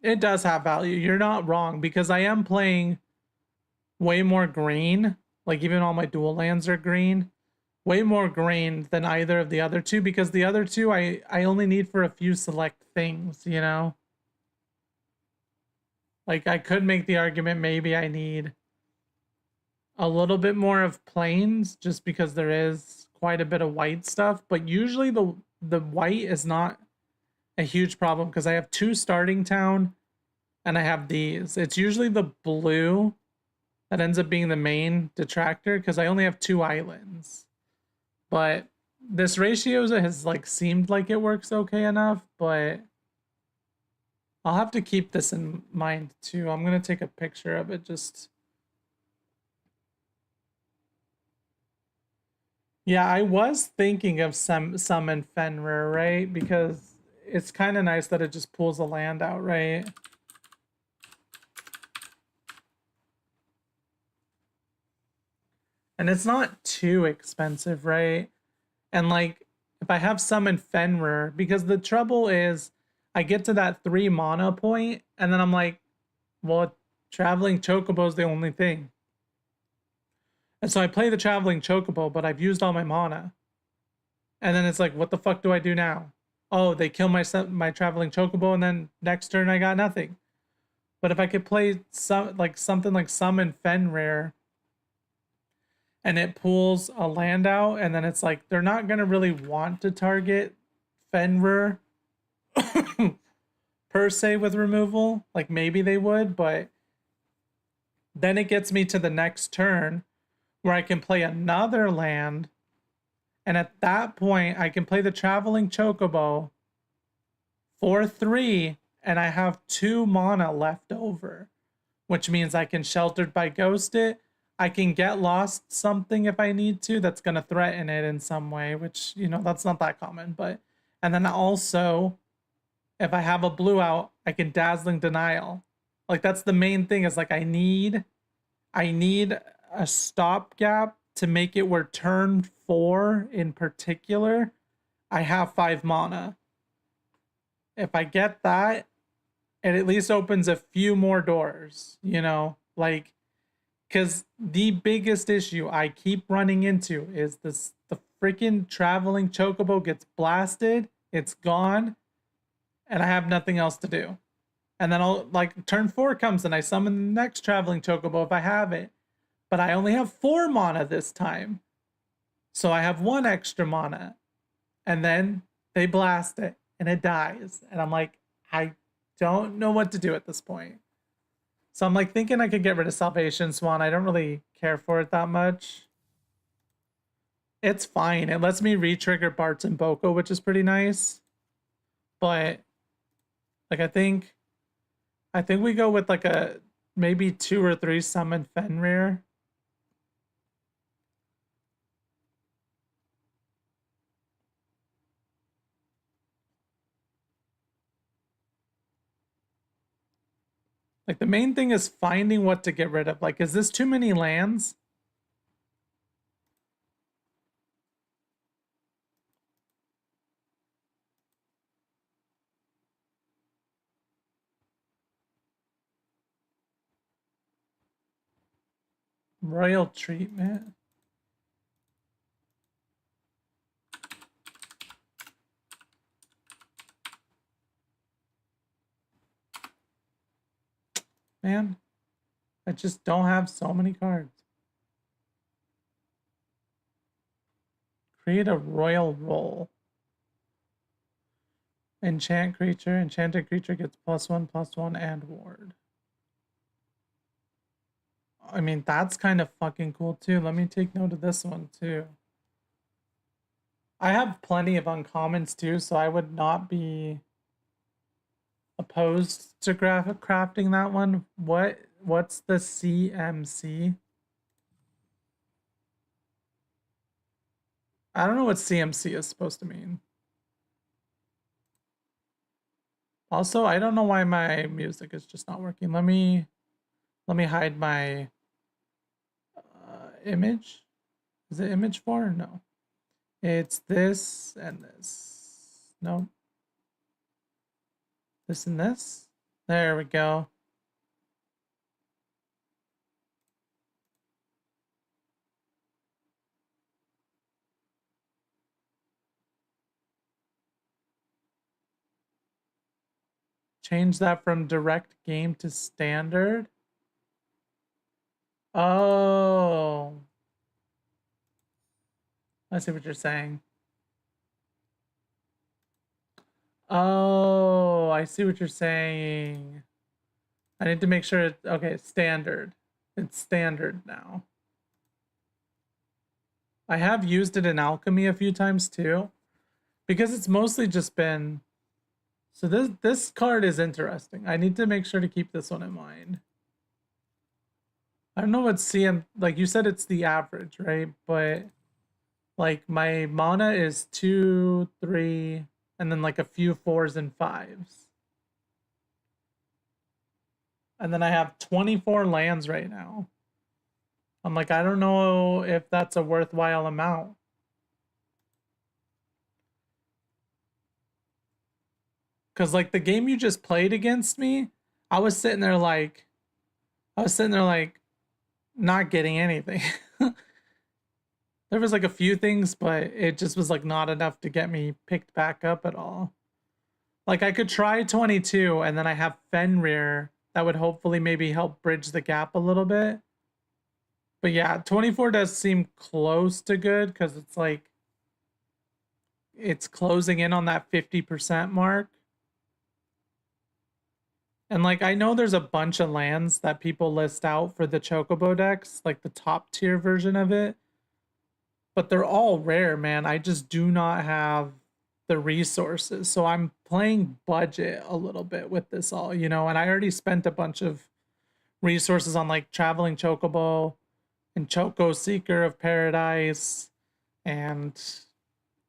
It does have value. You're not wrong, because I am playing way more green. Like, even all my dual lands are green. Way more green than either of the other two, because the other two I only need for a few select things, you know? Like, I could make the argument maybe I need a little bit more of plains, just because there is quite a bit of white stuff, but usually the white is not a huge problem, because I have 2 starting town and I have these. It's usually the blue that ends up being the main detractor, because I only have 2 islands. But this ratio has, like, seemed like it works okay enough, but I'll have to keep this in mind too. I'm gonna take a picture of it just. Yeah, I was thinking of summon Fenrir, right? Because it's kind of nice that it just pulls a land out, right? And it's not too expensive, right? And like, if I have summon Fenrir, because the trouble is, I get to that 3 mana point, and then I'm like, well, traveling chocobo is the only thing. And so I play the traveling chocobo, but I've used all my mana. And then it's like, what the fuck do I do now? Oh, they kill my traveling chocobo, and then next turn I got nothing. But if I could play something like summon Fenrir, and it pulls a land out, and then it's like they're not gonna really want to target Fenrir per se with removal. Like maybe they would, but then it gets me to the next turn where I can play another land, and at that point I can play the traveling chocobo for 3, and I have 2 mana left over, which means I can Sheltered by Ghost it. I can get lost something if I need to that's going to threaten it in some way, which, you know, that's not that common. But, and then also, if I have a blue out, I can Dazzling Denial. Like, that's the main thing is like, I need a stopgap to make it where turn 4 in particular, I have 5 mana. If I get that, it at least opens a few more doors, you know, like, because the biggest issue I keep running into is the freaking traveling chocobo gets blasted, it's gone, and I have nothing else to do. And then I'll like turn 4 comes and I summon the next traveling chocobo if I have it. But I only have 4 mana this time. So I have 1 extra mana. And then they blast it and it dies. And I'm like, I don't know what to do at this point. So I'm like thinking I could get rid of Salvation Swan. I don't really care for it that much. It's fine. It lets me re-trigger Bart's and Boko, which is pretty nice. But like I think we go with like a maybe 2 or 3 summon Fenrir. Like the main thing is finding what to get rid of. Like, is this too many lands? Royal treatment. Man, I just don't have so many cards. Create a royal roll. Enchant creature. Enchanted creature gets +1/+1 and ward. I mean, that's kind of fucking cool too. Let me take note of this one too. I have plenty of uncommons too, so I would not be opposed to graphic crafting that one. What's the CMC? I don't know what CMC is supposed to mean. Also, I don't know why my music is just not working. Let me hide my image. Is it image 4? No. It's this and this. No. This and this. There we go. Change that from direct game to standard. Oh. I see what you're saying. Oh, I see what you're saying. I need to make sure it's okay, standard. It's standard now. I have used it in alchemy a few times too, because it's mostly just been So this card is interesting. I need to make sure to keep this one in mind. I don't know what CM, like you said it's the average, right? But like my mana is 2, 3, and then like a few 4s and 5s. And then I have 24 lands right now. I'm like, I don't know if that's a worthwhile amount. Cause like the game you just played against me, I was sitting there like not getting anything. There was like a few things, but it just was like not enough to get me picked back up at all. Like I could try 22 and then I have Fenrir that would hopefully maybe help bridge the gap a little bit. But yeah, 24 does seem close to good because it's like it's closing in on that 50% mark. And like I know there's a bunch of lands that people list out for the Chocobo decks, like the top tier version of it. But they're all rare, man. I just do not have the resources. So I'm playing budget a little bit with this all, you know, and I already spent a bunch of resources on like Traveling Chocobo and Choco Seeker of Paradise, and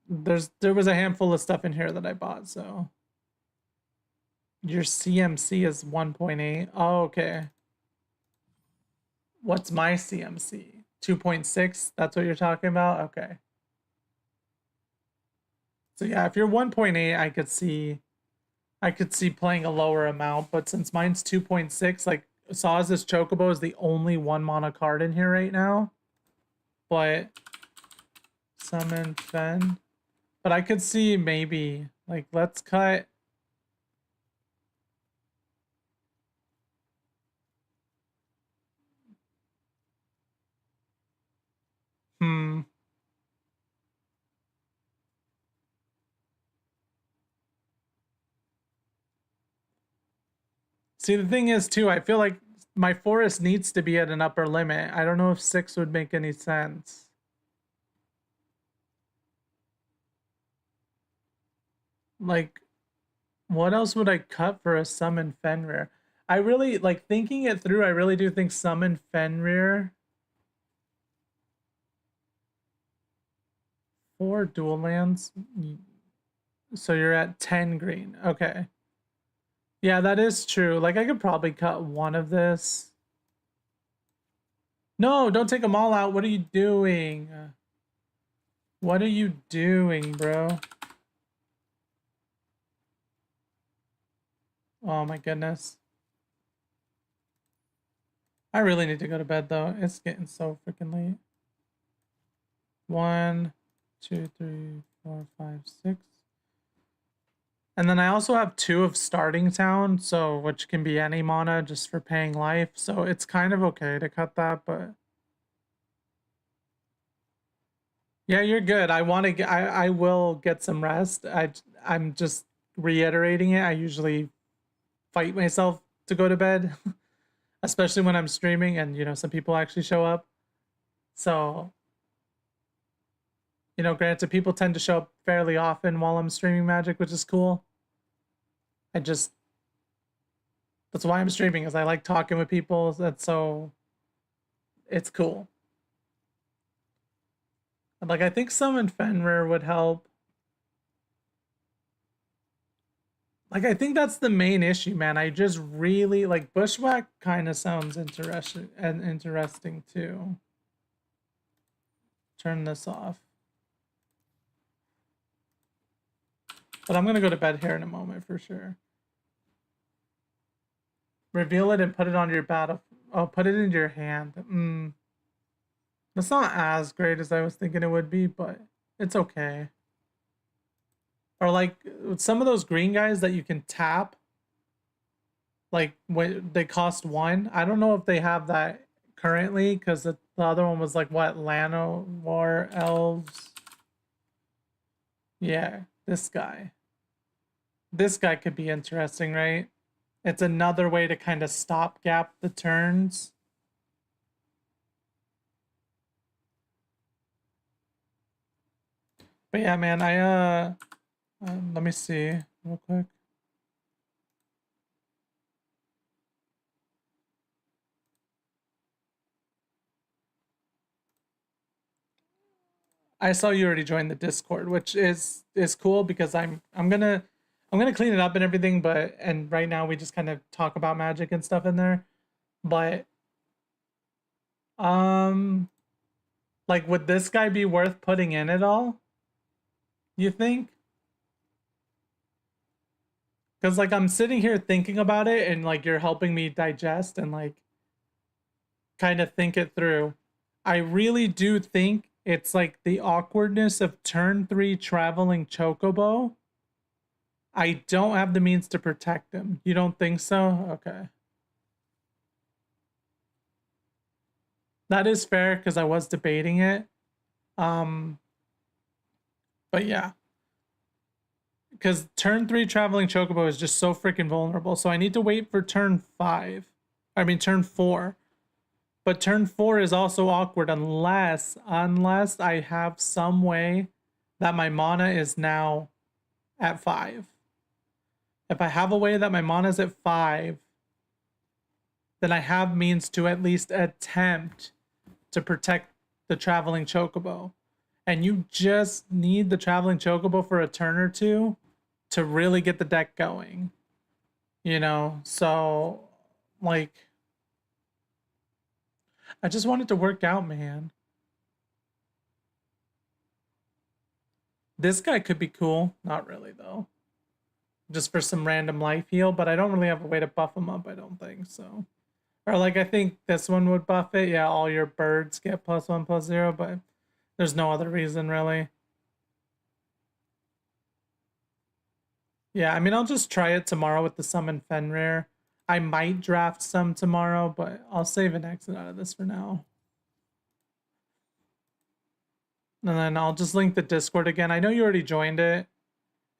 there was a handful of stuff in here that I bought. So your CMC is 1.8. Oh, okay. What's my CMC? 2.6? That's what you're talking about? Okay. So yeah, if you're 1.8, I could see playing a lower amount, but since mine's 2.6, like Saw's Chocobo is the only 1 mana card in here right now. But summon Fen. But I could see maybe like let's cut. Hmm. See, the thing is too, I feel like my forest needs to be at an upper limit. I don't know if 6 would make any sense. Like, what else would I cut for a summon Fenrir? I really like thinking it through. I really do think summon Fenrir 4 dual lands. So you're at 10 green. Okay. Yeah, that is true. Like I could probably cut one of this. No, don't take them all out. What are you doing? What are you doing, bro? Oh my goodness. I really need to go to bed though. It's getting so freaking late. 1, 2, 3, 4, 5, 6. And then I also have 2 of Starting Town, so which can be any mana just for paying life. So it's kind of okay to cut that, but yeah, you're good. I want to get, I will get some rest. I'm just reiterating it. I usually fight myself to go to bed, especially when I'm streaming and you know some people actually show up. So, you know, granted people tend to show up fairly often while I'm streaming Magic, which is cool. I just that's why I'm streaming is I like talking with people. That's so it's cool. And like I think Summon Fenrir would help. Like I think that's the main issue, man. I just really like Bushwhack kind of sounds interesting too. Turn this off. But I'm gonna go to bed here in a moment for sure. Reveal it and put it on your battle. Oh, put it into your hand. That's not as great as I was thinking it would be, but it's okay. Or like some of those green guys that you can tap, like when they cost 1. I don't know if they have that currently because the other one was like what Llanowar elves. Yeah, this guy. This guy could be interesting, right? It's another way to kind of stopgap the turns. But yeah, man, let me see real quick. I saw you already joined the Discord, which is cool because I'm gonna clean it up and everything, but and right now we just kind of talk about Magic and stuff in there. But um like would this guy be worth putting in at all? You think? Cuz like I'm sitting here thinking about it and like you're helping me digest and like kind of think it through. I really do think it's like the awkwardness of turn 3 traveling chocobo. I don't have the means to protect him. You don't think so? Okay. That is fair because I was debating it. Um but yeah. Because turn 3 traveling chocobo is just so freaking vulnerable. So I need to wait for turn 5. I mean turn 4. But turn 4 is also awkward unless I have some way that my mana is now at 5. If I have a way that my mana is at 5, then I have means to at least attempt to protect the traveling chocobo. And you just need the traveling chocobo for a turn or two to really get the deck going. You know, so like I just want it to work out, man. This guy could be cool. Not really though. Just for some random life heal, but I don't really have a way to buff him up, I don't think so. Or like I think this one would buff it. Yeah, all your birds get +1/+0, but there's no other reason really. Yeah, I mean I'll just try it tomorrow with the summon Fenrir. I might draft some tomorrow, but I'll save an exit out of this for now. And then I'll just link the Discord again. I know you already joined it.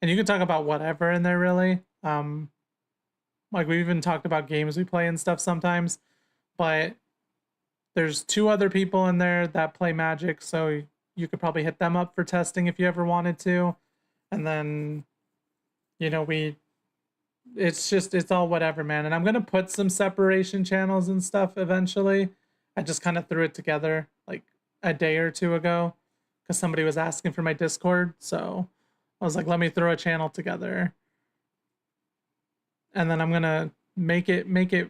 And you can talk about whatever in there really. Like we even talked about games we play and stuff sometimes. But there's 2 other people in there that play Magic, so you could probably hit them up for testing if you ever wanted to. And then, you know, it's all whatever, man. And I'm gonna put some separation channels and stuff eventually. I just kind of threw it together like a day or 2 ago because somebody was asking for my Discord, so I was like, let me throw a channel together. And then I'm gonna make it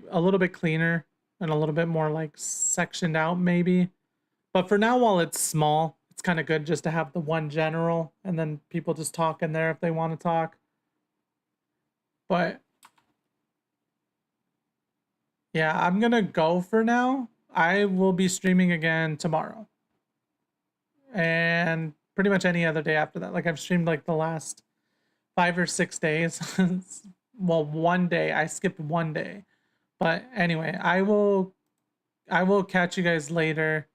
a little bit cleaner and a little bit more like sectioned out maybe. But for now, while it's small, it's kind of good just to have the one general and then people just talk in there if they want to talk. But yeah, I'm gonna go for now. I will be streaming again tomorrow. And pretty much any other day after that. Like I've streamed like the last 5 or 6 days. Well, one day. I skipped one day. But anyway, I will catch you guys later.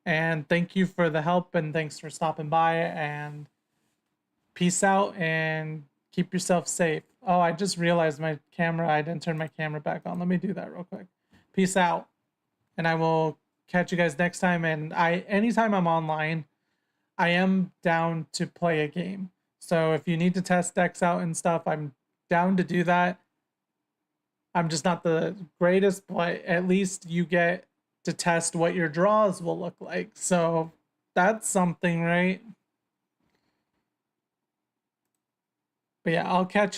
And thank you for the help and thanks for stopping by and peace out and keep yourself safe. Oh, I just realized my camera, I didn't turn my camera back on. Let me do that real quick. Peace out. And I will catch you guys next time. And anytime I'm online, I am down to play a game. So if you need to test decks out and stuff, I'm down to do that. I'm just not the greatest, but at least you get to test what your draws will look like. So that's something, right? But yeah, I'll catch you.